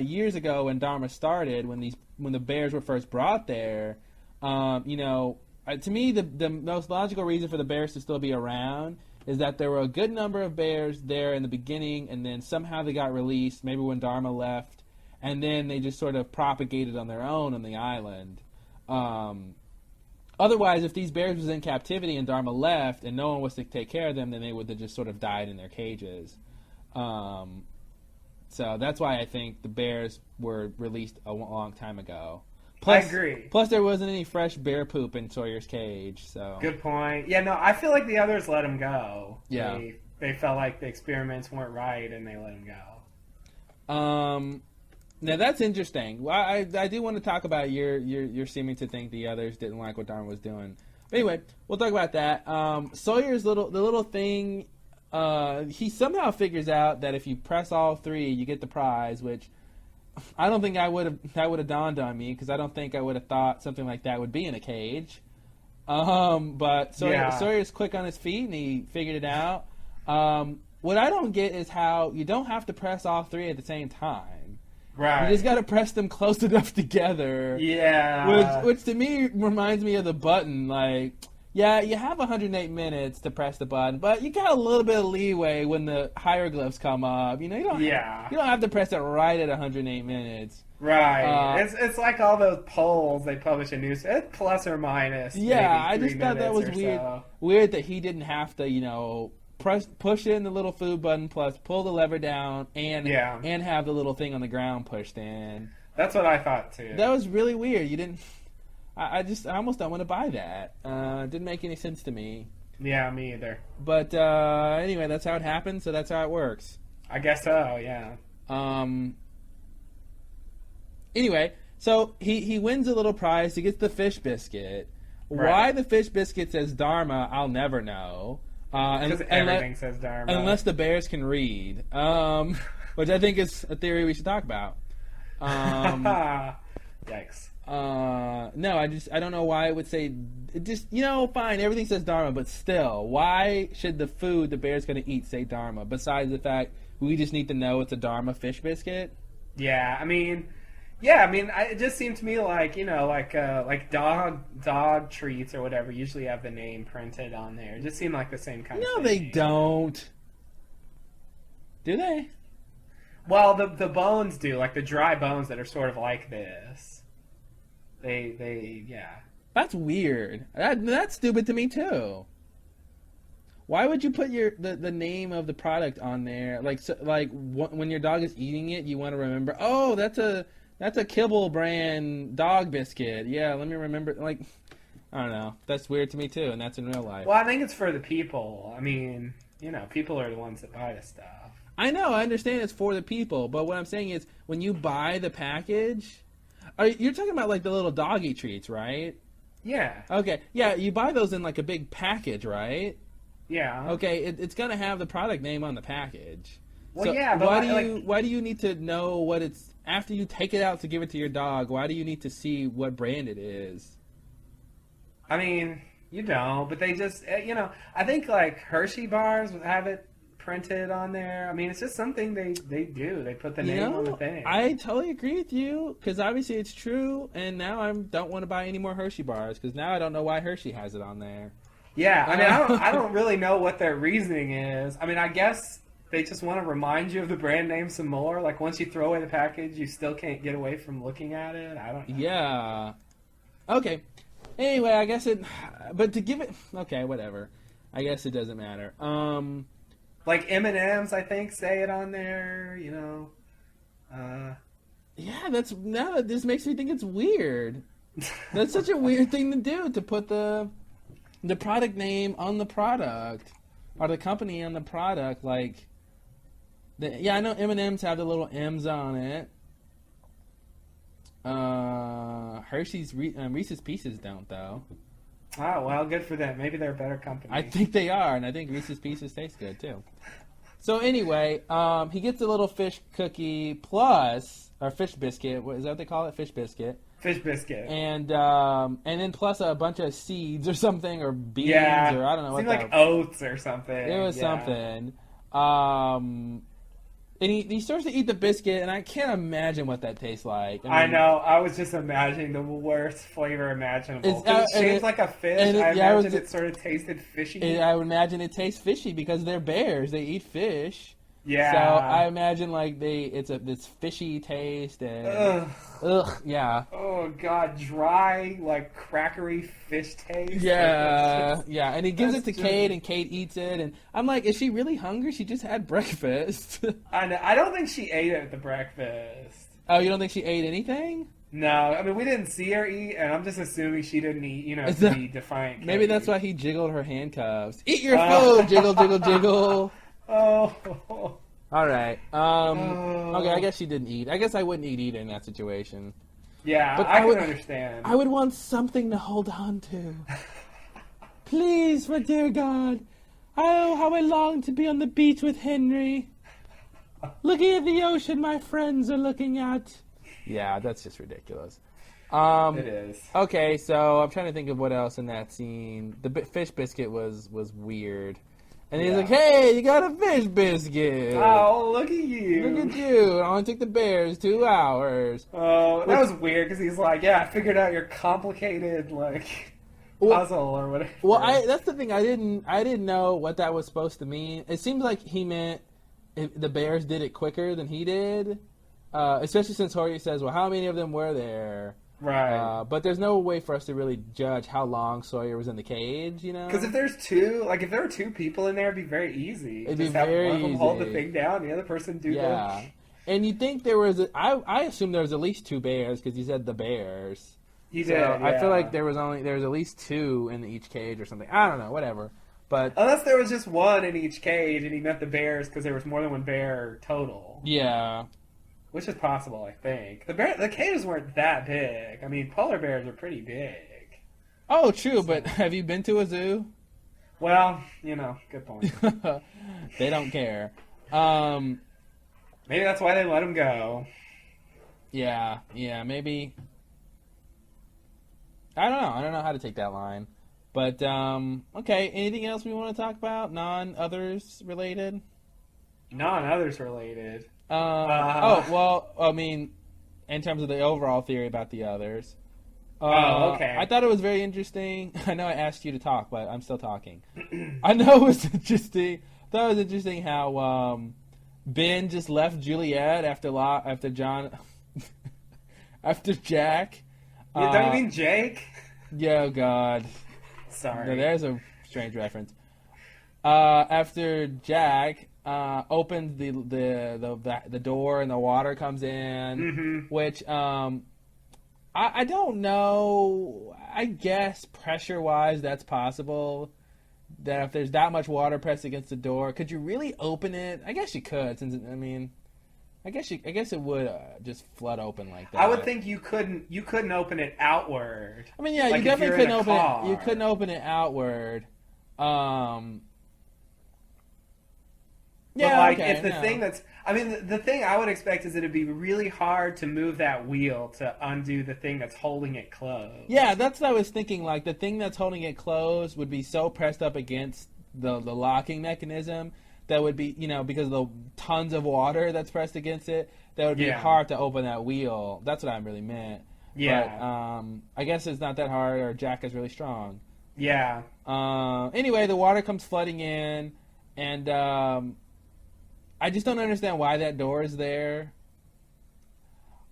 years ago when Dharma started, when the bears were first brought there, to me, the most logical reason for the bears to still be around is that there were a good number of bears there in the beginning, and then somehow they got released, maybe when Dharma left, and then they just sort of propagated on their own on the island. Otherwise, if these bears was in captivity and Dharma left and no one was to take care of them, then they would have just sort of died in their cages. So that's why I think the bears were released a long time ago. Plus, I agree. Plus, there wasn't any fresh bear poop in Sawyer's cage. So good point. Yeah, no, I feel like the others let him go. Yeah, they felt like the experiments weren't right, and they let him go. Now that's interesting. Well, I do want to talk about your seeming to think the others didn't like what Dharma was doing. But anyway, we'll talk about that. Sawyer's little thing. He somehow figures out that if you press all 3, you get the prize, which I don't think that would have dawned on me because I don't think I would have thought something like that would be in a cage. But Sawyer's quick on his feet and he figured it out. What I don't get is how you don't have to press all 3 at the same time. Right. You just got to press them close enough together. Yeah. Which to me reminds me of the button. Like, yeah, you have 108 minutes to press the button, but you got a little bit of leeway when the hieroglyphs come up. You don't have to press it right at 108 minutes. Right. It's like all those polls they publish in news. It's plus or minus. Yeah, I maybe just 3 thought that was minutes or weird. so. Weird that he didn't have to, push in the little food button plus pull the lever down and have the little thing on the ground pushed in. That's what I thought too. That was really weird. You didn't. I almost don't want to buy that. It didn't make any sense to me. Yeah, me either. But anyway, that's how it happened. So that's how it works. I guess so. Yeah. Anyway, so he wins a little prize. He gets the fish biscuit. Right. Why the fish biscuit says Dharma, I'll never know. Because everything says Dharma. Unless the bears can read, which I think is a theory we should talk about. Yikes. No, I don't know why it would say. It just, fine, everything says Dharma, but still, why should the food the bear's going to eat say Dharma? Besides the fact we just need to know it's a Dharma fish biscuit. Yeah, I mean, it just seemed to me like like dog treats or whatever usually have the name printed on there. It just seemed like the same kind of thing. No, they don't. Do they? Well, the bones do, like the dry bones that are sort of like this. They yeah. That's weird. That's stupid to me too. Why would you put the name of the product on there? When your dog is eating it, you want to remember. Oh, that's a Kibble brand dog biscuit. Yeah, let me remember. I don't know. That's weird to me too, and that's in real life. Well, I think it's for the people. I mean, people are the ones that buy the stuff. I know. I understand it's for the people, but what I'm saying is, when you buy the package, you're talking about like the little doggy treats, right? Yeah. Okay. Yeah, you buy those in like a big package, right? Yeah. Okay, it's gonna have the product name on the package. Well, so yeah, but why do you need to know what it's after you take it out to give it to your dog? Why do you need to see what brand it is? I mean, you don't, but they just I think like Hershey bars have it printed on there. I mean, it's just something they do. They put the name on the thing. I totally agree with you because obviously it's true, and now I don't want to buy any more Hershey bars because now I don't know why Hershey has it on there. Yeah, I mean, I don't really know what their reasoning is. I mean, I guess they just want to remind you of the brand name some more. Like, once you throw away the package, you still can't get away from looking at it. I don't know. Yeah. Okay. Anyway, I guess it... But to give it... Okay, whatever. I guess it doesn't matter. Like M&M's, I think, say it on there, Yeah, now that this makes me think it's weird. That's such a weird thing to do, to put the product name on the product or the company on the product. I know M&M's have the little M's on it. Hershey's Reese's Pieces don't though. Oh well, good for them. Maybe they're a better company. I think they are, and I think Reese's Pieces taste good too. So anyway, he gets a little fish cookie or fish biscuit. What is that what they call it? Fish biscuit. Fish biscuit. And then plus a bunch of seeds or something, or beans, or I don't know. Seemed like oats or something. It was something. And he starts to eat the biscuit, and I can't imagine what that tastes like. I know. I was just imagining the worst flavor imaginable. It's shaped like a fish. I imagine it sort of tasted fishy. I would imagine it tastes fishy because they're bears. They eat fish. Yeah. So I imagine it's this fishy taste and yeah. Oh god, dry like crackery fish taste. Yeah, yeah. And he gives it to Kate, and Kate eats it, and I'm like, is she really hungry? She just had breakfast. I know. I don't think she ate it at the breakfast. Oh, you don't think she ate anything? No, I mean we didn't see her eat, and I'm just assuming she didn't eat. To be defiant. Maybe that's why he jiggled her handcuffs. Eat your food, jiggle, jiggle, jiggle. Oh. All right. Okay, I guess she didn't eat. I guess I wouldn't eat either in that situation. Yeah, but I would understand. I would want something to hold on to. Please, for dear God. Oh, how I long to be on the beach with Henry. Looking at the ocean my friends are looking at. Yeah, that's just ridiculous. It is. Okay, so I'm trying to think of what else in that scene. The fish biscuit was weird. And he's like, hey, you got a fish biscuit. Oh, look at you. Look at you. It only took the bears 2 hours. Oh, that was weird because he's like, yeah, I figured out your complicated, puzzle or whatever. Well, that's the thing. I didn't know what that was supposed to mean. It seems like he meant the bears did it quicker than he did. especially since Jorge says, well, how many of them were there? Right. But there's no way for us to really judge how long Sawyer was in the cage, you know? Because if there's two, like if there were two people in there, it'd be very easy. It'd Just be have very one of them hold the easy. thing down, the other person do Yeah. And you'd think there was, I assume there was at least 2 bears because you said the bears. You So did. I feel yeah. like there was at least 2 in each cage or something. I don't know, whatever. But Unless there was just one in each cage, and he meant the bears because there was more than one bear total. yeah. Which is possible, I think. The cages weren't that big. I mean, polar bears are pretty big. Oh, true, but have you been to a zoo? Well, good point. They don't care. Maybe that's why they let them go. Yeah, maybe. I don't know how to take that line. But, okay, anything else we want to talk about? Non-others related? Non-others related. I mean, in terms of the overall theory about the others. Okay. I thought it was very interesting. I know I asked you to talk, but I'm still talking. I know it was interesting. I thought it was interesting how Ben just left Juliet after John, after Jack. Don't you mean Jake? Yeah, oh God. Sorry. No, there's a strange reference. After Jack opens the door and the water comes in, which I don't know. I guess pressure-wise that's possible. That if there's that much water pressed against the door, could you really open it? I guess you could. I guess it would just flood open like that. I would think you couldn't open it outward. I mean, yeah, like you definitely couldn't open car. it. You couldn't open it outward. But if the thing the thing I would expect is that it'd be really hard to move that wheel to undo the thing that's holding it closed. Yeah, that's what I was thinking. Like, the thing that's holding it closed would be so pressed up against the locking mechanism that would be, because of the tons of water that's pressed against it, that would be hard to open that wheel. That's what I really meant. Yeah. But I guess it's not that hard, or Jack is really strong. Yeah. Anyway, the water comes flooding in, and I just don't understand why that door is there.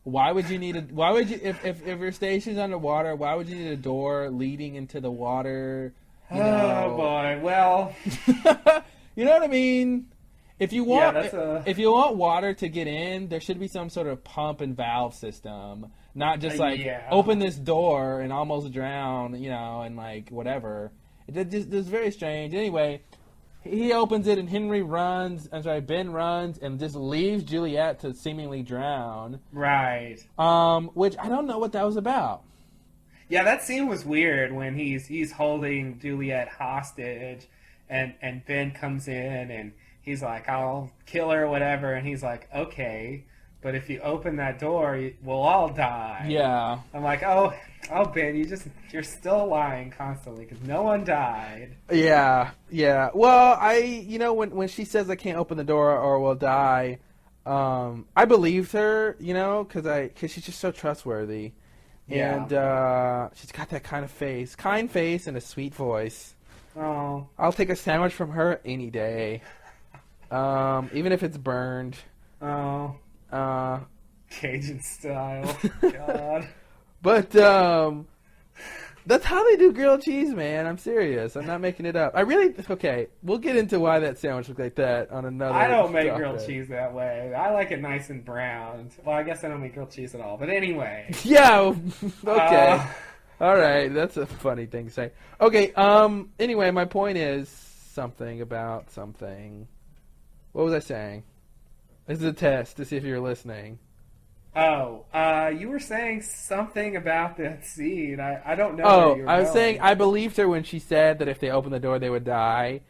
Why would you need if your station's underwater, why would you need a door leading into the water? Oh boy. Well, you know what I mean? If you want if you want water to get in, there should be some sort of pump and valve system. Not just open this door and almost drown, and like whatever. It's very strange. Anyway, he opens it and Ben runs and just leaves Juliet to seemingly drown. Right. Which I don't know what that was about. Yeah, that scene was weird when he's holding Juliet hostage and Ben comes in and he's like, I'll kill her or whatever, and he's like, okay, but if you open that door, we'll all die. Yeah. I'm like, oh Ben, you're still lying constantly because no one died. Yeah. Well, when she says I can't open the door or we'll die, I believed her, because she's just so trustworthy. Yeah. And she's got that kind face and a sweet voice. Oh. I'll take a sandwich from her any day. Even if it's burned. Oh. Cajun style. God. But that's how they do grilled cheese, man. I'm serious. I'm not making it up. Okay, we'll get into why that sandwich looked like that on another I don't make topic. grilled cheese that way. I like it nice and browned. Well, I guess I don't make grilled cheese at all. But anyway. Yeah, okay. All right, that's a funny thing to say. Okay, anyway, my point is something about something. What was I saying? This is a test to see if you're listening. Oh, you were saying something about that scene. I don't know. where you were I was going. saying I believed her when she said that if they opened the door, they would die.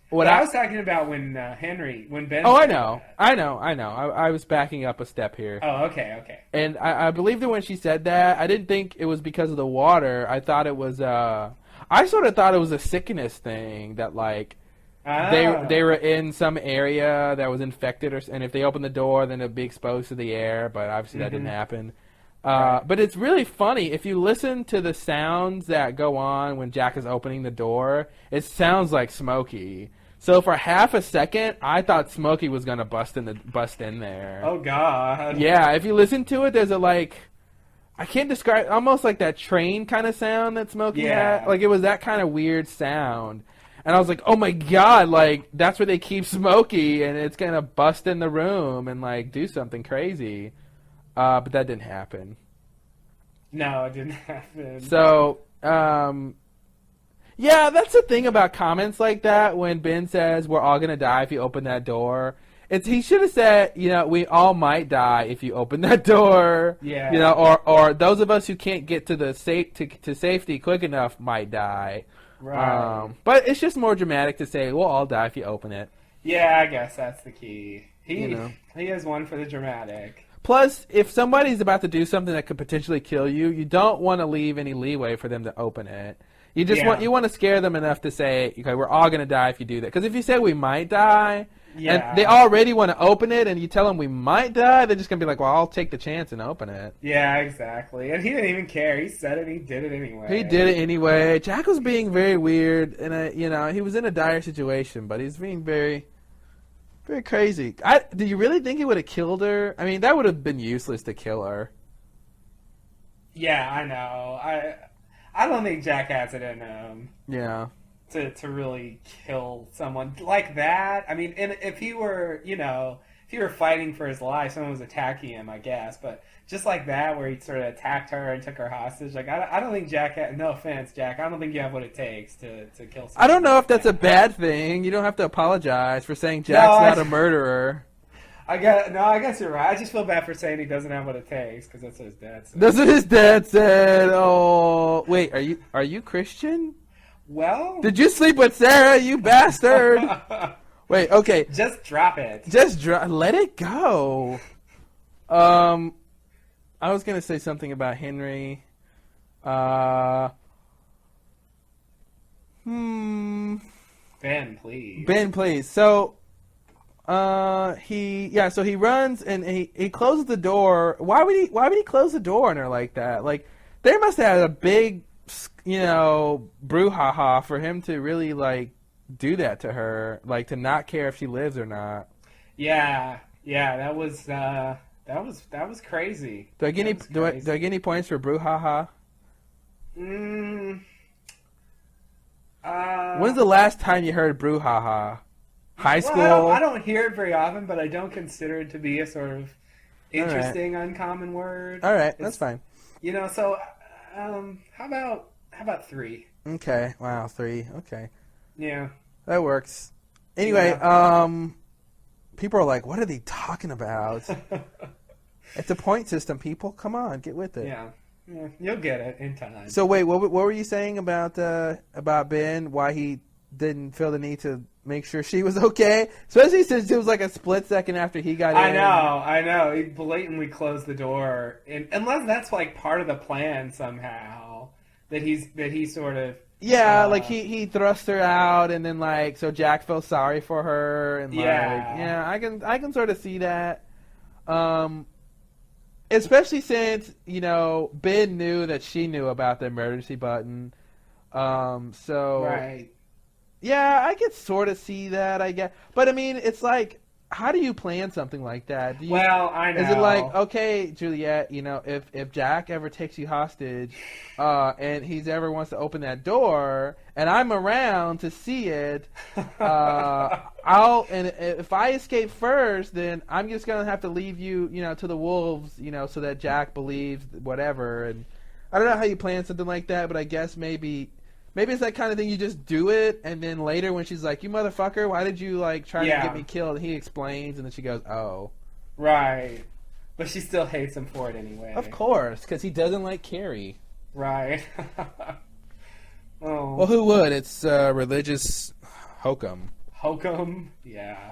I was talking about when Ben. Oh, said I know. I was backing up a step here. Oh, okay. And I believed her when she said that. I didn't think it was because of the water. I thought it was I sort of thought it was a sickness thing that like they were in some area that was infected, and if they opened the door, then it'd be exposed to the air. But obviously that didn't happen. Right. But it's really funny if you listen to the sounds that go on when Jack is opening the door. It sounds like Smokey. So for half a second, I thought Smokey was gonna bust in there. Oh God. Yeah, if you listen to it, there's a like, I can't describe, almost like that train kind of sound that Smokey had. Like it was that kind of weird sound, and I was like, oh my God, like that's where they keep Smokey, and it's gonna bust in the room and like do something crazy. But that didn't happen. No, it didn't happen. So, yeah, that's the thing about comments like that when Ben says we're all gonna die if you open that door. He should have said, we all might die if you open that door. Yeah. Or those of us who can't get to the to safety quick enough might die. Right. But it's just more dramatic to say we'll all die if you open it. Yeah, I guess that's the key. He has one for the dramatic. Plus, if somebody's about to do something that could potentially kill you, you don't want to leave any leeway for them to open it. You just want to scare them enough to say, okay, we're all going to die if you do that. Because if you say we might die, and they already want to open it, and you tell them we might die, they're just going to be like, well, I'll take the chance and open it. Yeah, exactly. And he didn't even care. He said it. He did it anyway. He did it anyway. Jack was being very weird, and he was in a dire situation, but he's being very, very crazy. Do you really think he would have killed her? I mean, that would have been useless to kill her. Yeah, I know. I don't think Jack has it in him. Yeah. To really kill someone like that. I mean, and if he were, if he were fighting for his life, someone was attacking him, I guess. But just like that, where he sort of attacked her and took her hostage, like I don't think Jack. No offense, Jack. I don't think you have what it takes to kill someone. I don't know if that's a bad thing. You don't have to apologize for saying Jack's not a murderer. I guess you're right. I just feel bad for saying he doesn't have what it takes because that's what his dad said. That's what his dad said. Oh, wait, are you Christian? Well, did you sleep with Sarah, you bastard? Wait, okay. Just drop it. Let it go. I was gonna say something about Henry. Ben, please. Ben, please. So. So he runs and he closes the door. Why would he close the door on her like that? Like, they must have had a big, brouhaha for him to really, like, do that to her, like, to not care if she lives or not. Yeah, that was crazy. Do I get any points for brouhaha? When's the last time you heard brouhaha? High school? Well, I don't hear it very often, but I don't consider it to be a sort of interesting, uncommon word. All right, that's fine. So how about 3? Okay, wow, 3. Okay. Yeah. That works. Anyway, people are like, what are they talking about? It's a point system, people. Come on, get with it. Yeah, you'll get it in time. So wait, what were you saying about Ben? Why he didn't feel the need to make sure she was okay? Especially since it was like a split second after he got in. I know. He blatantly closed the door, and unless that's like part of the plan somehow that he sort of. Yeah, like he thrust her out, and then like so Jack felt sorry for her, and I can sort of see that. Especially since Ben knew that she knew about the emergency button, so right. Yeah, I could sort of see that, I guess. But, I mean, it's like, how do you plan something like that? Well, I know. Is it like, okay, Juliet, if Jack ever takes you hostage and he's ever wants to open that door and I'm around to see it, and if I escape first, then I'm just going to have to leave you, to the wolves, so that Jack believes whatever. And I don't know how you plan something like that, but I guess maybe it's that kind of thing. You just do it, and then later when she's like, "You motherfucker, why did you try to get me killed?" And he explains, and then she goes, "Oh, right." But she still hates him for it anyway. Of course, because he doesn't like Carrie. Right. Oh. Well, who would? It's religious hokum. Hokum, yeah.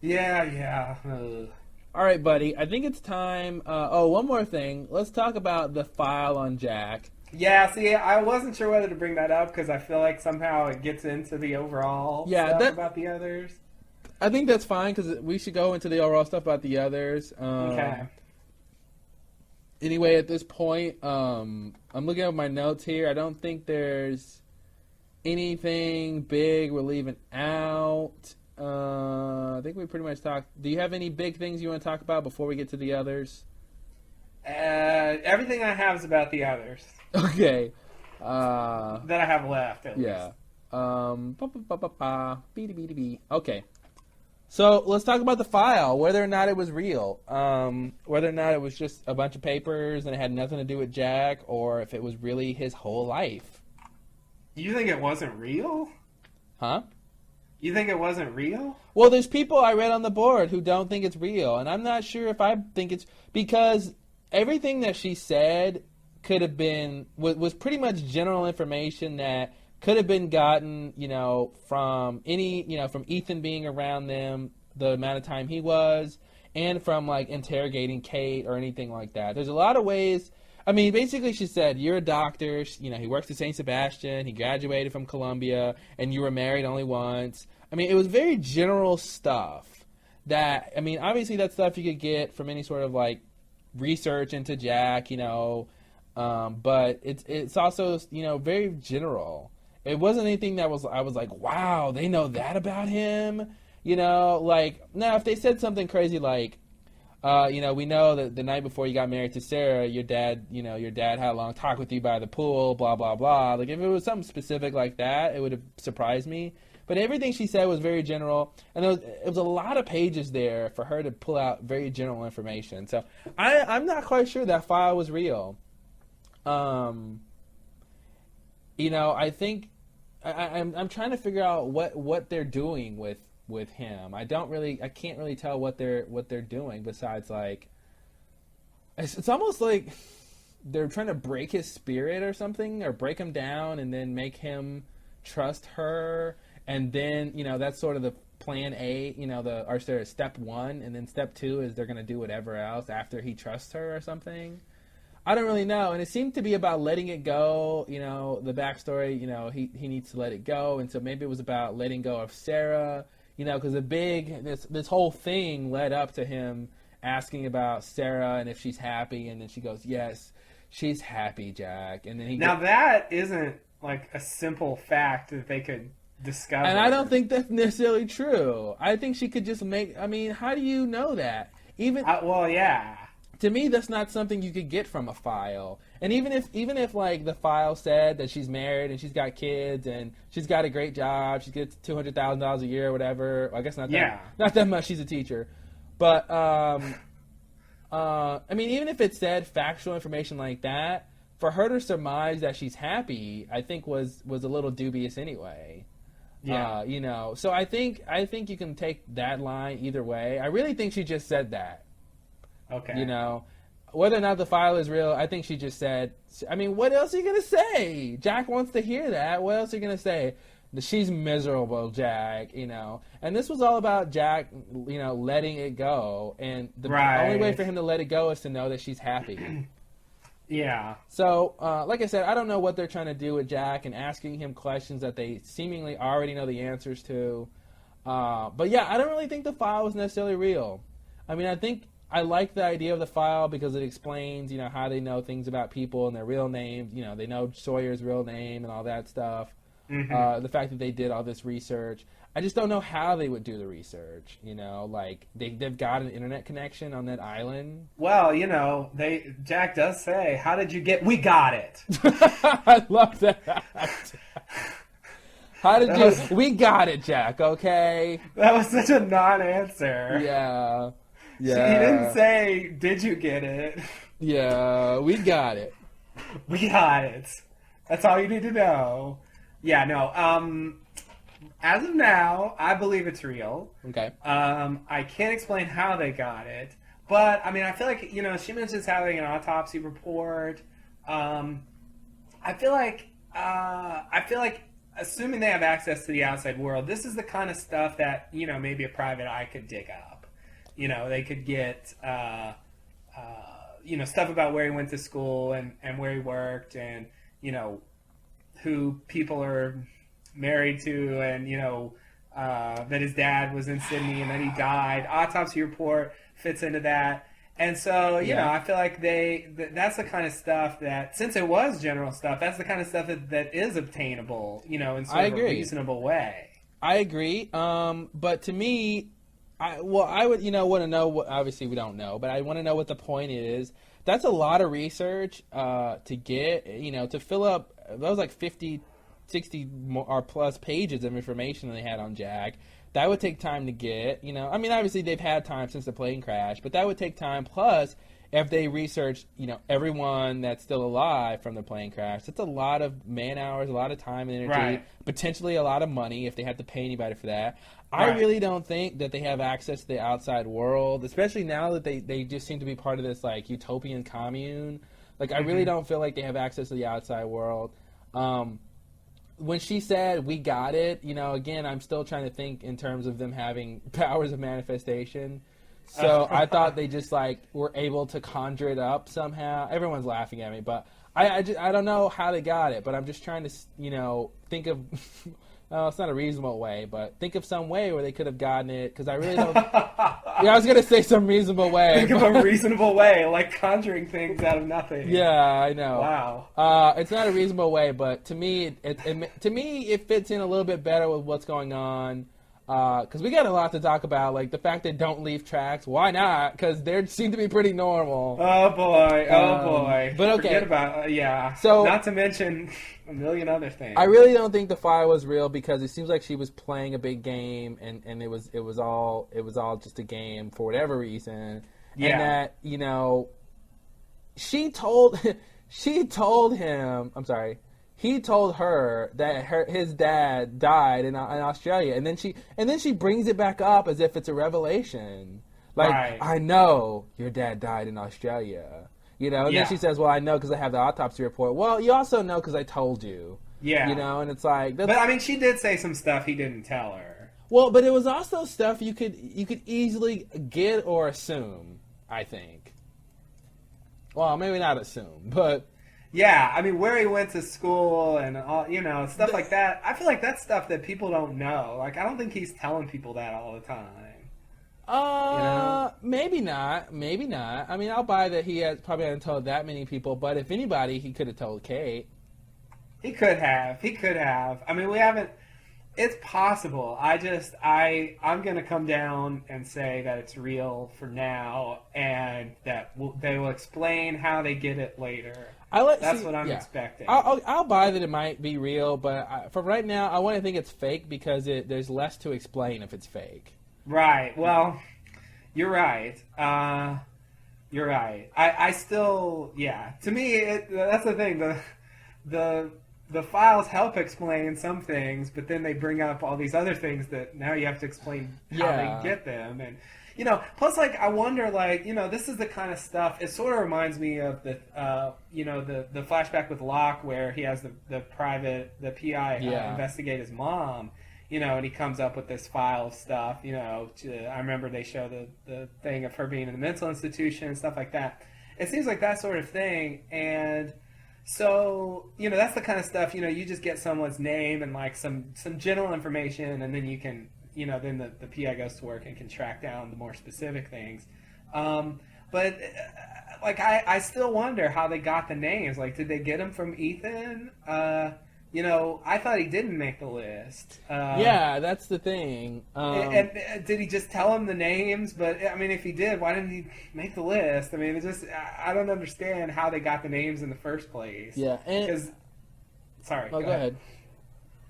Ugh. All right, buddy. I think it's time. One more thing. Let's talk about the file on Jack. Yeah, see, I wasn't sure whether to bring that up because I feel like somehow it gets into the overall stuff about the others. I think that's fine because we should go into the overall stuff about the others. Okay. Anyway, at this point, I'm looking at my notes here. I don't think there's anything big we're leaving out? I think we pretty much talked. Do you have any big things you want to talk about before we get to the others? Everything I have is about the others. Okay. That I have left, at Yeah. least. Okay. So let's talk about the file, whether or not it was real. Whether or not it was just a bunch of papers and it had nothing to do with Jack, or if it was really his whole life. You think it wasn't real? Huh? You think it wasn't real? Well, there's people I read on the board who don't think it's real, and I'm not sure if I think it's because everything that she said could have been was pretty much general information that could have been gotten, from from Ethan being around them the amount of time he was, and from like interrogating Kate or anything like that. There's a lot of ways. I mean, basically she said, you're a doctor, he works at St. Sebastian, he graduated from Columbia, and you were married only once. I mean, it was very general stuff that, I mean, obviously that's stuff you could get from any sort of like research into Jack, but it's also, very general. It wasn't anything that I was like, wow, they know that about him, like, now if they said something crazy like, we know that the night before you got married to Sarah, your dad had a long talk with you by the pool, blah, blah, blah. Like, if it was something specific like that, it would have surprised me. But everything she said was very general, and it was a lot of pages there for her to pull out very general information. So I'm not quite sure that file was real. I think I'm trying to figure out what they're doing with him. I can't really tell what they're doing besides like it's almost like they're trying to break his spirit or something, or break him down and then make him trust her, and then that's sort of the plan A, or step 1, and then step 2 is they're going to do whatever else after he trusts her or something. I don't really know, and it seemed to be about letting it go. The backstory, he needs to let it go, and so maybe it was about letting go of Sarah. Because this whole thing led up to him asking about Sarah and if she's happy, and then she goes, yes, she's happy, Jack. And then that isn't like a simple fact that they could discover. And I don't think that's necessarily true. I think she could just how do you know that? Well, yeah. To me, that's not something you could get from a file. And even if like the file said that she's married and she's got kids and she's got a great job, she gets $200,000 a year or whatever. Well, I guess not that much. She's a teacher, but even if it said factual information like that, for her to surmise that she's happy, I think was a little dubious anyway. Yeah. So I think you can take that line either way. I really think she just said that. Okay. Whether or not the file is real, I think she just said, what else are you going to say? Jack wants to hear that. What else are you going to say? She's miserable, Jack, And this was all about Jack, letting it go. And the only way for him to let it go is to know that she's happy. Yeah. So, like I said, I don't know what they're trying to do with Jack and asking him questions that they seemingly already know the answers to. But yeah, I don't really think the file was necessarily real. I like the idea of the file because it explains, how they know things about people and their real names. They know Sawyer's real name and all that stuff. Mm-hmm. The fact that they did all this research. I just don't know how they would do the research. Like they've got an internet connection on that island. Well, Jack does say, "How did you get? We got it." I love that. We got it, Jack. Okay. That was such a non-answer. Yeah. Yeah. He didn't say, "Did you get it?" Yeah, we got it. We got it. That's all you need to know. Yeah, no. As of now, I believe it's real. Okay. I can't explain how they got it, but I feel like she mentions having an autopsy report. I feel like assuming they have access to the outside world, this is the kind of stuff that maybe a private eye could dig up. They could get, stuff about where he went to school and where he worked and, who people are married to and, that his dad was in Sydney and then he died. Autopsy report fits into that. And so, you Yeah. know, I feel like that's the kind of stuff that, since it was general stuff, that's the kind of stuff that is obtainable, you know, in sort I of a agree. reasonable way. I agree. But to me, I would want to know what. Obviously, we don't know, but I want to know what the point is. That's a lot of research to get. To fill up. That was like 50, 60 more, or plus pages of information they had on Jack. That would take time to get. I mean, obviously they've had time since the plane crash, but that would take time. Plus, if they research, everyone that's still alive from the plane crash, that's a lot of man hours, a lot of time and energy, Right. potentially a lot of money if they have to pay anybody for that. I Right. really don't think that they have access to the outside world, especially now that they just seem to be part of this like utopian commune. Like, I really don't feel like they have access to the outside world. When she said we got it, again, I'm still trying to think in terms of them having powers of manifestation. So I thought they just like were able to conjure it up somehow. Everyone's laughing at me, but I don't know how they got it. But I'm just trying to think of. It's not a reasonable way, but think of some way where they could have gotten it, because I really don't. Yeah, I was gonna say some reasonable way. Think of a reasonable way, like conjuring things out of nothing. Yeah, I know. Wow. It's not a reasonable way, but to me, it fits in a little bit better with what's going on. Because we got a lot to talk about, like the fact they don't leave tracks. Why not? Because they seem to be pretty normal. Oh boy. But okay. Forget about yeah. So, not to mention a million other things. I really don't think the fire was real, because it seems like she was playing a big game, and it was all just a game for whatever reason. Yeah. And that she told him. I'm sorry. He told her that his dad died in Australia, and then she brings it back up as if it's a revelation. Like, Right. I know your dad died in Australia, and Yeah. then she says, "Well, I know because I have the autopsy report." Well, you also know because I told you. Yeah. And it's like, But I mean, she did say some stuff he didn't tell her. well, but it was also stuff you could easily get or assume. I think. Well, maybe not assume, but. Yeah, I mean, where he went to school and all, stuff like that. I feel like that's stuff that people don't know. Like, I don't think he's telling people that all the time. Maybe not. I mean, I'll buy that he probably hasn't told that many people, but if anybody, he could have told Kate. He could have. I mean, we haven't. It's possible. I'm going to come down and say that it's real for now, and that they will explain how they get it later. That's what I'm expecting. I'll buy that it might be real, but for right now, I want to think it's fake, because there's less to explain if it's fake. Right. Well, you're right. You're right. I still, yeah. To me, that's the thing. The files help explain some things, but then they bring up all these other things that now you have to explain how they get them. And, plus, like, I wonder, like, this is the kind of stuff, it sort of reminds me of the flashback with Locke, where he has the PI investigate his mom, and he comes up with this file of stuff, I remember they show the thing of her being in a mental institution and stuff like that. It seems like that sort of thing, and so, that's the kind of stuff, you just get someone's name and, like, some general information, and then you can, then the PI goes to work and can track down the more specific things. But, like, I still wonder how they got the names. Like, did they get them from Ethan? I thought he didn't make the list. Yeah, that's the thing. And did he just tell him the names? But, I mean, if he did, why didn't he make the list? I mean, I don't understand how they got the names in the first place. Yeah. Sorry. Go ahead.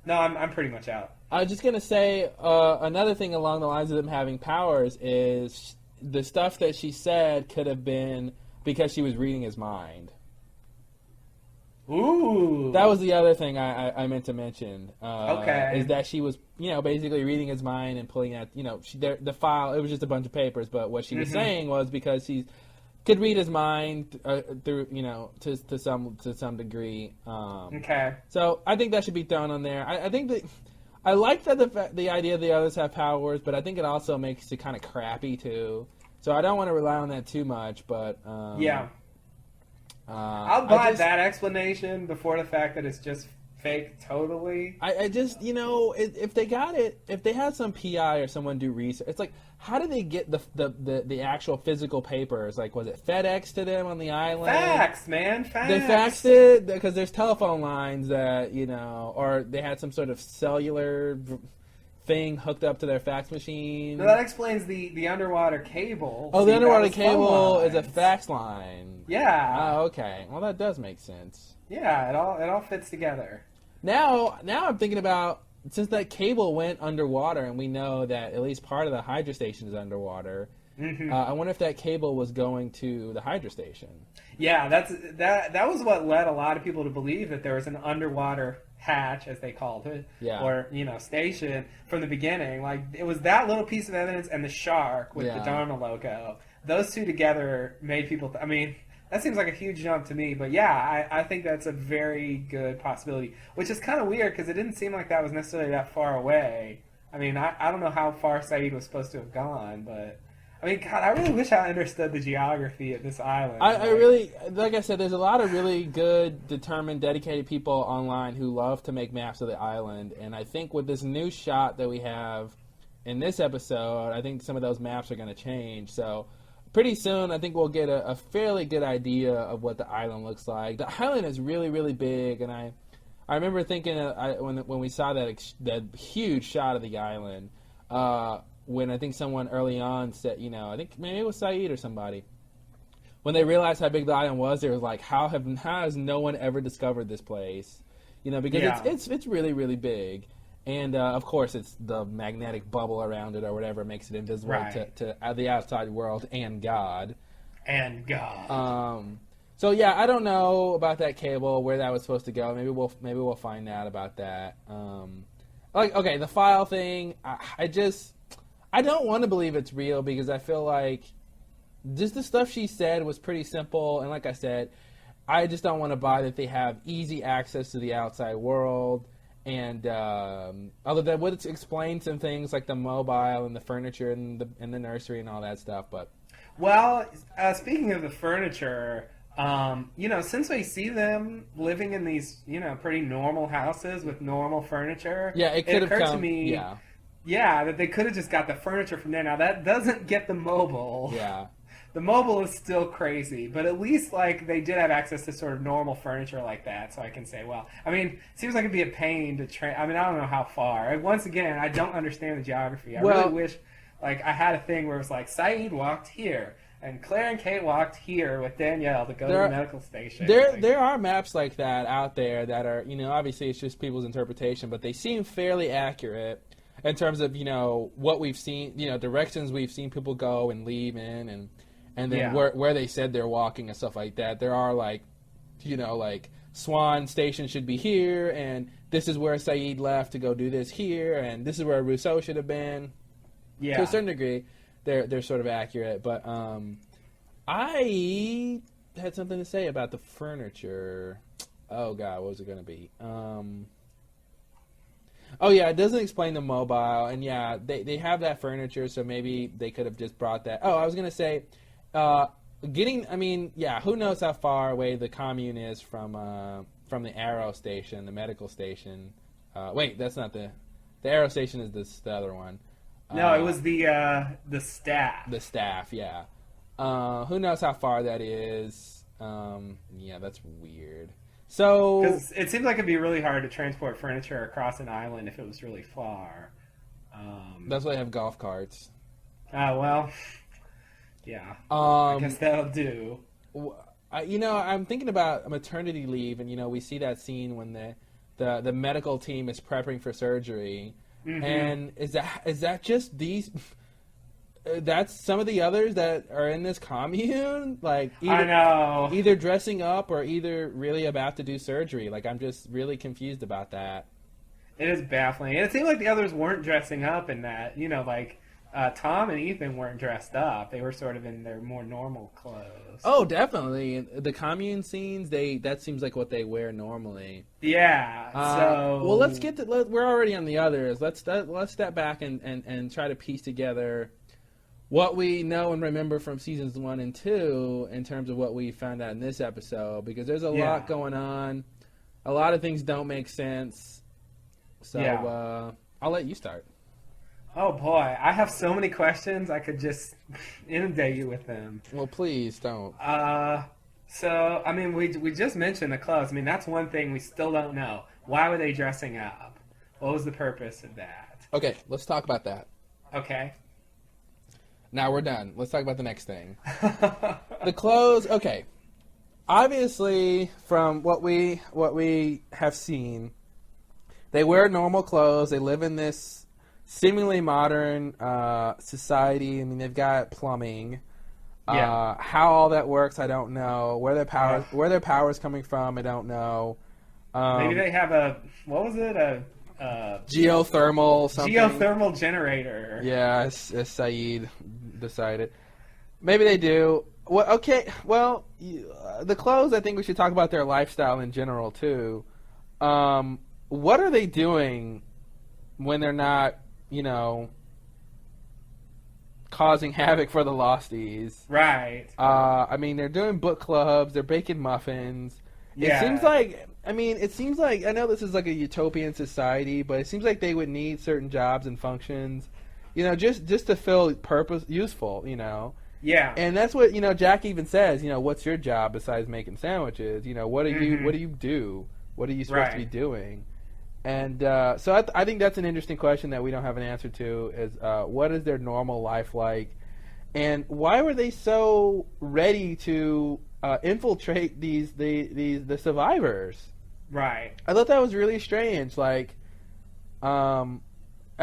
No, I'm pretty much out. I was just going to say, another thing along the lines of them having powers is the stuff that she said could have been because she was reading his mind. Ooh. That was the other thing I meant to mention. Okay. Is that she was, basically reading his mind and pulling out, the file. It was just a bunch of papers, but what she was saying was because she could read his mind through, to some degree. Okay. So I think that should be thrown on there. I think that I like that the idea the others have powers, but I think it also makes it kind of crappy too. So I don't want to rely on that too much, but yeah. I'll buy that explanation before the fact that it's just fake totally. I just, if they got it, if they had some PI or someone do research, it's like, how did they get the actual physical papers? Like, was it FedEx to them on the island? Fax, man, fax. They faxed it because there's telephone lines that, or they had some sort of cellular thing hooked up to their fax machine. No, that explains the underwater cable. Oh, See, the underwater that was cable phone is a lines. fax line. Yeah. Oh, okay. Well, that does make sense. Yeah, it all fits together. Now I'm thinking about, since that cable went underwater and we know that at least part of the hydro station is underwater, I wonder if that cable was going to the hydro station. Yeah, that was what led a lot of people to believe that there was an underwater hatch, as they called it, or station from the beginning. Like, it was that little piece of evidence and the shark with the Dharma logo. Those two together made people. I mean, that seems like a huge jump to me, but yeah, I think that's a very good possibility. Which is kind of weird because it didn't seem like that was necessarily that far away. I mean, I don't know how far Saeed was supposed to have gone, but. I mean, God, I really wish I understood the geography of this island. I really, like I said, there's a lot of really good, determined, dedicated people online who love to make maps of the island. And I think with this new shot that we have in this episode, I think some of those maps are going to change. So pretty soon, I think we'll get a fairly good idea of what the island looks like. The island is really, really big. And I remember thinking when we saw that huge shot of the island, when I think someone early on said, I think maybe it was Saeed or somebody, when they realized how big the island was, they were like, how has no one ever discovered this place? Because it's really, really big. And, of course, it's the magnetic bubble around it or whatever makes it invisible to the outside world and God. And God. So, yeah, I don't know about that cable, where that was supposed to go. Maybe we'll find out about that. Okay, the file thing, I don't want to believe it's real because I feel like just the stuff she said was pretty simple. And like I said, I just don't want to buy that they have easy access to the outside world. And although that would explain some things like the mobile and the furniture and the nursery and all that stuff. But well, speaking of the furniture, since we see them living in these, pretty normal houses with normal furniture, it could have occurred come to me. Yeah. Yeah, that they could have just got the furniture from there. Now, that doesn't get the mobile. Yeah. The mobile is still crazy, but at least, like, they did have access to sort of normal furniture like that, so I can say, well, I mean, it seems like it'd be a pain to I don't know how far. Once again, I don't understand the geography. I really wish, like, I had a thing where it was like, Saeed walked here, and Claire and Kate walked here with Danielle to go to the medical station. There are maps like that out there that are, obviously it's just people's interpretation, but they seem fairly accurate. In terms of, what we've seen, directions we've seen people go and leave in, and then where they said they're walking and stuff like that. There are, like, like Swan Station should be here, and this is where Saeed left to go do this here, and this is where Rousseau should have been. Yeah. To a certain degree, they're sort of accurate. But I had something to say about the furniture. Oh, God, what was it going to be? Oh, yeah, it doesn't explain the mobile. And, yeah, they have that furniture, so maybe they could have just brought that. Oh, I was going to say, who knows how far away the commune is from the Arrow station, the medical station. Wait, that's not the Arrow station is the other one. No, it was the staff. The staff, yeah. Who knows how far that is. Yeah, that's weird. So, because it seems like it'd be really hard to transport furniture across an island if it was really far. That's why they have golf carts. Well, yeah. I guess that'll do. I'm thinking about maternity leave, and we see that scene when the medical team is prepping for surgery, and is that just these? That's some of the others that are in this commune, like I know, either dressing up or either really about to do surgery. Like, I'm just really confused about that. It is baffling, and it seemed like the others weren't dressing up in that. Like Tom and Ethan weren't dressed up; they were sort of in their more normal clothes. Oh, definitely. The commune scenes, that seems like what they wear normally. Yeah. Well, let's get to. We're already on the others. Let's step back and try to piece together what we know and remember from seasons 1 and 2 in terms of what we found out in this episode, because there's a lot going on. a lot of things don't make sense. So Yeah. I'll let you start. Oh boy, I have so many questions. I could just inundate you with them. Well, please don't. So I mean, we just mentioned the clothes. I mean, that's one thing we still don't know. Why were they dressing up? What was the purpose of that? Okay, let's talk about that. Okay. Now we're done. Let's talk about the next thing. The clothes. Okay. Obviously, from what we have seen, they wear normal clothes. They live in this seemingly modern society. I mean, they've got plumbing. Yeah. How all that works, I don't know. Where their power's coming from, I don't know. Maybe they have what was it? A geothermal something. Geothermal generator. Yeah, as Saeed decided. Maybe they do. Well, okay. Well, the clothes. I think we should talk about their lifestyle in general too. What are they doing when they're not, causing havoc for the Losties? Right. I mean, they're doing book clubs. They're baking muffins. Yeah. It seems like I know this is like a utopian society, but it seems like they would need certain jobs and functions, just to feel useful. Yeah. And that's what Jack even says. What's your job besides making sandwiches? What do you do? What are you supposed to be doing? And so I think that's an interesting question that we don't have an answer to. Is what is their normal life like, and why were they so ready to infiltrate the survivors? Right. I thought that was really strange. Like, I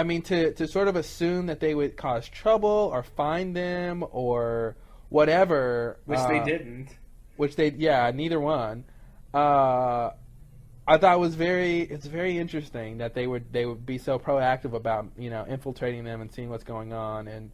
mean, to sort of assume that they would cause trouble or find them or whatever. Which they didn't. Neither one. I thought it's very interesting that they would be so proactive about, infiltrating them and seeing what's going on and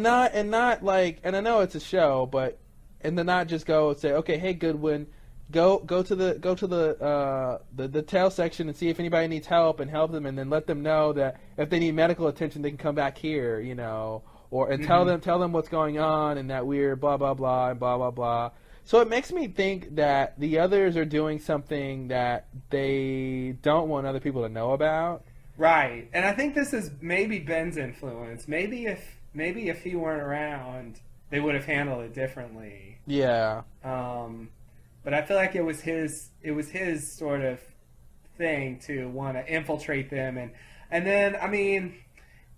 not like, and I know it's a show, but and then not just go say, okay, hey Goodwin, go to the tail section and see if anybody needs help and help them, and then let them know that if they need medical attention they can come back here, and tell them what's going on and that we're blah blah blah and blah blah blah. So it makes me think that the others are doing something that they don't want other people to know about. Right. And I think this is maybe Ben's influence. Maybe if he weren't around, they would have handled it differently. Yeah. But I feel like it was his sort of thing to want to infiltrate them, and then I mean,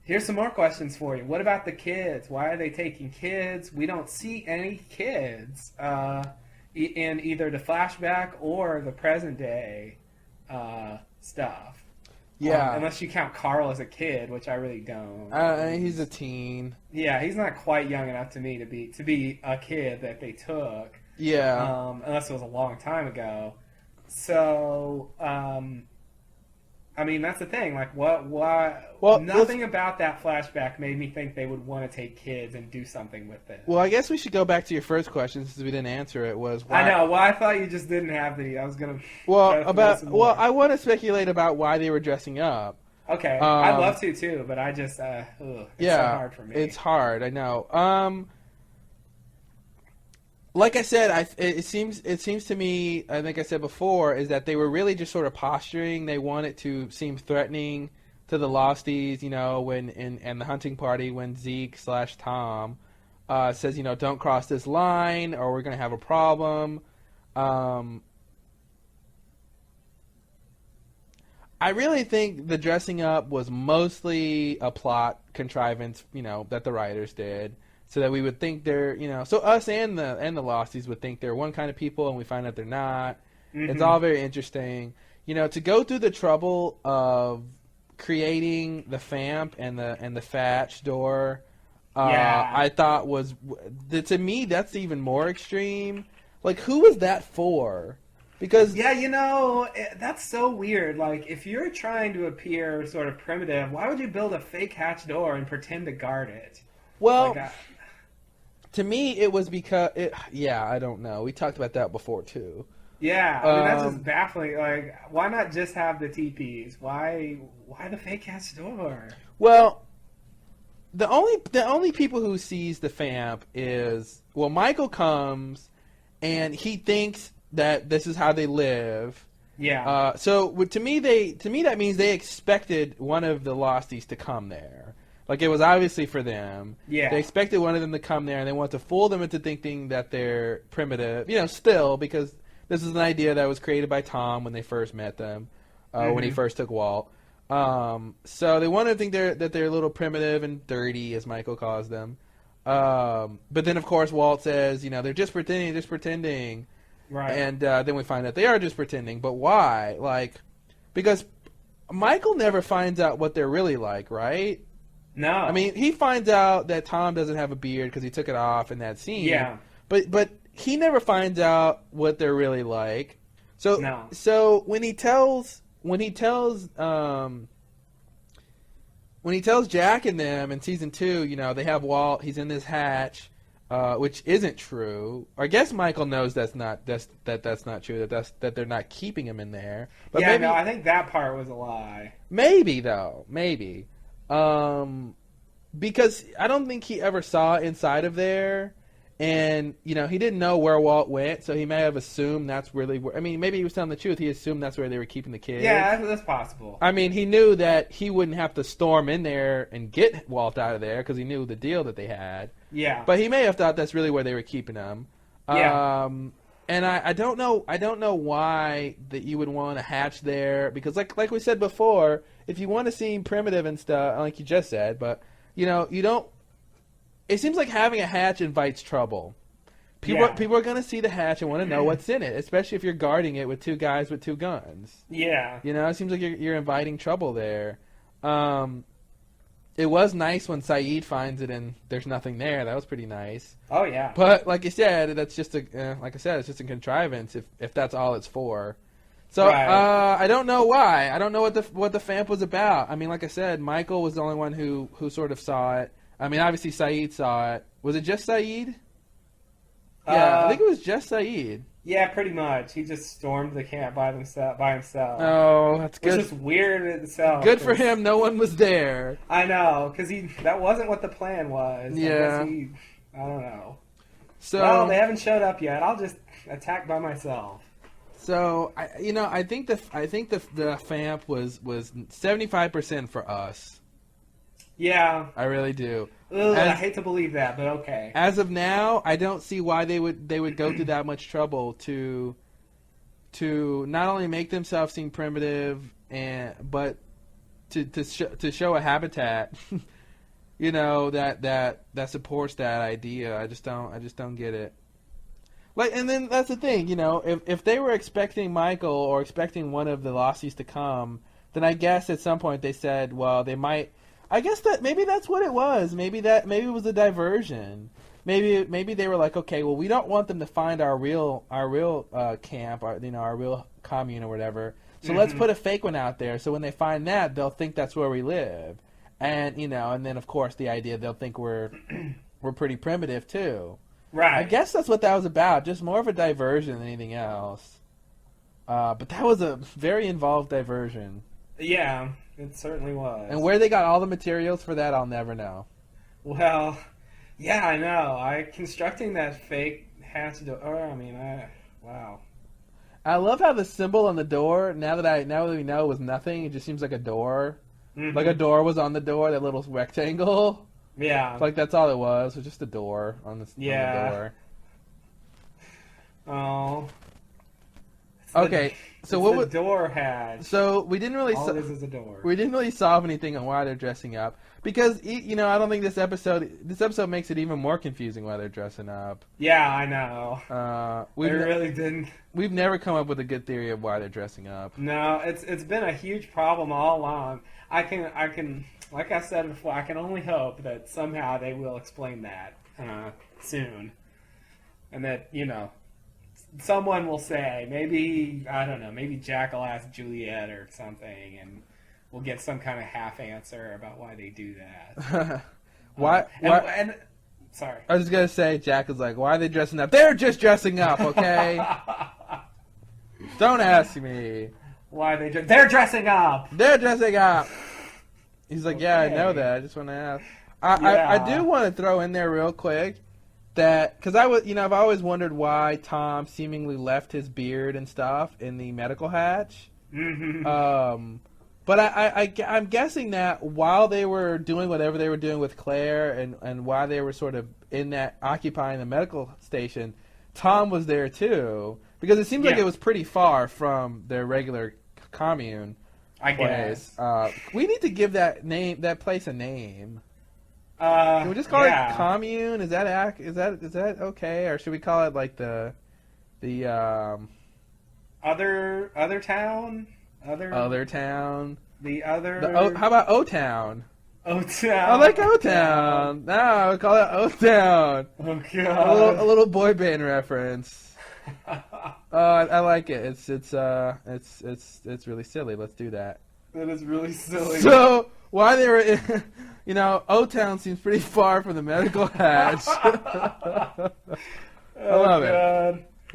here's some more questions for you. What about the kids? Why are they taking kids? We don't see any kids in either the flashback or the present day stuff. Yeah. Unless you count Carl as a kid, which I really don't. He's a teen. Yeah, he's not quite young enough to me to be a kid that they took. Yeah. Unless it was a long time ago. So, I mean, that's the thing. Like, why? Well, nothing about that flashback made me think they would want to take kids and do something with it. Well, I guess we should go back to your first question since we didn't answer it. Was why? I know. Well, I thought you just didn't have the. I was gonna. I want to speculate about why they were dressing up. Okay, I'd love to too, but I just. It's so hard for me. It's hard. I know. Like I said, it seems to me, I think I said before, is that they were really just sort of posturing. They wanted to seem threatening to the Losties, when in the hunting party when Zeke/Tom says, don't cross this line or we're going to have a problem. I really think the dressing up was mostly a plot contrivance, that the writers did. So that we would think they're, so us and the Losties would think they're one kind of people, and we find out they're not. Mm-hmm. It's all very interesting. To go through the trouble of creating the FAMP and the Thatch door, I thought to me that's even more extreme. Like, who was that for? Because that's so weird. Like, if you're trying to appear sort of primitive, why would you build a fake hatch door and pretend to guard it? Well. To me, it was because I don't know. We talked about that before too. Yeah, I mean that's just baffling. Like, why not just have the teepees? Why the fake hatch door? Well, the only people who sees the FAMP is Michael comes, and he thinks that this is how they live. Yeah. To me that means they expected one of the Losties to come there. Like, it was obviously for them. Yeah. They expected one of them to come there, and they want to fool them into thinking that they're primitive. Still, because this is an idea that was created by Tom when they first met them, when he first took Walt. So they want to think that they're a little primitive and dirty, as Michael calls them. But then, of course, Walt says, they're just pretending. Right. And then we find out they are just pretending. But why? Like, because Michael never finds out what they're really like, right? No. I mean, he finds out that Tom doesn't have a beard because he took it off in that scene. Yeah. But he never finds out what they're really like. So No. So when he tells Jack and them in season 2, they have Walt. He's in this hatch, which isn't true. I guess Michael knows that's not true. That they're not keeping him in there. But yeah, maybe, no, I think that part was a lie. Maybe. Because I don't think he ever saw inside of there, and he didn't know where Walt went, so he may have assumed that's really where. I mean, maybe he was telling the truth. He assumed that's where they were keeping the kids. Yeah, that's possible. I mean, he knew that he wouldn't have to storm in there and get Walt out of there because he knew the deal that they had. Yeah, but he may have thought that's really where they were keeping him. Yeah. And I don't know why that you would want to hatch there, because like we said before, if you want to seem primitive and stuff, like you just said, but you don't. It seems like having a hatch invites trouble. People are going to see the hatch and want to know what's in it, especially if you're guarding it with two guys with two guns. Yeah. It seems like you're inviting trouble there. It was nice when Saeed finds it and there's nothing there. That was pretty nice. Oh yeah. But like you said, that's just it's just a contrivance if that's all it's for. So Right. I don't know why. I don't know what the FAMP was about. I mean, like I said, Michael was the only one who sort of saw it. I mean, obviously Saeed saw it. Was it just Saeed? Yeah, I think it was just Saeed. Yeah, pretty much. He just stormed the camp by himself. Oh, that's good. Which is weird in itself. Good for him. No one was there. I know, because that wasn't what the plan was. Yeah. I don't know. So, well, they haven't showed up yet. I'll just attack by myself. So I think the FAMP was 75% for us. Yeah. I really do. Ugh, I hate to believe that, but okay. As of now, I don't see why they would go through that much trouble to not only make themselves seem primitive but to show a habitat, that supports that idea. I just don't get it. And then that's the thing, if they were expecting Michael or expecting one of the Losties to come, then I guess at some point they said, well, they might. I guess that maybe that's what it was. Maybe it was a diversion. Maybe they were like, okay, well, we don't want them to find our real camp, our real commune or whatever. So let's put a fake one out there. So when they find that, they'll think that's where we live, and and then of course the idea they'll think we're pretty primitive too. Right. I guess that's what that was about. Just more of a diversion than anything else. But that was a very involved diversion. Yeah. It certainly was. And where they got all the materials for that, I'll never know. Well, yeah, I know. Constructing that fake hatch door. Wow. I love how the symbol on the door. Now that we know it was nothing, it just seems like a door. Mm-hmm. Like a door was on the door. That little rectangle. Yeah. Like that's all it was. It was just a door on the door. Oh. Okay. So what was door hatch? So we didn't really. All it is a door. We didn't really solve anything on why they're dressing up because I don't think this episode makes it even more confusing why they're dressing up. Yeah, I know. We really didn't. We've never come up with a good theory of why they're dressing up. No, it's been a huge problem all along. I can like I said before, I can only hope that somehow they will explain that soon, and that someone will say, maybe, I don't know, maybe Jack will ask Juliet or something, and we'll get some kind of half answer about why they do that. Why? Sorry. I was just going to say, Jack is like, why are they dressing up? They're just dressing up, okay? Don't ask me. Why they're dressing up! They're dressing up! He's like, okay. Yeah, I know that. I just want to ask. I do want to throw in there real quick that because I've always wondered why Tom seemingly left his beard and stuff in the medical hatch. Mm-hmm. But I'm guessing that while they were doing whatever they were doing with Claire and while they were sort of in that occupying the medical station, Tom was there too because it seems like it was pretty far from their regular commune. I guess. We need to give that place a name. Can we just call it commune? Is that okay, or should we call it like the other town? Other town. How about O-Town? O-Town. I like O-Town. No, we call it O-Town. Oh god. A little boy band reference. I like it. It's really silly. Let's do that. That is really silly. So why they were in, O-Town seems pretty far from the medical hatch. I love it.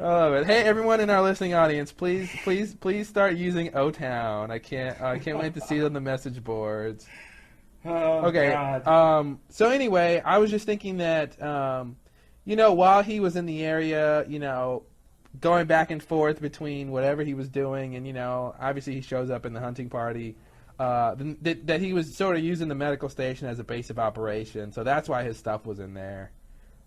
I love it. Hey, everyone in our listening audience, please start using O-Town. I can't wait to see it on the message boards. Oh, okay. God. So anyway, I was just thinking that, while he was in the area, going back and forth between whatever he was doing, and obviously he shows up in the hunting party. That he was sort of using the medical station as a base of operation, so that's why his stuff was in there.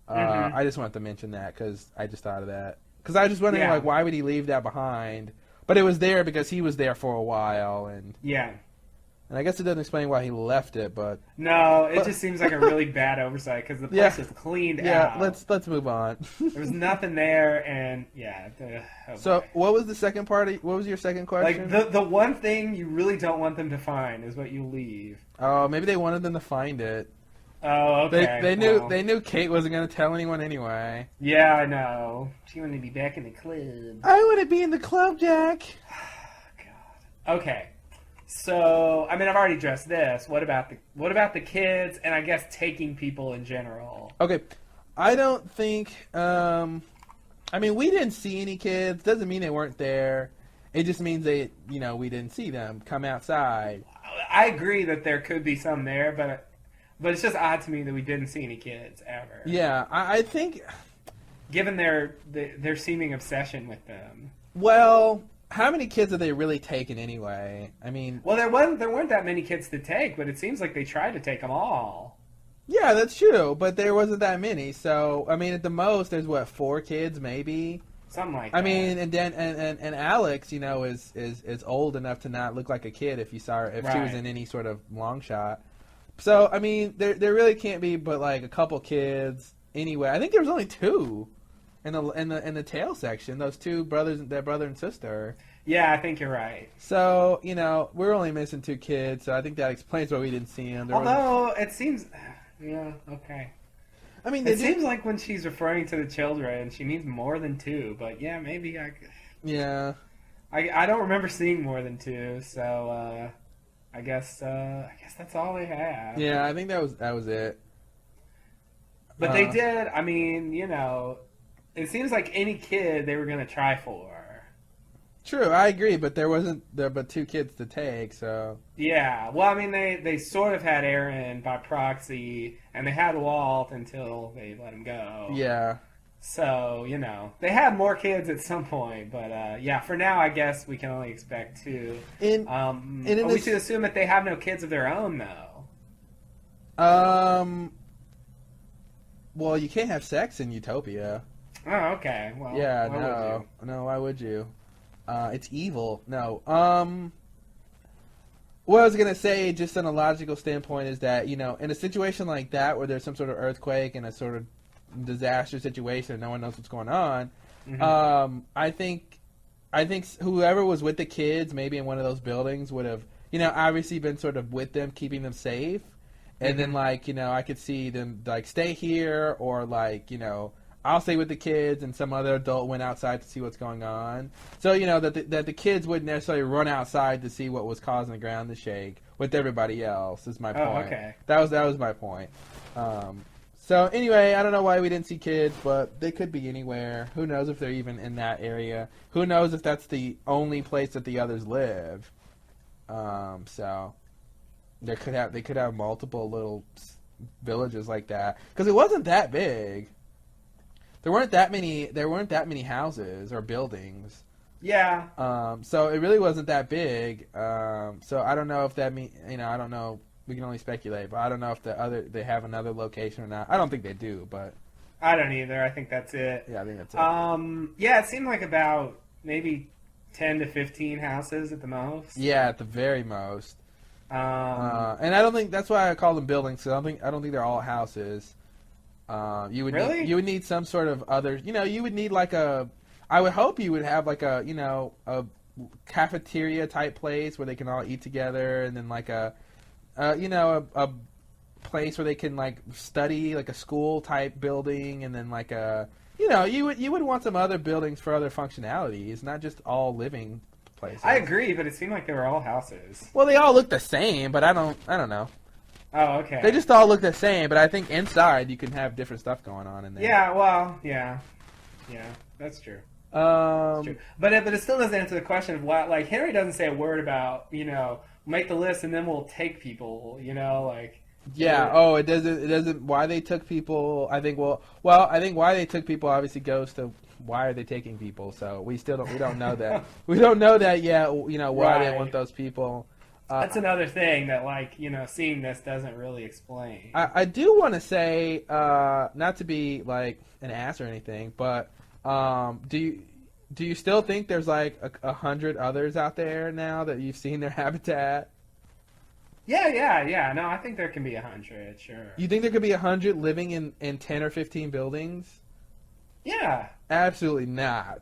I just wanted to mention that because I just thought of that. Because I was just wondering, why would he leave that behind? But it was there because he was there for a while, and I guess it doesn't explain why he left it. But it just seems like a really bad oversight because the place was cleaned out. Yeah, let's move on. There was nothing there, and so what was the second party? What was your second question? Like the one thing you really don't want them to find is what you leave. Oh, maybe they wanted them to find it. Oh, okay. They knew Kate wasn't going to tell anyone anyway. Yeah, I know. She wanted to be back in the club. I want to be in the club, Jack. God. Okay. So, I've already addressed this. What about the kids and I guess taking people in general? Okay. I don't think we didn't see any kids. Doesn't mean they weren't there. It just means we didn't see them come outside. I agree that there could be some there, but it's just odd to me that we didn't see any kids ever. Yeah, I think... Given their seeming obsession with them. Well, how many kids have they really taken anyway? Well, there weren't that many kids to take, but it seems like they tried to take them all. Yeah, that's true, but there wasn't that many. So, at the most, there's 4 kids maybe? Something like that. And then and Alex, is old enough to not look like a kid if she was in any sort of long shot. So, there really can't be but like a couple kids anyway. I think there was only 2 in the tail section. Those 2 brothers, their brother and sister. Yeah, I think you're right. So, we're only missing 2 kids, so I think that explains why we didn't see them. Although, it seems... Yeah, okay. It seems like when she's referring to the children, she means more than 2, but yeah, maybe Yeah. I don't remember seeing more than 2, so, I guess that's all they have. Yeah, I think that was it. But they did. It seems like any kid they were gonna try for. True, I agree, but there wasn't there but 2 kids to take, so. Yeah, well, they sort of had Aaron by proxy, and they had Walt until they let him go. Yeah. So they had more kids at some point, but for now, I guess we can only expect 2. We should assume that they have no kids of their own, though. Well, you can't have sex in Utopia. Oh, okay. Well, yeah, no, why would you? It's evil. No. What I was gonna say, just on a logical standpoint, is that in a situation like that where there's some sort of earthquake and a sort of disaster situation and no one knows what's going on, I think whoever was with the kids, maybe in one of those buildings, would have obviously been sort of with them, keeping them safe, and then I could see them stay here, or I'll stay with the kids, and some other adult went outside to see what's going on. So, that the kids wouldn't necessarily run outside to see what was causing the ground to shake with everybody else, is my point. Oh, okay. That was my point. So, anyway, I don't know why we didn't see kids, but they could be anywhere. Who knows if they're even in that area. Who knows if that's the only place that the others live. So, they could have multiple little villages like that. Because it wasn't that big. there weren't that many houses or buildings. Yeah. So it really wasn't that big. So I don't know if that I don't know. We can only speculate, but I don't know if they have another location or not. I don't think they do, but I don't either. I think that's it. Yeah, I think that's it. Yeah, it seemed like about maybe 10 to 15 houses at the most. Yeah, at the very most. And I don't think that's why I call them buildings. So I don't think they're all houses. You would really? You would need some sort of other. You would need like a. I would hope you would have like a a cafeteria type place where they can all eat together, and then like a place where they can like study, like a school type building, and then like a you would want some other buildings for other functionalities, not just all living places. I agree, but it seemed like they were all houses. Well, they all look the same, but I don't know. Oh, okay. They just all look the same, but I think inside you can have different stuff going on in there. Yeah, well, yeah, that's true. That's true. But it still doesn't answer the question of why. Like Henry doesn't say a word about make the list and then we'll take people. Like. Yeah. Oh, it doesn't. Why they took people? I think. I think why they took people obviously goes to why are they taking people. So we don't know that. We don't know that yet. Why they want those people. That's another thing that seeing this doesn't really explain. I do want to say, not to be like an ass or anything, but do you still think there's like 100 others out there now that you've seen their habitat? Yeah. No, I think there can be 100, sure. You think there could be 100 living in 10 or 15 buildings? Yeah. Absolutely not.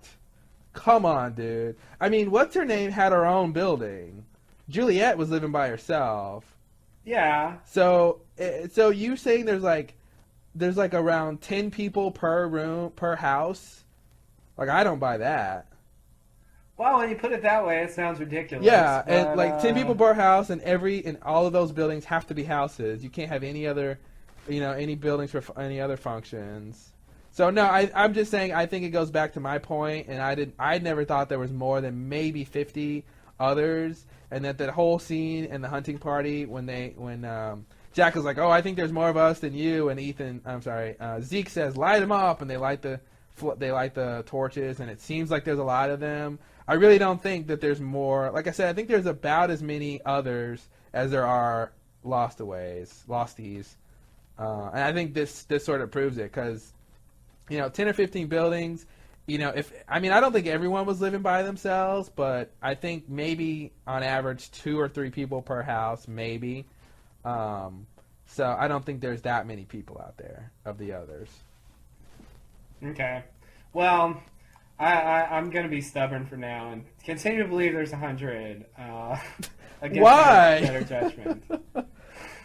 Come on, dude. I mean, what's her name had her own building. Juliet was living by herself. Yeah. So you saying there's like around 10 people per room per house? Like, I don't buy that. Well, when you put it that way, it sounds ridiculous. Yeah, but, and like 10 people per house, and all of those buildings have to be houses. You can't have any other, any buildings for any other functions. So no, I'm just saying. I think it goes back to my point, and I never thought there was more than maybe 50 others, and that whole scene in the hunting party when Jack was like, "Oh, I think there's more of us than you," and Zeke says, "Light them up," and they light the torches, and it seems like there's a lot of them. I really don't think that there's more. Like I said, I think there's about as many others as there are losties. And I think this sort of proves it because, 10 or 15 buildings, I don't think everyone was living by themselves, but I think maybe on average 2 or 3 people per house, maybe. So I don't think there's that many people out there of the others. Okay. Well, I'm going to be stubborn for now and continue to believe there's 100 against Why? better judgment.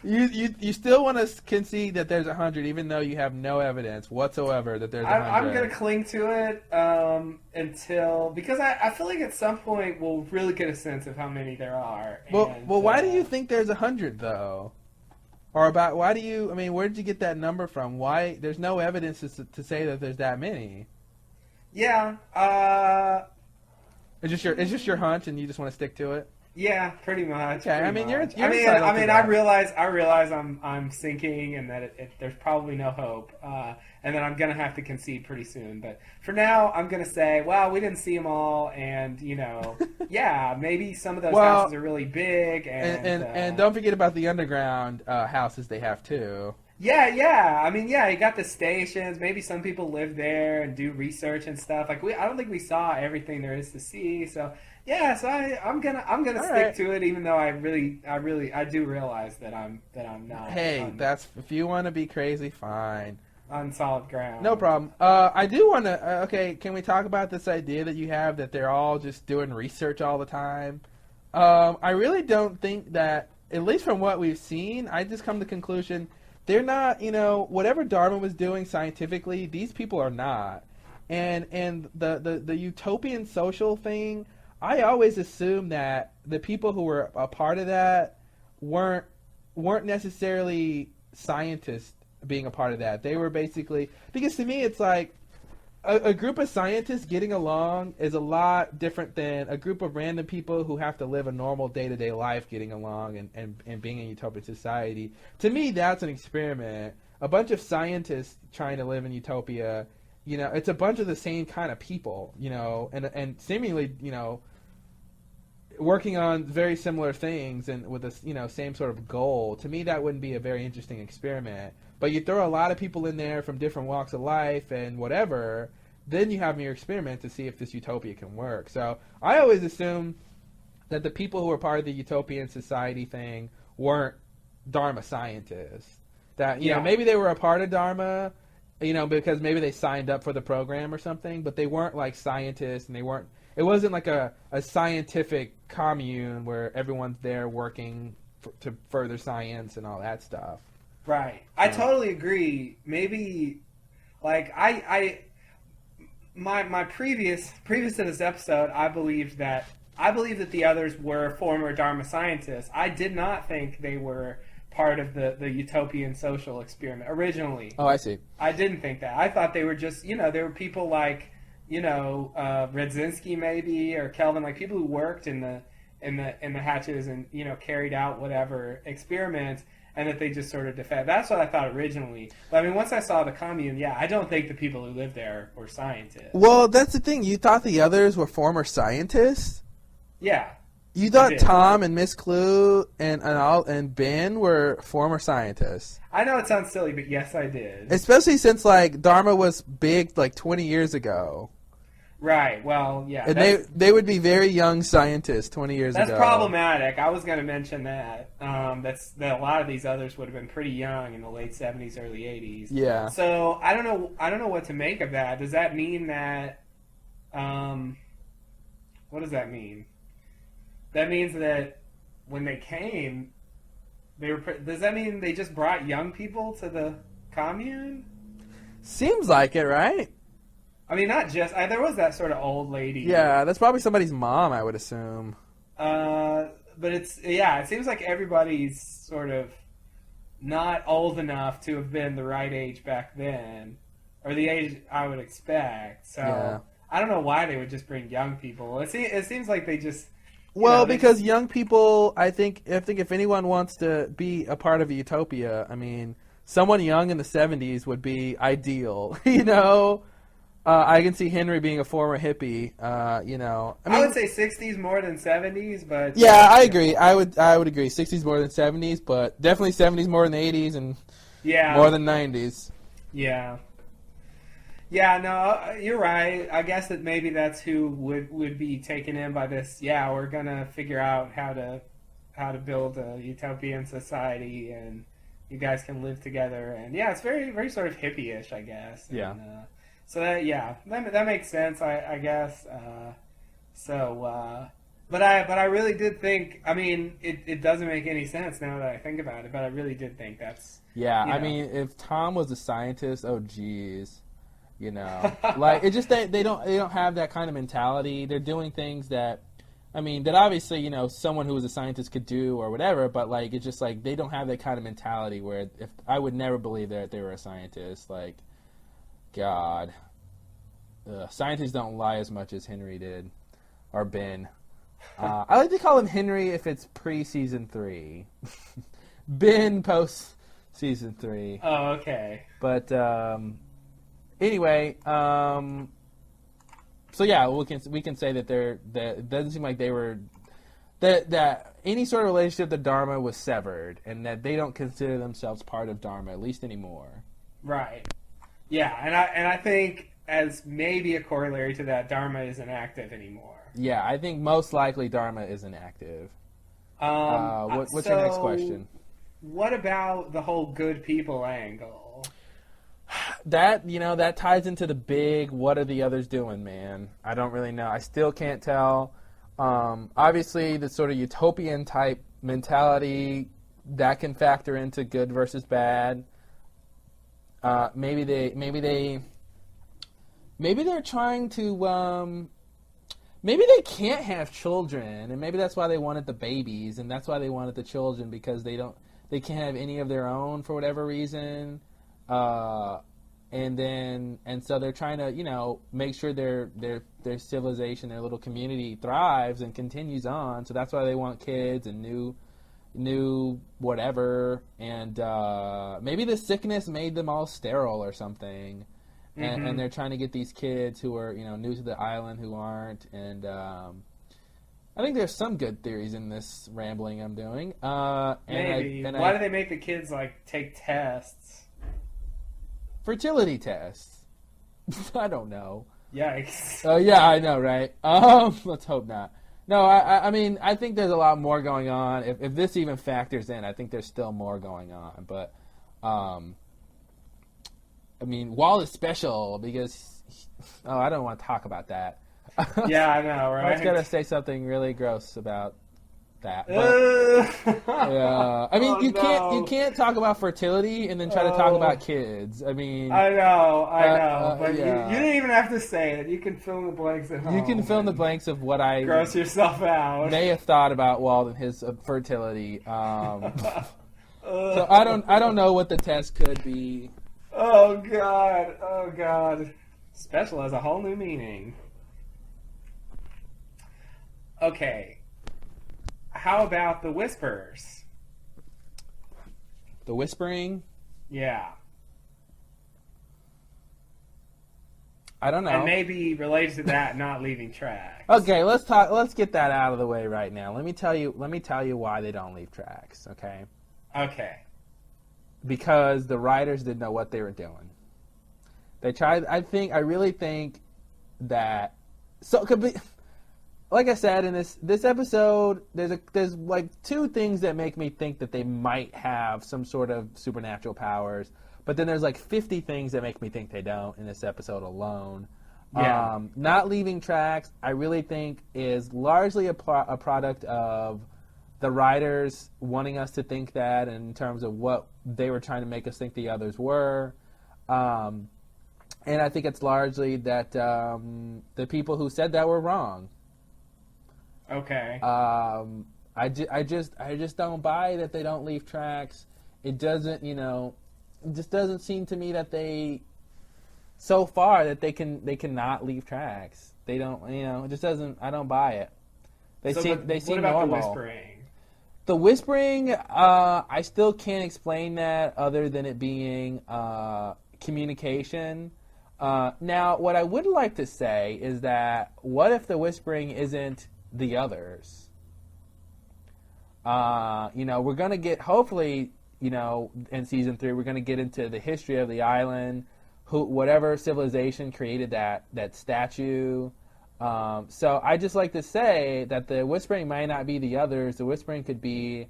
You still want to concede that there's 100 even though you have no evidence whatsoever that there's 100. I'm going to cling to it because I feel like at some point we'll really get a sense of how many there are. Well, why do you think there's 100 though? Or why do you? Where did you get that number from? Why there's no evidence to say that there's that many? Yeah. It's just your hunch, and you just want to stick to it. Yeah, pretty much. Okay, pretty you're much. entitled to that. I realize I'm sinking, and that there's probably no hope, and then I'm gonna have to concede pretty soon. But for now, I'm gonna say, well, we didn't see them all, and yeah, maybe some of those houses are really big, and don't forget about the underground houses they have too. Yeah. You got the stations. Maybe some people live there and do research and stuff. I don't think we saw everything there is to see. So yeah, so I'm gonna stick to it, even though I do realize that I'm not. Hey, if you want to be crazy, fine. On solid ground. No problem. I do want to. Okay, can we talk about this idea that you have that they're all just doing research all the time? I really don't think that. At least from what we've seen, I just come to the conclusion. They're not, whatever Darwin was doing scientifically, these people are not. And the utopian social thing, I always assumed that the people who were a part of that weren't necessarily scientists being a part of that. They were basically, because to me it's like a group of scientists getting along is a lot different than a group of random people who have to live a normal day-to-day life getting along and being in utopian society. To me, that's an experiment. A bunch of scientists trying to live in utopia it's a bunch of the same kind of people, and seemingly, working on very similar things and with this, same sort of goal. To me, that wouldn't be a very interesting experiment. But you throw a lot of people in there from different walks of life and whatever, then you have your experiment to see if this utopia can work. So I always assume that the people who were part of the utopian society thing weren't Dharma scientists. That, maybe they were a part of Dharma, because maybe they signed up for the program or something, but they weren't like scientists, and it wasn't like a scientific commune where everyone's there working to further science and all that stuff. Right. I totally agree. Maybe, like, my previous to this episode, I believed that the others were former Dharma scientists. I did not think they were part of the utopian social experiment originally. Oh, I see. I didn't think that. I thought they were just, they were people like, Radzinski maybe, or Kelvin, like people who worked in the hatches and, carried out whatever experiments, and that they just sort of defend. That's what I thought originally. But I mean, once I saw the commune, I don't think the people who lived there were scientists. Well, that's the thing. You thought the others were former scientists? Yeah. You thought Tom and Miss Clue and Ben were former scientists. I know it sounds silly, but yes, I did. Especially since, like, Dharma was big, like, 20 years ago. Right. Well, yeah. And they would be very young scientists 20 years ago. That's problematic. I was going to mention that. That a lot of these others would have been pretty young in the late 70s, early 80s. Yeah. So I don't know what to make of that. Does that mean that? What does that mean? That means that when they came, does that mean they just brought young people to the commune? Seems like it, right? I mean, not just... there was that sort of old lady. Yeah, that's probably somebody's mom, I would assume. But it seems like everybody's sort of not old enough to have been the right age back then, or the age I would expect. So I don't know why they would just bring young people. It seems like they just... Well, because young people, I think if anyone wants to be a part of a utopia, I mean, someone young in the 70s would be ideal, I can see Henry being a former hippie, I would say 60s more than 70s, but... Yeah, I agree. I would agree. 60s more than 70s, but definitely 70s more than 80s and more than 90s. Yeah. Yeah, no, you're right. I guess that maybe that's who would be taken in by this. Yeah, we're going to figure out how to build a utopian society, and you guys can live together. And, it's very, very sort of hippie-ish, I guess. Yeah. And, so that makes sense, I guess. But I really did think. I mean, it doesn't make any sense now that I think about it. But I really did think that's. Yeah, I mean, if Tom was a scientist, oh geez, like it just they don't have that kind of mentality. They're doing things that, I mean, that obviously someone who was a scientist could do or whatever. But like it's just like they don't have that kind of mentality where if I would never believe that they were a scientist, like. God. Scientists don't lie as much as Henry did. Or Ben. I like to call him Henry if it's pre-season 3. Ben post-season 3. Oh, okay. But, anyway, so yeah, we can say that it doesn't seem like they were... That any sort of relationship to Dharma was severed, and that they don't consider themselves part of Dharma, at least anymore. Right. Yeah, and I think as maybe a corollary to that, Dharma isn't active anymore. Yeah, I think most likely Dharma isn't active. What's your next question? What about the whole good people angle? That ties into the big what are the others doing, man. I don't really know. I still can't tell. Obviously, the sort of utopian type mentality, that can factor into good versus bad. Maybe they're trying to, maybe they can't have children, and maybe that's why they wanted the babies, and that's why they wanted the children, because they can't have any of their own for whatever reason, and so they're trying to, make sure their civilization, their little community thrives and continues on, so that's why they want kids and new whatever, and maybe the sickness made them all sterile or something, and they're trying to get these kids who are new to the island who aren't, and I think there's some good theories in this rambling I'm doing. Maybe. Why do they make the kids take tests? Fertility tests. I don't know. Yikes. Yeah, I know, right? Let's hope not. No, I mean, I think there's a lot more going on. If this even factors in, I think there's still more going on. But, I mean, Walt is special because, I don't want to talk about that. Yeah, I know, right? I was going to say something really gross about that. But, yeah. I mean, you can't talk about fertility and then try to talk about kids. I mean, I know, but yeah. you didn't even have to say it. You can fill in the blanks at home. You can fill in the blanks of what I gross yourself out. May have thought about Walt and his fertility. So I don't know what the test could be. Oh God. Special has a whole new meaning. Okay. How about the whispers? The whispering? Yeah. I don't know. And maybe related to that, not leaving tracks. Okay, let's get that out of the way right now. Let me tell you why they don't leave tracks, okay? Okay. Because the writers didn't know what they were doing. They tried. I really think that like I said in this episode, there's like two things that make me think that they might have some sort of supernatural powers, but then there's like 50 things that make me think they don't in this episode alone. Yeah. Not leaving tracks, I really think, is largely a product of the writers wanting us to think that in terms of what they were trying to make us think the others were. And I think it's largely that the people who said that were wrong. Okay. I just don't buy that they don't leave tracks. It doesn't, it just doesn't seem to me that they cannot leave tracks. They don't, it just doesn't. I don't buy it. They seem what about normal. the whispering? The whispering, I still can't explain that other than it being communication. Now, what I would like to say is that what if the whispering isn't the others? We're going to get, hopefully, in season 3, we're going to get into the history of the island, whatever civilization created that statue. So I just like to say that the whispering might not be the others. The whispering could be,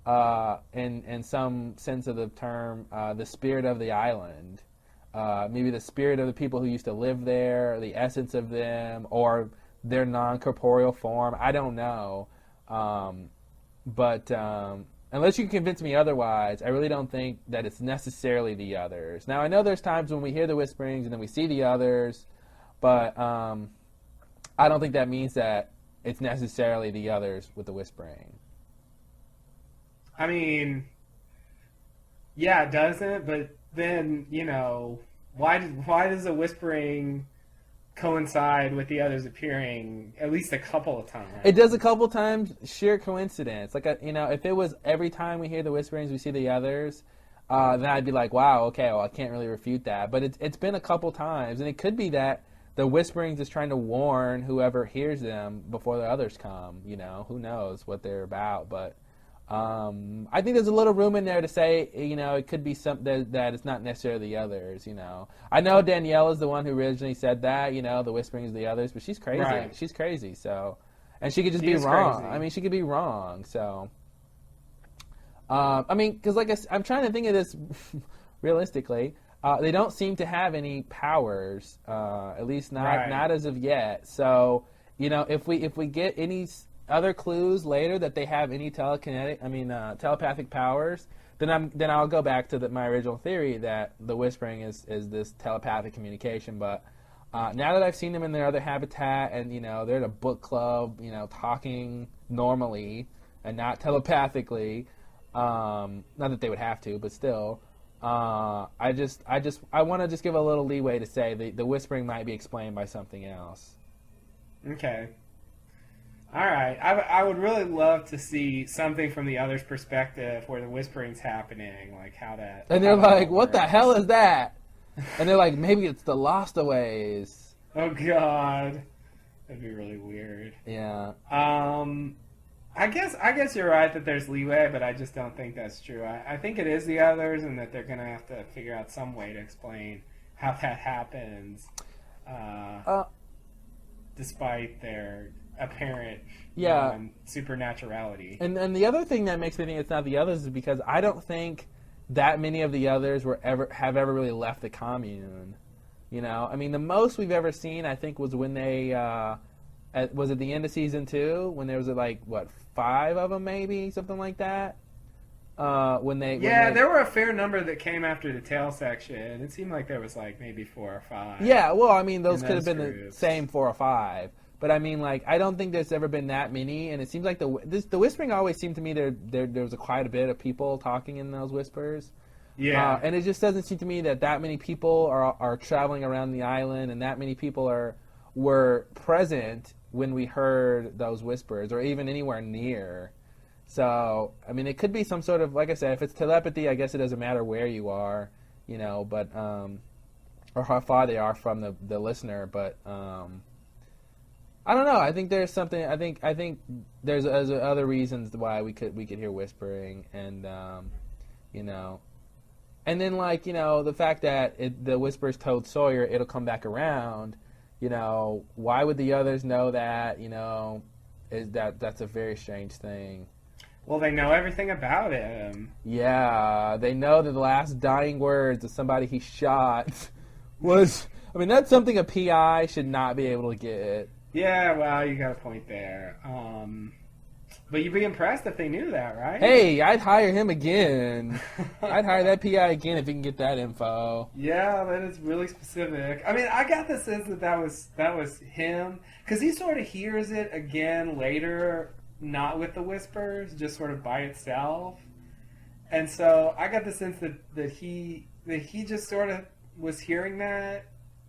in some sense of the term, the spirit of the island. Maybe the spirit of the people who used to live there, the essence of them, or their non-corporeal form. I don't know. But unless you can convince me otherwise, I really don't think that it's necessarily the others. Now, I know there's times when we hear the whisperings and then we see the others, but I don't think that means that it's necessarily the others with the whispering. I mean, yeah, it doesn't, but then, why does the whispering coincide with the others appearing at least a couple of times? It does a couple times, sheer coincidence. Like, if it was every time we hear the whisperings, we see the others, then I'd be like, wow, okay, well, I can't really refute that. But it's been a couple times, and it could be that the whisperings is trying to warn whoever hears them before the others come. Who knows what they're about. But I think there's a little room in there to say, it could be something that it's not necessarily the others. I know Danielle is the one who originally said that. the whispering is the others, but she's crazy. Right. She's crazy. So, and she could just She be is wrong. crazy. I mean, she could be wrong. So, because I'm trying to think of this realistically. They don't seem to have any powers, at least not as of yet. So, if we get any other clues later that they have any telepathic powers, then I'll go back to my original theory that the whispering is this telepathic communication. But now that I've seen them in their other habitat and they're at a book club, talking normally and not telepathically, not that they would have to, but still. I want to just give a little leeway to say the whispering might be explained by something else. Okay. All right. I would really love to see something from the other's perspective where the whispering's happening, like how that. And they're like, "What the hell is that?" And they're like, maybe it's the Lostaways. Oh God, that'd be really weird. Yeah. I guess you're right that there's leeway, but I just don't think that's true. I think it is the others, and that they're gonna have to figure out some way to explain how that happens, despite their apparent supernaturality. And the other thing that makes me think it's not the others is because I don't think that many of the others have ever really left the commune. You know, I mean, the most we've ever seen, I think, was when they was at the end of season 2 when there was like 5 of them, maybe something like that. There were a fair number that came after the tail section. It seemed like there was like maybe 4 or 5. Yeah, well, I mean, those could have been groups. The same 4 or 5. But I mean, like, I don't think there's ever been that many, and it seems like the whispering always seemed to me there was quite a bit of people talking in those whispers. Yeah, and it just doesn't seem to me that many people are traveling around the island, and that many people were present when we heard those whispers, or even anywhere near. So, I mean, it could be some sort of, like I said, if it's telepathy, I guess it doesn't matter where you are, you know, but or how far they are from the listener, but I don't know. I think there's something. I think there's other reasons why we could hear whispering, and you know, and then like, you know, the fact that the whispers told Sawyer it'll come back around. You know, why would the others know that? You know, that's a very strange thing. Well, they know everything about him. Yeah, they know that the last dying words of somebody he shot was. I mean, that's something a PI should not be able to get. Yeah, well, you got a point there. But you'd be impressed if they knew that, right? Hey, I'd hire him again. I'd hire that PI again if he can get that info. Yeah, that is really specific. I mean, I got the sense that was him, because he sort of hears it again later, not with the whispers, just sort of by itself. And so I got the sense that he just sort of was hearing that,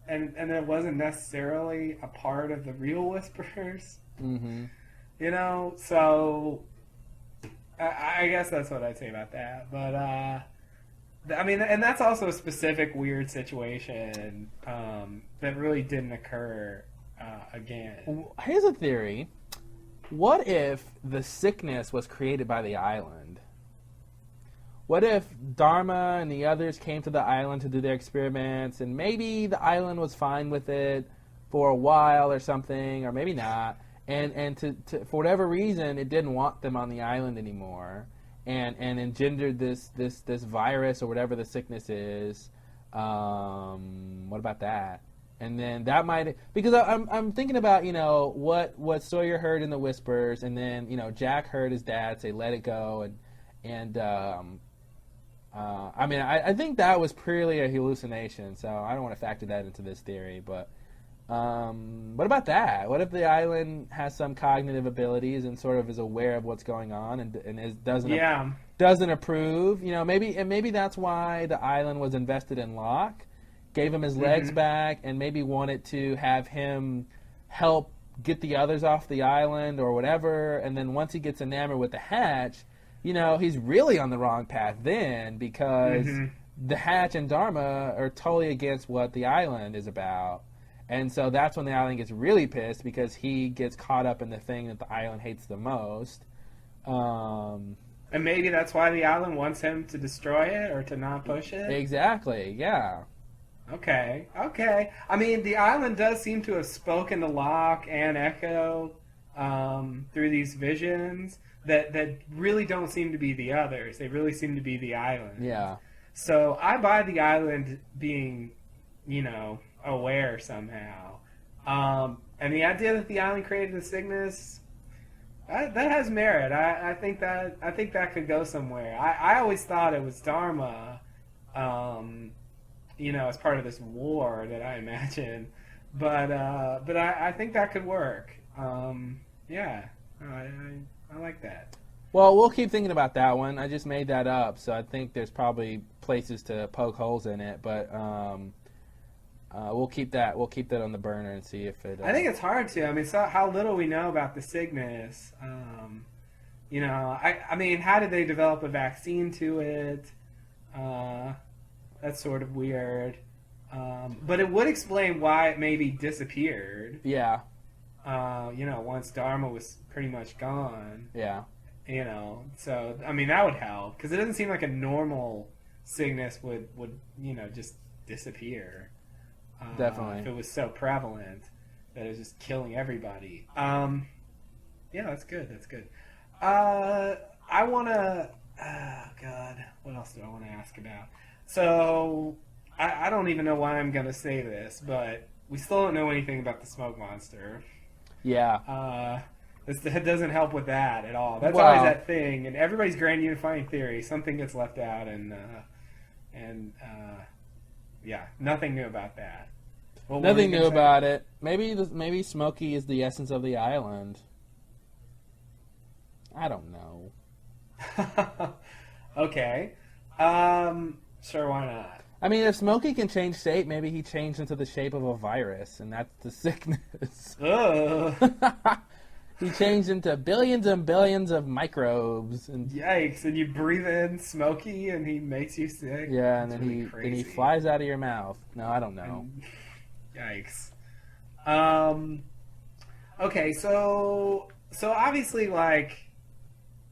and it wasn't necessarily a part of the real whispers. Mm-hmm. You know, so I guess that's what I'd say about that. But I mean, and that's also a specific weird situation that really didn't occur again. Here's a theory. What if the sickness was created by the island? What if Dharma and the others came to the island to do their experiments, and maybe the island was fine with it for a while or something, or maybe not, and to for whatever reason it didn't want them on the island anymore, and engendered this virus or whatever the sickness is. What about that? And then that might, because I'm thinking about, you know, what Sawyer heard in the whispers, and then, you know, Jack heard his dad say let it go, and I mean, I think that was purely a hallucination, so I don't want to factor that into this theory. But what about that? What if the island has some cognitive abilities and sort of is aware of what's going on and doesn't approve? You know, maybe that's why the island was invested in Locke, gave him his legs back, and maybe wanted to have him help get the others off the island or whatever. And then once he gets enamored with the Hatch, you know, he's really on the wrong path then, because the Hatch and Dharma are totally against what the island is about. And so that's when the island gets really pissed, because he gets caught up in the thing that the island hates the most. And maybe that's why the island wants him to destroy it or to not push it? Exactly, yeah. Okay. I mean, the island does seem to have spoken to Locke and Echo through these visions that really don't seem to be the others. They really seem to be the island. Yeah. So I buy the island being, you know, aware somehow. And the idea that the island created the sickness, that has merit. I think that could go somewhere. I always thought it was Dharma, you know, as part of this war that I imagine. But I think that could work. Yeah, I like that. Well, we'll keep thinking about that one. I just made that up, so I think there's probably places to poke holes in it. But we'll keep that on the burner and see if it. I think it's hard to. I mean, so how little we know about the sickness. You know, I mean, how did they develop a vaccine to it? That's sort of weird. But it would explain why it maybe disappeared. Yeah. Once Dharma was pretty much gone. Yeah. So I mean that would help because it doesn't seem like a normal sickness would just disappear. Definitely. If it was so prevalent that it was just killing everybody. Yeah, that's good. That's good. I want to. Oh God, what else do I want to ask about? So I don't even know why I'm going to say this, but we still don't know anything about the smoke monster. Yeah. It doesn't help with that at all. That's Well, always that thing, and everybody's grand unifying theory. Something gets left out, and yeah, nothing new about that. What were nothing you new gonna say? about it. Maybe Smokey is the essence of the island. I don't know. Okay. Sure, why not? I mean, if Smokey can change shape, maybe he changed into the shape of a virus, and that's the sickness. Ugh. He changed into billions and billions of microbes, and Yikes! And you breathe in Smokey, and he makes you sick. yeah, and That's then really he crazy. flies out of your mouth. No, I don't know. Yikes. Okay, so obviously, like,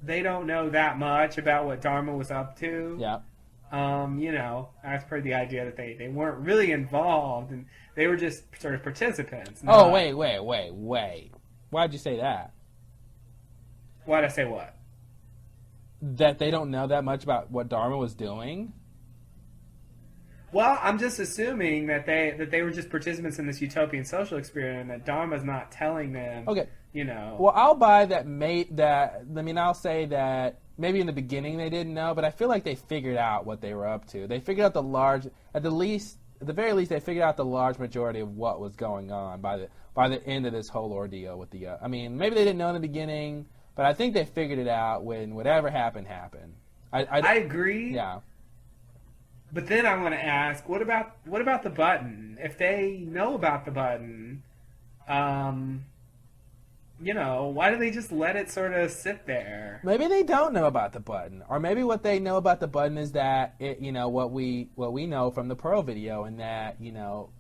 they don't know that much about what Dharma was up to. Yeah. As per the idea that they weren't really involved and they were just sort of participants. Oh, not- wait. Why'd you say that? Why'd I say what? That they don't know that much about what Dharma was doing? Well, I'm just assuming that they were just participants in this utopian social experiment, and that Dharma's not telling them. Okay. Well, I'll buy that. I'll say that maybe in the beginning they didn't know, but I feel like they figured out what they were up to. They figured out at the very least, they figured out the large majority of what was going on by the end of this whole ordeal with the. Maybe they didn't know in the beginning, but I think they figured it out when whatever happened. I agree. Yeah. But then I want to ask, what about the button? If they know about the button, why do they just let it sort of sit there? Maybe they don't know about the button, or maybe what they know about the button is that what we know from the Pearl video, and that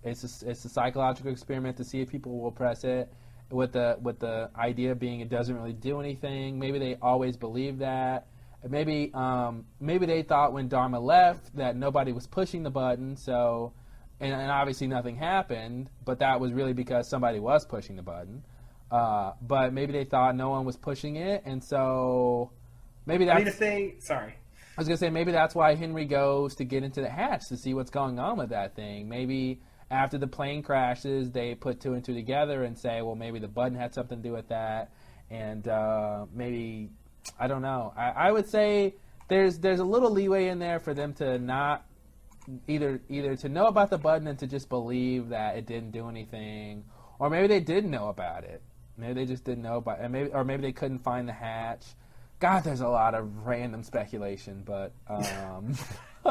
it's a psychological experiment to see if people will press it, with the idea being it doesn't really do anything. Maybe they always believe that. Maybe they thought when Dharma left that nobody was pushing the button, so and obviously nothing happened, but that was really because somebody was pushing the button. But maybe they thought no one was pushing it, and so maybe that's. I was gonna say maybe that's why Henry goes to get into the hatch to see what's going on with that thing. Maybe after the plane crashes, they put two and two together and say, well, maybe the button had something to do with that, and maybe I don't know. I would say there's a little leeway in there for them to not either to know about the button and to just believe that it didn't do anything, or maybe they did know about it. Maybe they just didn't know about it, maybe they couldn't find the hatch. God, there's a lot of random speculation, but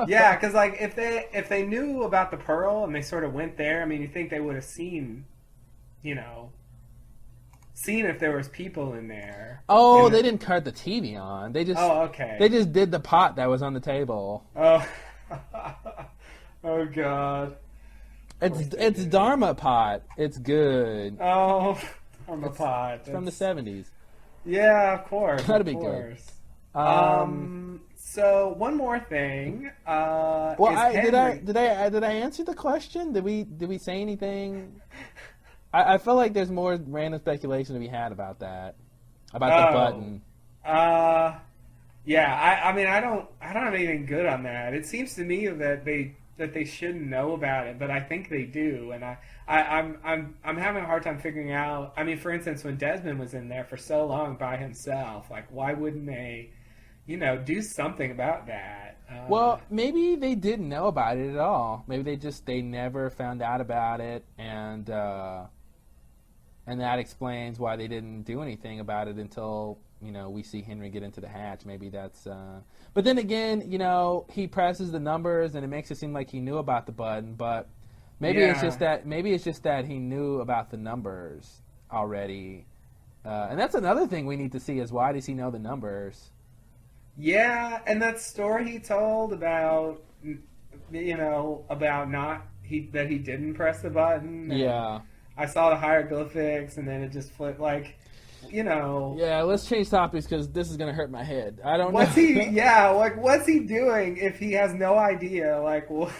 yeah, because like if they knew about the Pearl and they sort of went there, I mean, you think they would have seen if there was people in there. Oh, they didn't cut the TV on. They just okay. They just did the pot that was on the table. Oh, oh God. It's Dharma pot. It's good. Oh, Dharma pot. It's from the 70s. Yeah, of course. That'd be good. good. So one more thing. Did I answer the question? Did we say anything? I feel like there's more random speculation to be had about that, about the button. Yeah. I mean, I don't have anything good on that. It seems to me that they shouldn't know about it, but I think they do, and I'm having a hard time figuring out. I mean, for instance, when Desmond was in there for so long by himself, like why wouldn't they, do something about that? Well, maybe they didn't know about it at all. Maybe they never found out about it, and that explains why they didn't do anything about it until we see Henry get into the hatch. Maybe that's. But then again, he presses the numbers and it makes it seem like he knew about the button. But maybe it's just that he knew about the numbers already. And that's another thing we need to see is why does he know the numbers? Yeah, and that story he told about about not he didn't press the button. And Yeah. I saw the hieroglyphics, and then it just flipped. Like, you know. Yeah, let's change topics because this is gonna hurt my head. I don't What's know. he? Yeah, like what's he doing if he has no idea? Like, what?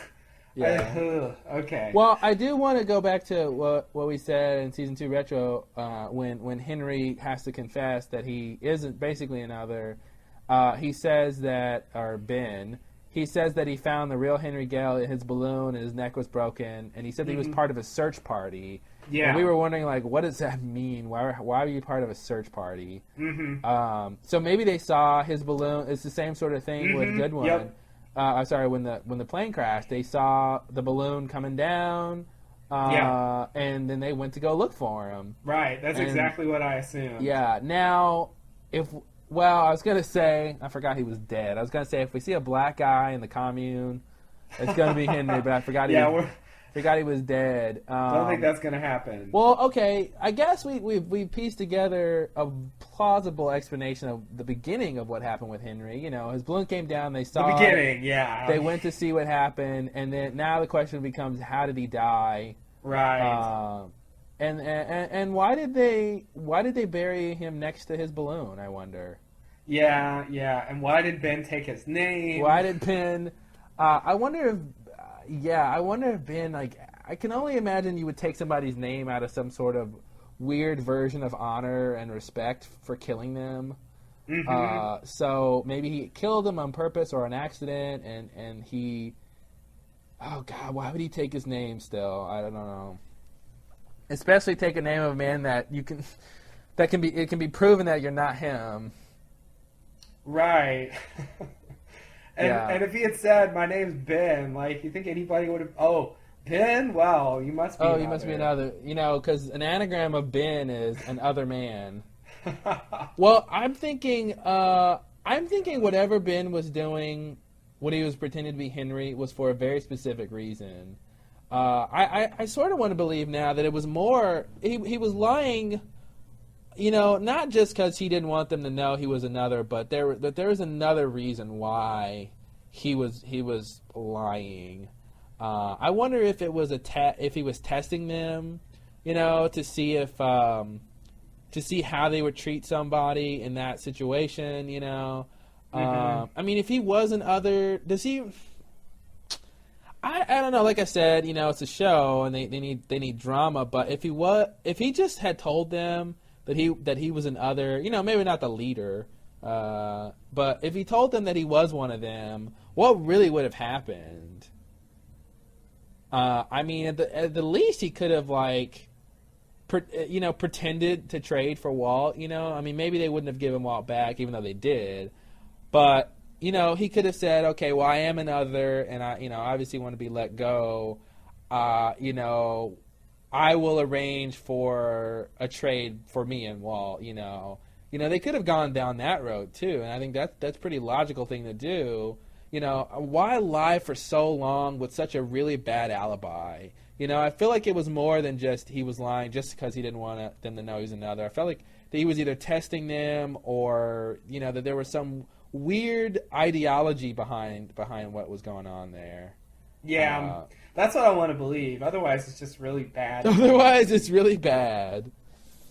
Yeah. Okay. Well, I do want to go back to what we said in season 2 retro when Henry has to confess that he isn't basically another. He says that, or Ben, he says that he found the real Henry Gale in his balloon and his neck was broken, and he said that he was part of a search party. Yeah. And we were wondering, like, what does that mean? Why are you part of a search party? Mm-hmm. So maybe they saw his balloon. It's the same sort of thing with Goodwin. Yep. Sorry, when the plane crashed, they saw the balloon coming down, and then they went to go look for him. Right, that's exactly what I assumed. Yeah. Now, I was gonna say, I forgot he was dead. I was gonna say if we see a black guy in the commune, it's gonna be Henry, but I forgot he was dead. Don't think that's gonna happen. Well, okay, I guess we pieced together a plausible explanation of the beginning of what happened with Henry. You know, his balloon came down, they saw the beginning, yeah. They went to see what happened, and then now the question becomes, how did he die? Right. And why did they bury him next to his balloon, I wonder? Yeah, and why did Ben take his name? Why did Ben I wonder if Ben, like, I can only imagine you would take somebody's name out of some sort of weird version of honor and respect for killing them. Mm-hmm. So maybe he killed them on purpose or an accident, and he... Oh, God, why would he take his name still? I don't know. Especially take a name of a man that it can be proven that you're not him. Right. And if he had said, my name's Ben, like, you think anybody would have... Oh, Ben? Well, you must be you must be another. You know, because an anagram of Ben is an other man. Well, I'm thinking whatever Ben was doing, what he was pretending to be Henry, was for a very specific reason. I sort of want to believe now that it was more... He was lying... You know, not just because he didn't want them to know he was another, but there was another reason why he was lying. I wonder if it was if he was testing them, you know, to see how they would treat somebody in that situation. You know, I mean, if he was an other, does he? I don't know. Like I said, you know, it's a show and they need drama. But if he just had told them that he was an other, you know, maybe not the leader, but if he told them that he was one of them, what really would have happened? I mean, at the least he could have, like, pretended to trade for Walt. You know, I mean, maybe they wouldn't have given Walt back, even though they did. But you know, he could have said, okay, well, I am another, and I, you know, obviously want to be let go. You know, I will arrange for a trade for me and Walt, you know. You know, they could have gone down that road, too, and I think that's a pretty logical thing to do. You know, why lie for so long with such a really bad alibi? You know, I feel like it was more than just he was lying just because he didn't want them to know he's another. I felt like that he was either testing them or, you know, that there was some weird ideology behind what was going on there. Yeah, that's what I want to believe. Otherwise, it's just really bad. Otherwise, it's really bad.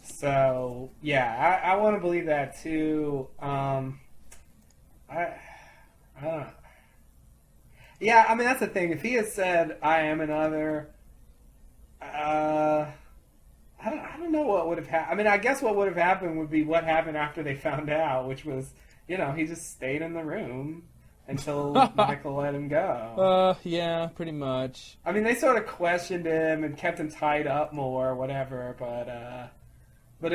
So, yeah, I want to believe that, too. I don't know. Yeah, I mean, that's the thing. If he had said, I am another, I don't know what would have happened. I mean, I guess what would have happened would be what happened after they found out, which was, you know, he just stayed in the room until Michael let him go. Yeah, pretty much. I mean, they sort of questioned him and kept him tied up more or whatever, but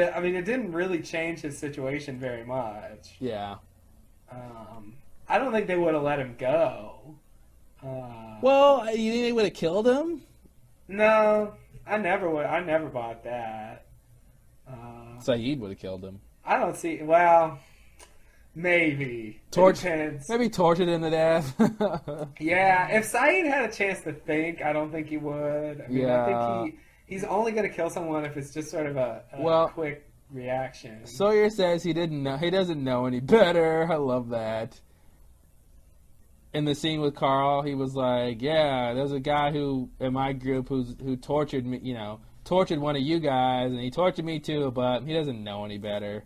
I mean, it didn't really change his situation very much. Yeah. I don't think they would have let him go. Well, you think they would have killed him? No, I never would. I never bought that. Saeed would have killed him. I don't see. Well, maybe. Maybe tortured him to death. Yeah, if Saeed had a chance to think, I don't think he would. I mean, I think he's only going to kill someone if it's just sort of a quick reaction. Sawyer says he didn't know. He doesn't know any better. I love that. in the scene with Carl, he was like, "Yeah, there's a guy who in my group who tortured me, tortured one of you guys, and he tortured me too, but he doesn't know any better."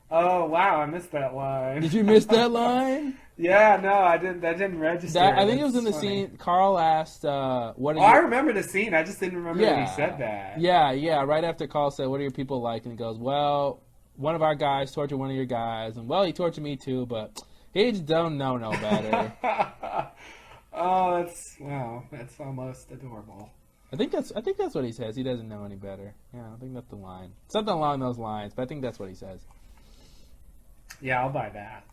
Oh wow, I missed that line. Did you miss that line? Yeah, no, I didn't. That didn't register. I think it was in the funny. scene. Carl asked, "What?" I remember the scene. I just didn't remember when he said that. Yeah. Right after Carl said, "What are your people like?" and he goes, "Well, one of our guys tortured one of your guys, and well, he tortured me too, but he just don't know no better." Oh, that's almost adorable. I think that's what he says. He doesn't know any better. Yeah, I think that's the line. Something along those lines, but I think that's what he says. Yeah, I'll buy that.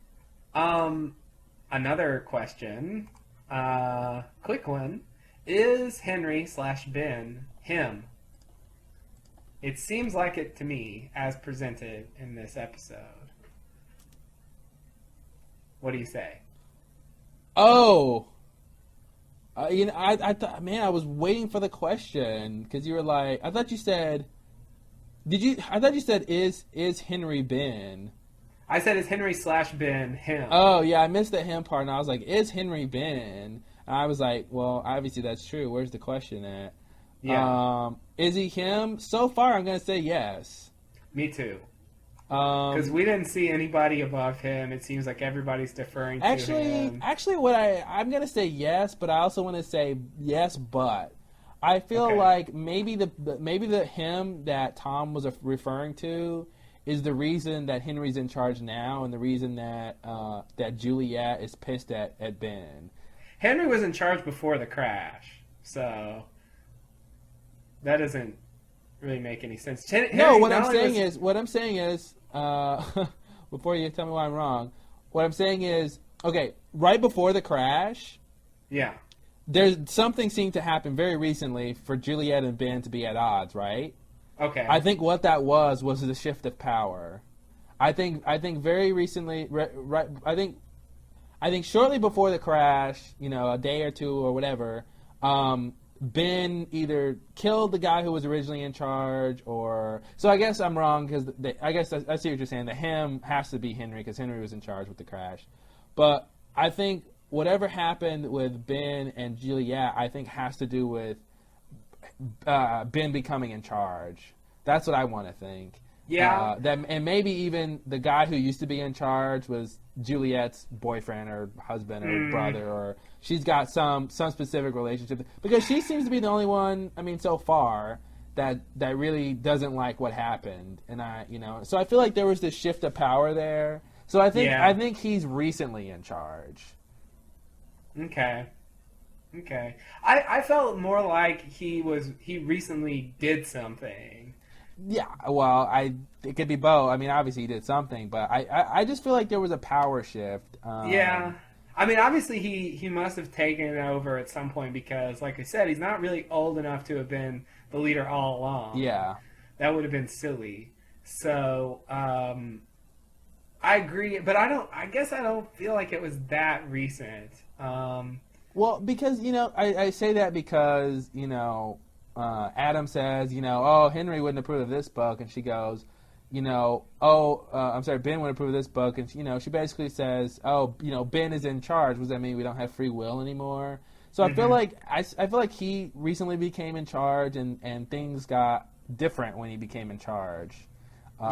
Another question, quick one. Is Henry/Ben him? It seems like it to me, as presented in this episode. What do you say? Oh! I thought, man, I was waiting for the question, because you were like, I thought you said, is Henry Ben? I said, is Henry/Ben him? Oh, yeah, I missed the him part, and I was like, is Henry Ben? And I was like, well, obviously that's true. Where's the question at? Yeah. Is he him? So far, I'm going to say yes. Me too. Because we didn't see anybody above him. It seems like everybody's deferring to him. Actually, I'm going to say yes, but I also want to say yes, but. I feel Okay. like maybe the him that Tom was referring to is the reason that Henry's in charge now, and the reason that that Juliet is pissed at Ben. Henry was in charge before the crash, so that doesn't really make any sense. No, what I'm saying is, before you tell me why I'm wrong, what I'm saying is, okay, right before the crash, yeah, there's something seemed to happen very recently for Juliet and Ben to be at odds, right? okay. I think what that was the shift of power. I think very recently, right? I think shortly before the crash, a day or two or whatever, Ben either killed the guy who was originally in charge, or so I guess I'm wrong, because I guess I see what you're saying. The him has to be Henry, because Henry was in charge with the crash. But I think whatever happened with Ben and Juliet, I think has to do with Ben becoming in charge. That's what I want to think. Yeah. And maybe even the guy who used to be in charge was Juliet's boyfriend or husband or brother, or she's got some specific relationship, because she seems to be the only one, I mean, so far that really doesn't like what happened. And so I feel like there was this shift of power there. So I think he's recently in charge. Okay. I felt more like he recently did something. Yeah, well, it could be both. I mean, obviously he did something, but I just feel like there was a power shift. Yeah. I mean, obviously he must have taken it over at some point, because, like I said, he's not really old enough to have been the leader all along. Yeah. That would have been silly. So, I agree, but I guess I don't feel like it was that recent. Well, because, I say that because, Adam says, oh, Henry wouldn't approve of this book, and she goes, I'm sorry, Ben wouldn't approve of this book, and, she basically says, oh, Ben is in charge. Does that mean we don't have free will anymore? So I feel like I feel like he recently became in charge, and things got different when he became in charge.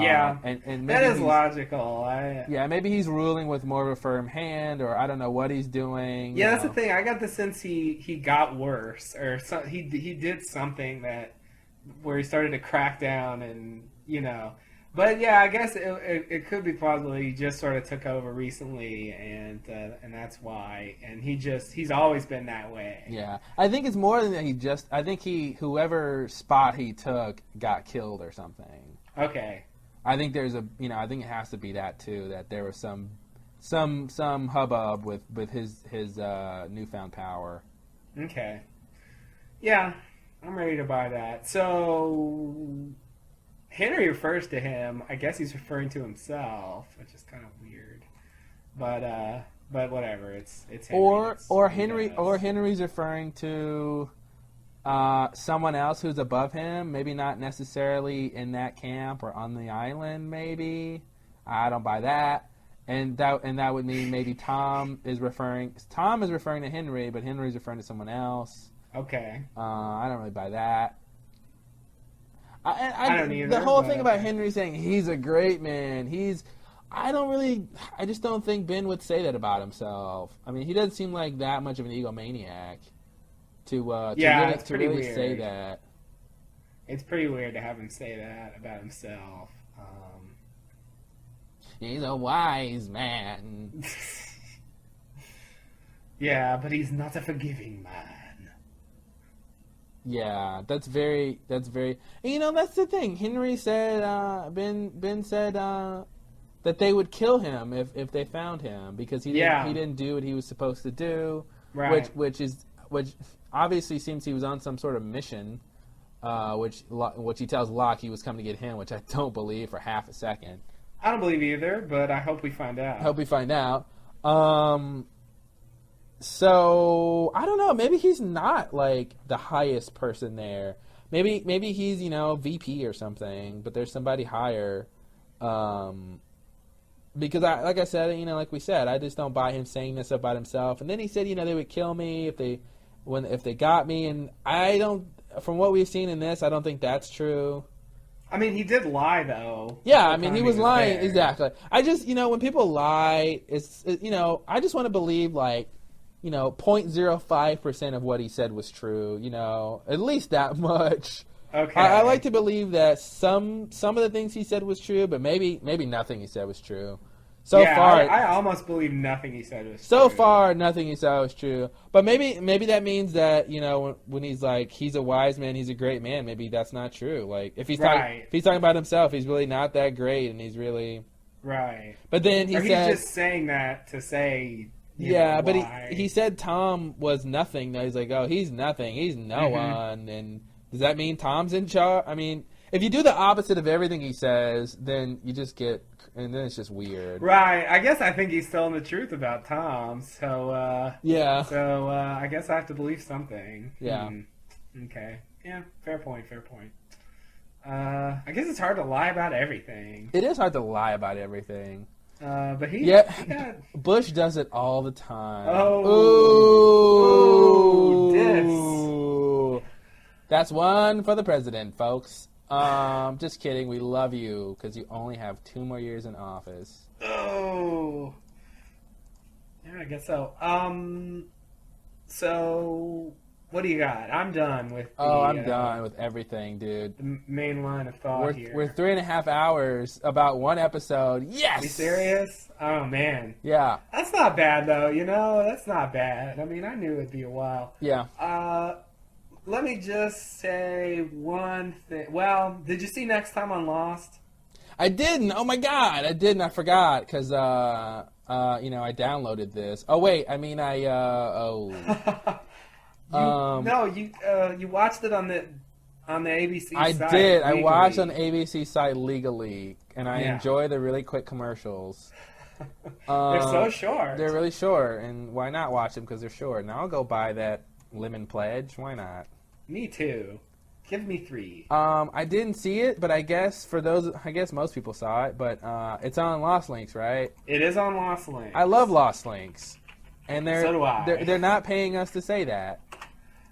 Yeah, and that is logical. Maybe he's ruling with more of a firm hand, or I don't know what he's doing. Yeah, that's the thing. I got the sense he got worse, or he did something where he started to crack down, and But yeah, I guess it could be plausible he just sort of took over recently, and that's why. And he's always been that way. Yeah, I think it's more than that. I think whoever spot he took got killed or something. Okay. I think there's I think it has to be that too. That there was some hubbub with his newfound power. Okay. Yeah, I'm ready to buy that. So Henry refers to him. I guess he's referring to himself, which is kind of weird. But whatever. It's Henry. Or Henry's referring to someone else who's above him, maybe not necessarily in that camp or on the island, maybe. I don't buy that. And that would mean maybe Tom is referring to Henry, but Henry's referring to someone else. Okay. I don't really buy that. I don't either. The whole thing about Henry saying he's a great man, I just don't think Ben would say that about himself. I mean, he doesn't seem like that much of an egomaniac to really say that. It's pretty weird to have him say that about himself. He's a wise man. Yeah, but he's not a forgiving man. Yeah, that's very. And, that's the thing. Henry said, Ben said that they would kill him if they found him because he didn't do what he was supposed to do. Right. Which obviously seems he was on some sort of mission. Which he tells Locke he was coming to get him, which I don't believe for half a second. I don't believe either, but I hope we find out. So I don't know. Maybe he's not like the highest person there. Maybe he's VP or something. But there's somebody higher. Because like I said, like we said, I just don't buy him saying this about himself. And then he said, they would kill me if they got me. And I don't. From what we've seen in this, I don't think that's true. I mean, he did lie, though. Yeah, I mean, he was lying. There. Exactly. I just, when people lie, I just want to believe, 0.05% of what he said was true, at least that much. Okay. I like to believe that some of the things he said was true, but maybe nothing he said was true. So far, I almost believe nothing he said was true. So far, nothing he said was true. But maybe that means that when he's like he's a wise man, he's a great man. Maybe that's not true. Like if he's talking about himself, he's really not that great, and he's really right. But then he's just saying that to say. But he said Tom was nothing. He's like, oh, he's nothing. He's no one. And does that mean Tom's in charge? I mean, if you do the opposite of everything he says, then you just get. And then it's just weird. Right. I guess I think he's telling the truth about Tom. So, yeah. So, I guess I have to believe something. Yeah. Okay. Yeah, fair point. I guess it's hard to lie about everything. It is hard to lie about everything. But he got... Bush does it all the time. Oh. Ooh. That's one for the president, folks. Just kidding. We love you because you only have 2 more years in office. Oh. Yeah, I guess so. So what do you got? I'm done with. I'm done with everything, dude. The main line of thought here. We're 3.5 hours about one episode. Yes. Are you serious? Oh man. Yeah. That's not bad though. That's not bad. I mean, I knew it'd be a while. Yeah. Let me just say one thing. Well, did you see Next Time on Lost? I didn't. Oh my God, I didn't. I forgot because I downloaded this. Oh wait, I mean you watched it on the ABC site. I did. Legally. I watched on the ABC site legally, and I enjoy the really quick commercials. They're so short. They're really short, and why not watch them because they're short? Now I'll go buy that Lemon Pledge. Why not? Me too. Give me 3. I didn't see it, but I guess most people saw it. But it's on Lost Links, right? It is on Lost Links. I love Lost Links, and so do I. They're not paying us to say that.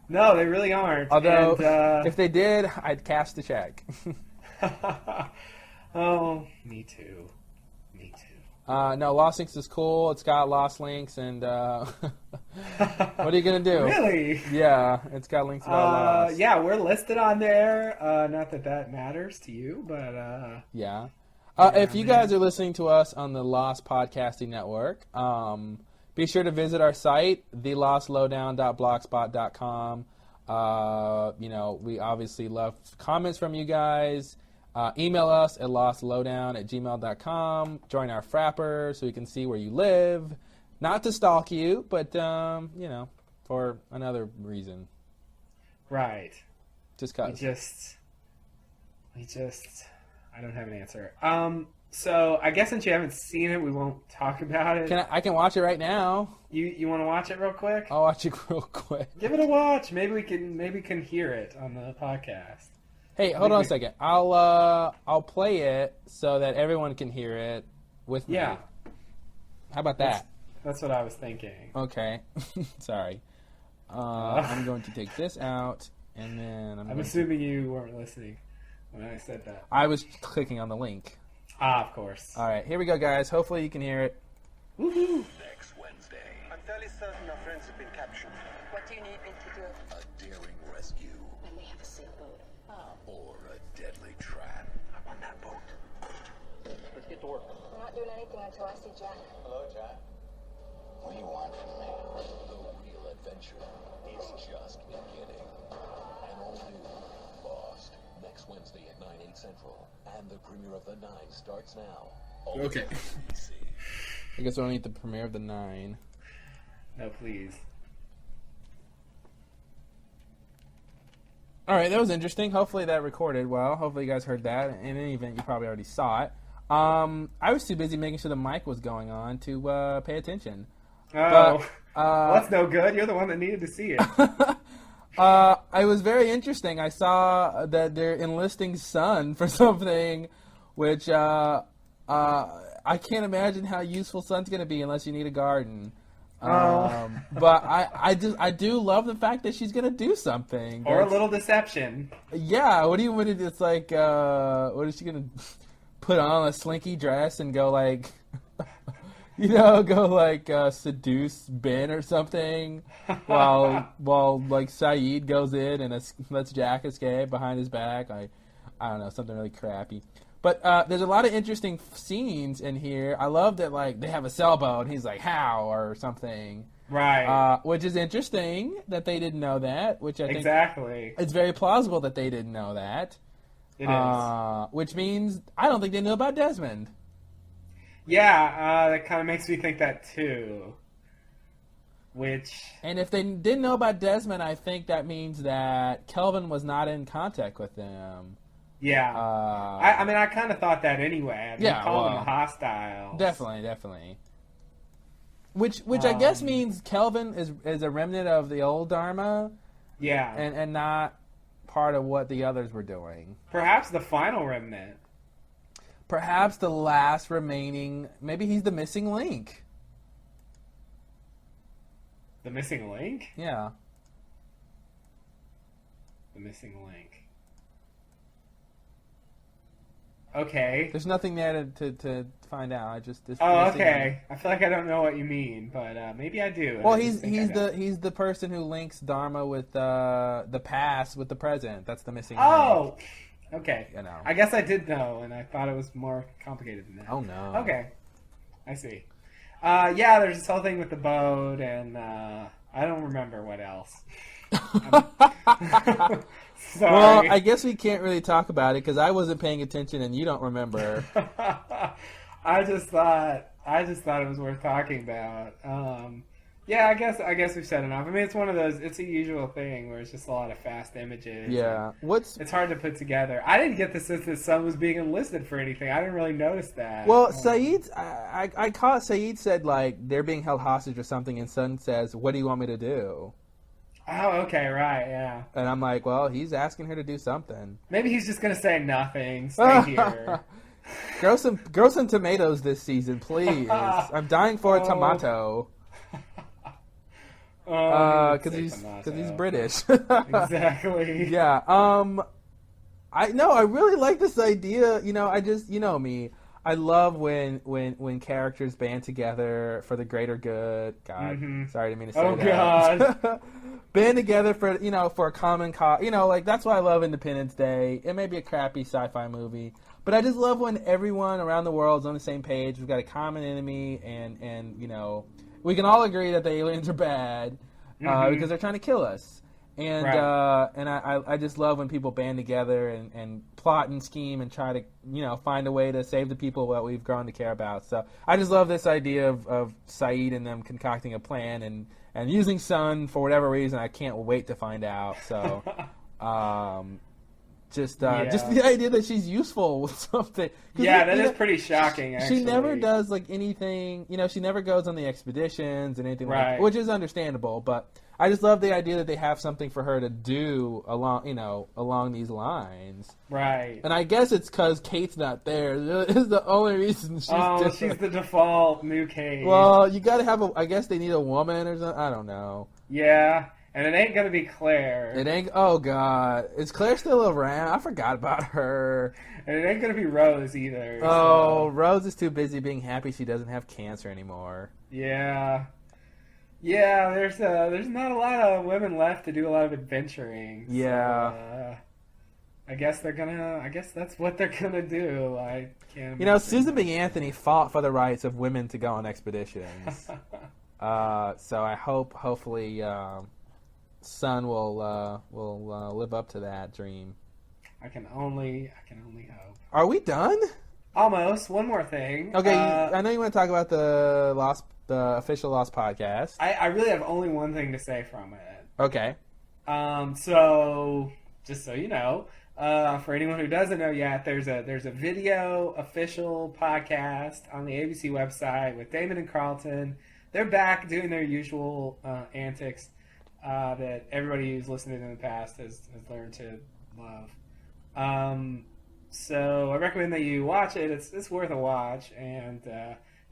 No, they really aren't. Although, if they did, I'd cash the check. Oh, me too. No, Lost Links is cool. It's got Lost Links, and what are you going to do? Really? Yeah, it's got links about Lost. Yeah, we're listed on there. Not that matters to you, but... Yeah. If you guys are listening to us on the Lost Podcasting Network, be sure to visit our site, thelostlowdown.blogspot.com. We obviously love comments from you guys. Email us at lostlowdown@gmail.com. Join our Frapper so we can see where you live. Not to stalk you, but, for another reason. Right. Just cause. We just, I don't have an answer. So I guess since you haven't seen it, we won't talk about it. I can watch it right now. You want to watch it real quick? I'll watch it real quick. Give it a watch. Maybe we can hear it on the podcast. Hey, hold on a second. I'll play it so that everyone can hear it with me. Yeah. How about that? That's what I was thinking. Okay. Sorry. I'm going to take this out, and then I'm assuming you weren't listening when I said that. I was clicking on the link. Of course. All right, here we go, guys. Hopefully you can hear it. Woohoo! Next Wednesday, I'm fairly certain our friends have been captured. What do you need me to do? a daring rescue And they have a sailboat. Oh. or a deadly trap. I'm on that boat. Let's get to work. I'm not doing anything until I see Jack. Hello, Jack. What do you want from me? The real adventure is just beginning. An all-new Lost next Wednesday at 9/8 Central, and the premiere of The 9 starts now. Only Okay. on NBC. I guess we'll need the premiere of the 9. No, please. All right, that was interesting. Hopefully that recorded well. Hopefully you guys heard that. In any event, you probably already saw it. I was too busy making sure the mic was going on to pay attention. Oh, But, that's no good. You're the one that needed to see it. it was very interesting. I saw that they're enlisting Sun for something, which I can't imagine how useful Sun's going to be unless you need a garden. But I do love the fact that she's going to do something. Or a little deception. Yeah, what do you want to? It's like, what is she going to put on a slinky dress and go like, seduce Ben or something, while like Saeed goes in and lets Jack escape behind his back. I don't know, something really crappy. But there's a lot of interesting scenes in here. I love that like they have a sailboat. And he's like, how or something. Right. Which is interesting that they didn't know that. Which I think Exactly. it's very plausible that they didn't know that. It is. Which means I don't think they knew about Desmond. Yeah, that kind of makes me think that too. Which... And if they didn't know about Desmond, I think that means that Kelvin was not in contact with them. Yeah. I mean, I kind of thought that anyway. I mean, Yeah, call them well, hostile. Definitely. Which I guess means Kelvin is a remnant of the old Dharma, Yeah. and not part of what the others were doing. Perhaps the final remnant. Perhaps the last remaining. Maybe he's the missing link. The missing link? Yeah. The missing link. Okay. There's nothing there to find out. I just this Oh, missing okay. link. I feel like I don't know what you mean, but maybe I do. Well, I just think I don't. he's the person who links Dharma with the past with the present. That's the missing Oh! link. Okay. You know. I guess I did know, and I thought it was more complicated than that. Oh no. Okay. I see. Yeah, there's this whole thing with the boat, and I don't remember what else. Sorry. Well, I guess we can't really talk about it because I wasn't paying attention and you don't remember. I just thought it was worth talking about. Yeah, I guess we've said enough. I mean, it's one of those. It's a usual thing where it's just a lot of fast images. Yeah. It's hard to put together. I didn't get the sense that Sun was being enlisted for anything. I didn't really notice that. Well, Saeed's. I caught Saeed said like they're being held hostage or something, and Sun says, "What do you want me to do?" Oh, okay, right, yeah. And I'm like, well, he's asking her to do something. Maybe he's just gonna say nothing. Stay here. Grow some tomatoes this season, please. I'm dying for a tomato. Because he's British. Exactly. Yeah. I really like this idea. You know, I just, you know me. I love when characters band together for the greater good. God, sorry, I didn't mean to say that. God. Band together for a common cause. You know, like that's why I love Independence Day. It may be a crappy sci-fi movie, but I just love when everyone around the world is on the same page. We've got a common enemy, and you know, we can all agree that the aliens are bad because they're trying to kill us. And Right. And I just love when people band together and plot and scheme and try to find a way to save the people that we've grown to care about. So I just love this idea of Saeed and them concocting a plan and using Sun for whatever reason. I can't wait to find out. So Just Yeah. the idea that she's useful with something. 'Cause Yeah, that is pretty shocking, actually. She never does like anything. She never goes on the expeditions and anything like Right. that, which is understandable. But I just love the idea that they have something for her to do along these lines. Right. And I guess it's because Kate's not there. This is the only reason she's different. She's the default new Kate. Well, you got to have I guess they need a woman or something. I don't know. Yeah, and it ain't gonna be Claire. It ain't. Oh God, is Claire still around? I forgot about her. And it ain't gonna be Rose either. Oh, So. Rose is too busy being happy she doesn't have cancer anymore. Yeah. Yeah, there's not a lot of women left to do a lot of adventuring. Yeah. So, I guess that's what they're gonna do. I can't. Susan B. Anthony fought for the rights of women to go on expeditions. So I hopefully, Sun will live up to that dream. I can only hope. Are we done? Almost. One more thing. Okay, I know you want to talk about the official Lost podcast. I really have only one thing to say from it. Okay. So just so you know, for anyone who doesn't know yet, there's a video official podcast on the ABC website with Damon and Carlton. They're back doing their usual antics that everybody who's listened in the past has learned to love. So I recommend that you watch it. It's worth a watch, and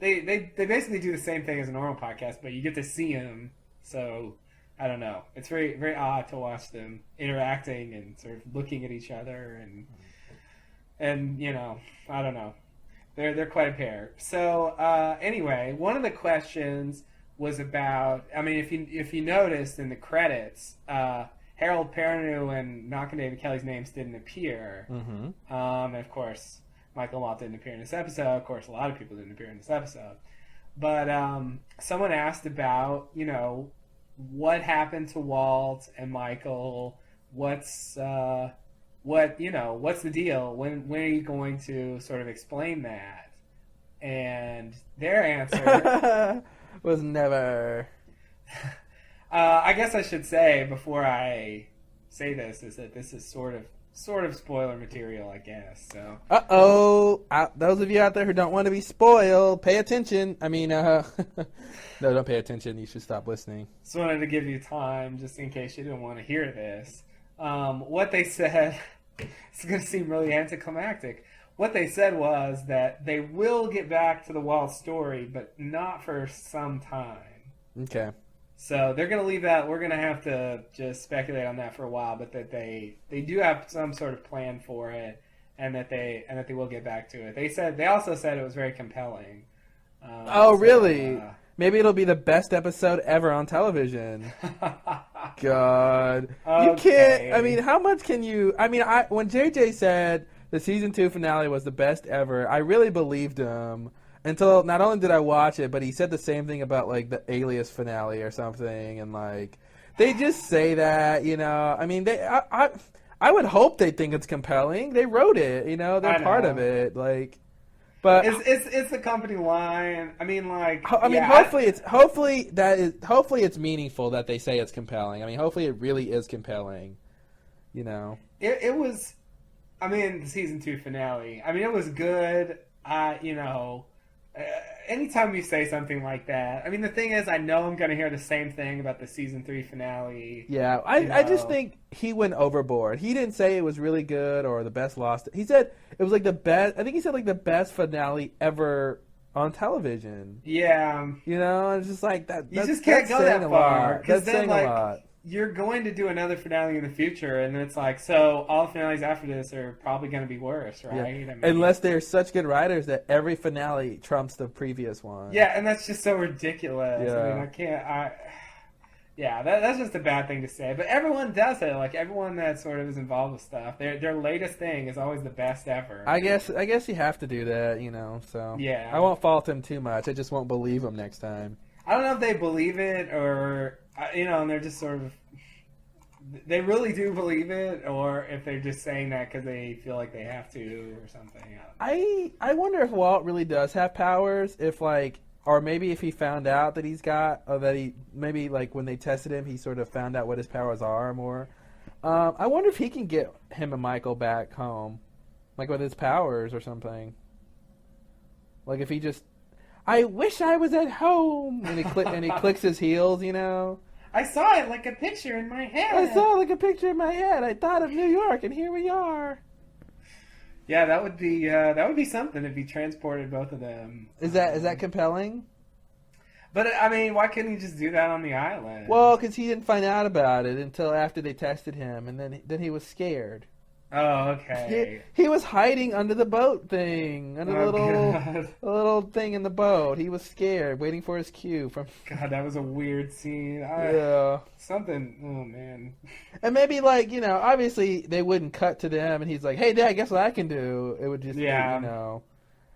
they basically do the same thing as a normal podcast, but you get to see them. So I don't know. It's very very odd to watch them interacting and sort of looking at each other, and I don't know. They're quite a pair. So anyway, one of the questions was about. I mean, if you noticed in the credits, Harold Perrineau and Knock and David Kelly's names didn't appear. Mm-hmm. And of course, Michael Mott didn't appear in this episode. Of course, a lot of people didn't appear in this episode. But someone asked about, what happened to Walt and Michael. What's the deal? When are you going to sort of explain that? And their answer was never. I guess I should say before I say this is that this is sort of spoiler material, I guess. So. Those of you out there who don't want to be spoiled, pay attention. I mean, no, don't pay attention. You should stop listening. Just wanted to give you time, just in case you didn't want to hear this. What they said, it's going to seem really anticlimactic. What they said was that they will get back to the Walt story, but not for some time. Okay. So they're going to leave that. We're going to have to just speculate on that for a while, but that they do have some sort of plan for it, and that they will get back to it. They also said it was very compelling. Really? Maybe it'll be the best episode ever on television. God, okay. You can't. I mean, how much can you? I mean, when JJ said the season 2 finale was the best ever, I really believed him. Until not only did I watch it, but he said the same thing about like the Alias finale or something, and like they just say that, I mean, I would hope they think it's compelling. They wrote it, they're part of it, like. But it's the company line. I mean, like. Hopefully it's meaningful that they say it's compelling. I mean, hopefully it really is compelling. It was. I mean, the season 2 finale. I mean, it was good. Anytime you say something like that, I mean, the thing is, I know I'm going to hear the same thing about the season 3 finale. Yeah, I just think he went overboard. He didn't say it was really good or the best Lost. He said it was like the best. I think he said like the best finale ever on television. Yeah, and it's just like that. You just can't go that far because then, saying like, a lot. You're going to do another finale in the future, and it's like, so all the finales after this are probably going to be worse, right? Yeah. I mean, unless they're such good writers that every finale trumps the previous one. Yeah, and that's just so ridiculous. Yeah. I mean, I can't. That's just a bad thing to say. But everyone does it. Like, everyone that sort of is involved with stuff, their latest thing is always the best ever. I guess you have to do that, So yeah, I won't fault him too much. I just won't believe him next time. I don't know if they believe it or and they're just sort of. They really do believe it, or if they're just saying that because they feel like they have to, or something. I wonder if Walt really does have powers. If or maybe if he found out that he's got, or that he maybe like when they tested him, he sort of found out what his powers are more. I wonder if he can get him and Michael back home, like with his powers or something. Like if he just, I wish I was at home, and he clicks his heels, you know. I saw it like a picture in my head. I saw like a picture in my head. I thought of New York, and here we are. Yeah, that would be something if he transported both of them. Is that compelling? But I mean, why couldn't he just do that on the island? Well, because he didn't find out about it until after they tested him, and then he was scared. Oh, okay. He was hiding under the boat thing, under the little thing in the boat. He was scared, waiting for his cue from. God, that was a weird scene. Yeah. Something. Oh man. And maybe like obviously they wouldn't cut to them, and he's like, "Hey, Dad, guess what I can do?" It would just be, I don't know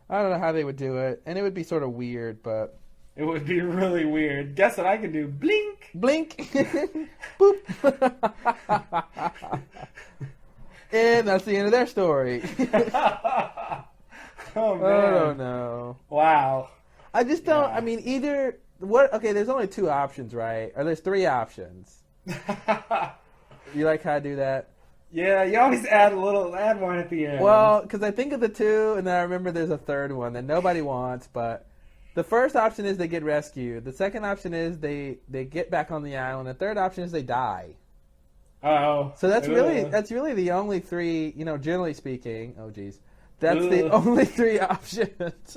how they would do it, and it would be sort of weird, but. It would be really weird. Guess what I can do? Blink! Blink! Boop! And that's the end of their story. Oh, man. I don't know. Wow. I just don't, I mean, either, okay, there's only two options, right? Or there's three options. You like how I do that? Yeah, you always add one at the end. Well, because I think of the two, and then I remember there's a third one that nobody wants, but... The first option is they get rescued. The second option is they get back on the island. The third option is they die. Oh. So that's really the only three, generally speaking. Oh geez. That's the only three options.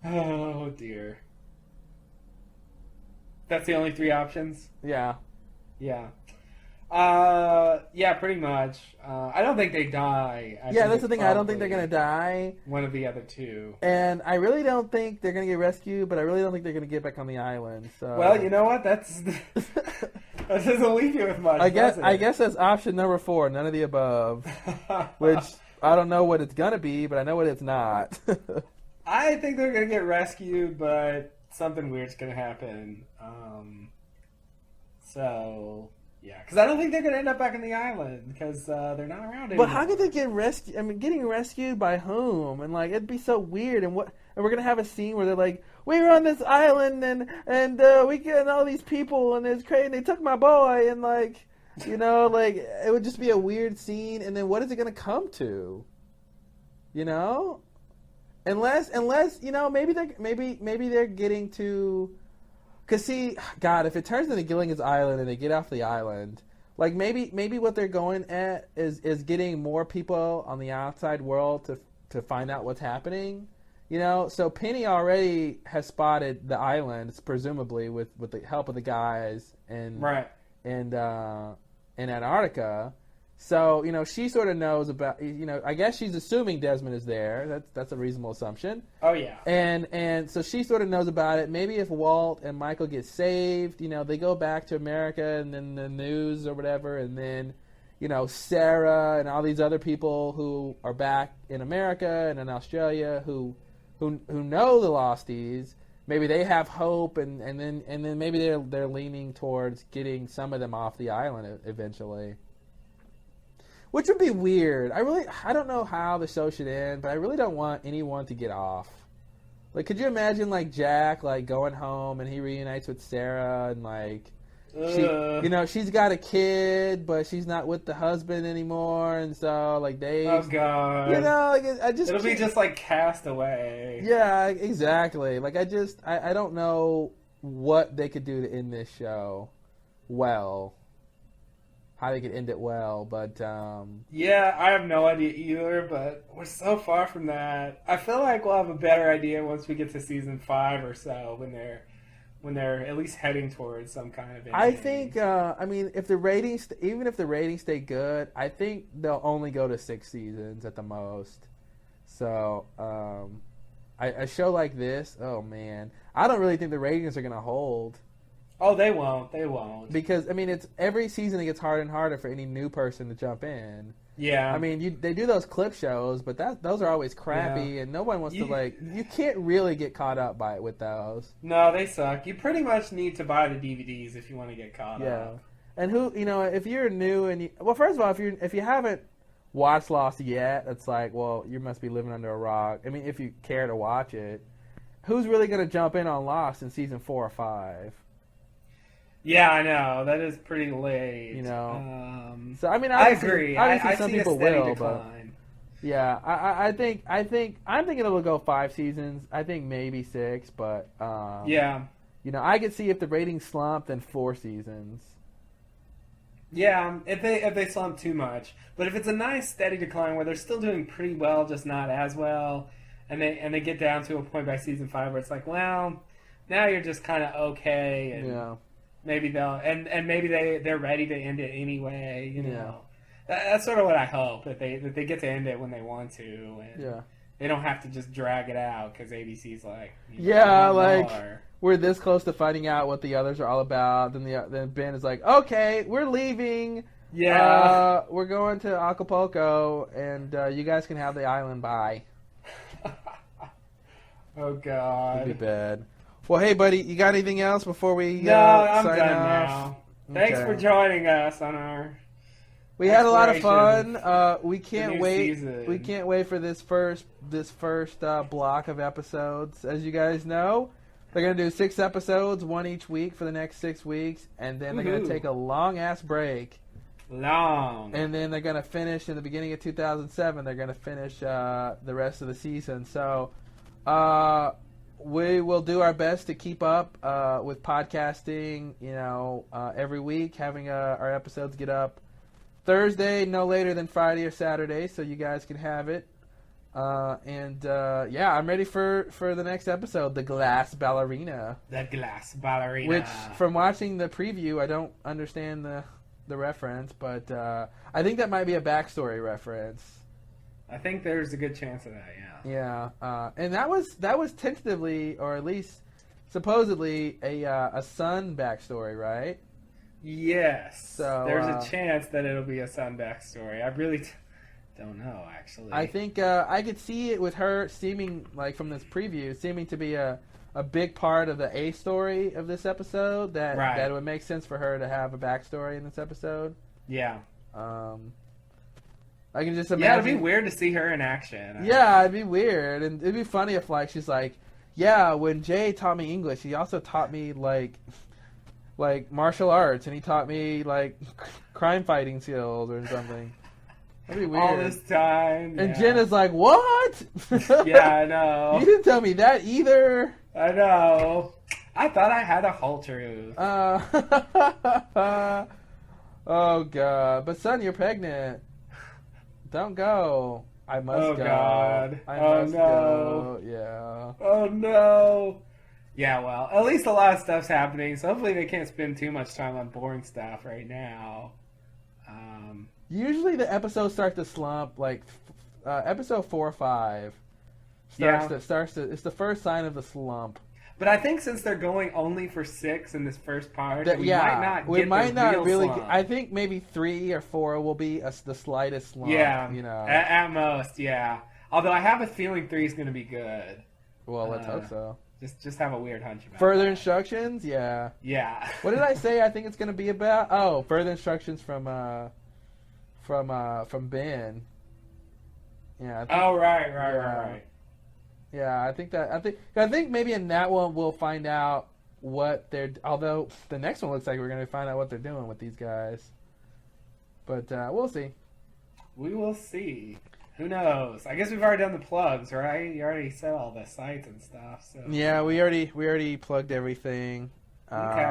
Oh dear. That's the only three options? Yeah. Yeah. Yeah, pretty much. I don't think they die. That's the thing. I don't think they're gonna die. One of the other two. And I really don't think they're gonna get rescued, but I really don't think they're gonna get back on the island. So. Well, you know what? That doesn't leave you with much. I guess that's option number 4. None of the above. Which I don't know what it's gonna be, but I know what it's not. I think they're gonna get rescued, but something weird's gonna happen. So. Yeah, because I don't think they're going to end up back on the island because they're not around anymore. But how could they get rescued? I mean, getting rescued by whom? And like, it'd be so weird. And we're going to have a scene where they're like, we were on this island and we get all these people and it's crazy. And they took my boy and like, like it would just be a weird scene. And then what is it going to come to? Unless maybe they're getting to. Because see, God, if it turns into Gilligan's Island and they get off the island, like maybe what they're going at is getting more people on the outside world to find out what's happening, So Penny already has spotted the island, presumably with the help of the guys in Antarctica. So she sort of knows about. I guess she's assuming Desmond is there. That's a reasonable assumption. Oh yeah. And so she sort of knows about it. Maybe if Walt and Michael get saved, they go back to America and then the news or whatever, and then Sarah and all these other people who are back in America and in Australia who know the Losties. Maybe they have hope, and then maybe they're leaning towards getting some of them off the island eventually. Which would be weird. I don't know how the show should end, but I really don't want anyone to get off. Like, could you imagine, like, Jack, like, going home and he reunites with Sarah and, like, she's got a kid, but she's not with the husband anymore, and so, like, they... Oh, God. It'll be just, like, Cast Away. Yeah, exactly. Like, I don't know what they could do to end this show well. How they could end it well, but yeah, I have no idea either, but we're so far from that. I feel like we'll have a better idea once we get to season 5 or so, when they're at least heading towards some kind of ending. I think if the ratings stay good, I think they'll only go to 6 seasons at the most. So a show like this, oh man, I don't really think the ratings are going to hold. Oh, they won't. They won't. Because, it's every season it gets harder and harder for any new person to jump in. Yeah. They do those clip shows, but those are always crappy, and no one wants to, you can't really get caught up by it with those. No, they suck. You pretty much need to buy the DVDs if you want to get caught up. And if you're new and first of all, if you haven't watched Lost yet, it's like, well, you must be living under a rock. If you care to watch it, who's really going to jump in on Lost in season 4 or 5? Yeah, I know that is pretty late. You know. Um, So I mean, I obviously, agree. Obviously, I some see people a steady will, but decline. yeah, I'm thinking it'll go 5 seasons. I think maybe 6, but Yeah. you know, I could see if the ratings slump, then 4 seasons. Yeah, if they slump too much, but if it's a nice steady decline where they're still doing pretty well, just not as well, and they get down to a point by season 5 where it's like, well, now you're just kind of okay, and Yeah. maybe they'll and maybe they're ready to end it anyway. You know, Yeah. that's sort of what I hope that they get to end it when they want to, and Yeah. they don't have to just drag it out because ABC's like, Yeah, "Want like more." we're this close to finding out what the others are all about. Then Ben is like, okay, we're leaving. Yeah. We're going to Acapulco, and you guys can have the island. Bye. Oh It'd be God. bad. Well, hey, buddy, you got anything else before we No, I'm sign done off? now. Thanks Okay. for joining us on our. We had a lot of Exploration fun. We can't new wait. season. We can't wait for this first block of episodes. As you guys know, they're gonna do 6 episodes, one each week for the next 6 weeks, and then they're gonna Woohoo. take a long ass break, Long. and then they're gonna finish in the beginning of 2007. They're gonna finish the rest of the season. So, we will do our best to keep up with podcasting. You know, every week, having our episodes get up Thursday, no later than Friday or Saturday, so you guys can have it. Yeah, I'm ready for the next episode, The Glass Ballerina. The glass ballerina. Which, from watching the preview, I don't understand the reference, but I think that might be a backstory reference. I think there's a good chance of that. Yeah. Yeah, and that was tentatively, or at least supposedly, a son backstory, right? Yes. So, there's a chance that it'll be a son backstory. I really don't know, actually. I think I could see it with her seeming, like from this preview, seeming to be a big part of the A story of this episode. That Right. that it would make sense for her to have a backstory in this episode. Yeah. I can just imagine. Yeah, it'd be weird to see her in action. Yeah, it'd be weird, and it'd be funny if like she's like, yeah, when Jay taught me English, he also taught me like martial arts, and he taught me like crime fighting skills or something. That'd be weird. All this time. And yeah. Jen is like, what? Yeah, I know. You didn't tell me that either. I know. I thought I had a whole truth. Oh god! But son, you're pregnant. Don't go. I must Oh, go. God. I Oh, must no. go. Yeah. Oh no. Yeah, well, at least a lot of stuff's happening, so hopefully they can't spend too much time on boring stuff right now. Usually the episodes start to slump, like episode 4 or 5. It's the first sign of the slump. But I think since they're going only for 6 in this first part, we we might not get the real really. slump. I think maybe 3 or 4 will be the slightest slump. Yeah, you know. at most, yeah. Although I have a feeling 3 is going to be good. Well, let's hope so. Just have a weird hunch about Further that. instructions, yeah. Yeah. What did I say? I think it's going to be about. Oh, further instructions from Ben. Yeah. Right. Yeah, I think maybe in that one we'll find out what they're. Although the next one looks like we're going to find out what they're doing with these guys. But we'll see. We will see. Who knows? I guess we've already done the plugs, right? You already said all the sites and stuff. So Yeah, we already plugged everything. Okay.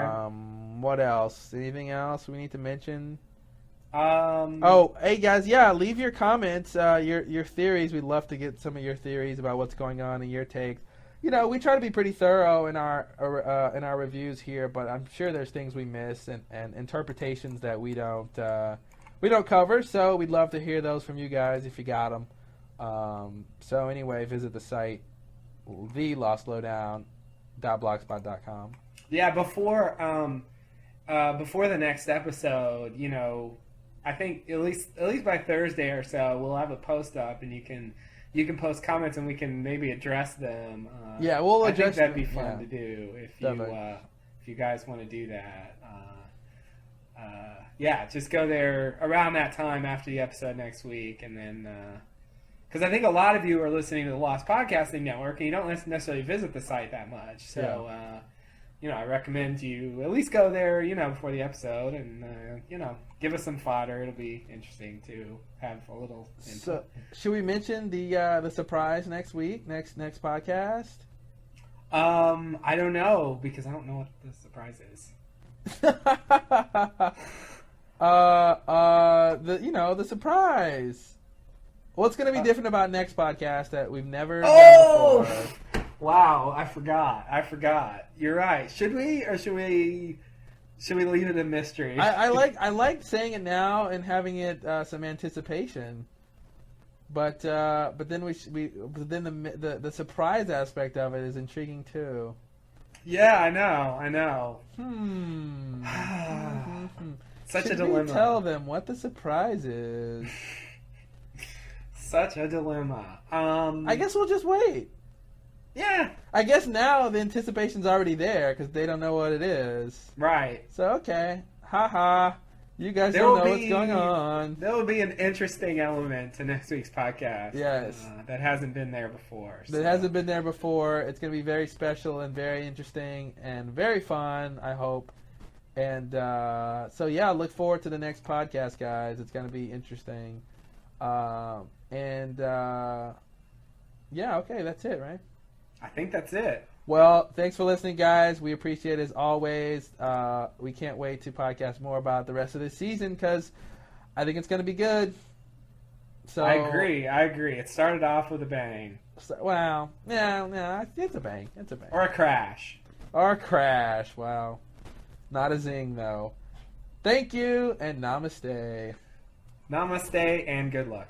What else? Anything else we need to mention? Um. Oh, hey guys, yeah, leave your comments, your theories. We'd love to get some of your theories about what's going on and your takes. You know, we try to be pretty thorough in our reviews here, but I'm sure there's things we miss and interpretations that we don't cover. So we'd love to hear those from you guys if you got them. So anyway, visit the site, thelostlowdown.blogspot.com. Yeah. Before the next episode, you know, I think at least by Thursday or so, we'll have a post up, and you can post comments, and we can maybe address them. Yeah, we'll I address think that'd be them, fun yeah. to do if Definitely. you guys want to do that. Yeah, just go there around that time after the episode next week, and then because I think a lot of you are listening to the Lost Podcasting Network, and you don't necessarily visit the site that much. So I recommend you at least go there, before the episode and, give us some fodder. It'll be interesting to have a little input. So, should we mention the surprise next week, next podcast? I don't know, because I don't know what the surprise is. The surprise. What's going to be different about next podcast that we've never done before? Wow, I forgot. You're right. Should we, or should we leave it a mystery? I like saying it now and having it some anticipation. But then the surprise aspect of it is intriguing too. Yeah, I know. Such a dilemma. Should we tell them what the surprise is? Such a dilemma. I guess we'll just wait. Yeah. I guess now the anticipation's already there because they don't know what it is. Right. So, okay. Ha. You guys don't know what's going on. There will be an interesting element to next week's podcast. Yes. That hasn't been there before. That hasn't been there before. It's going to be very special and very interesting and very fun, I hope. And look forward to the next podcast, guys. It's going to be interesting. Okay, that's it, right? I think that's it. Well, thanks for listening, guys. We appreciate it as always. We can't wait to podcast more about the rest of this season because I think it's going to be good. So I agree. It started off with a bang. It's a bang. It's a bang. Or a crash. Wow. Not a zing, though. Thank you, and namaste. Namaste, and good luck.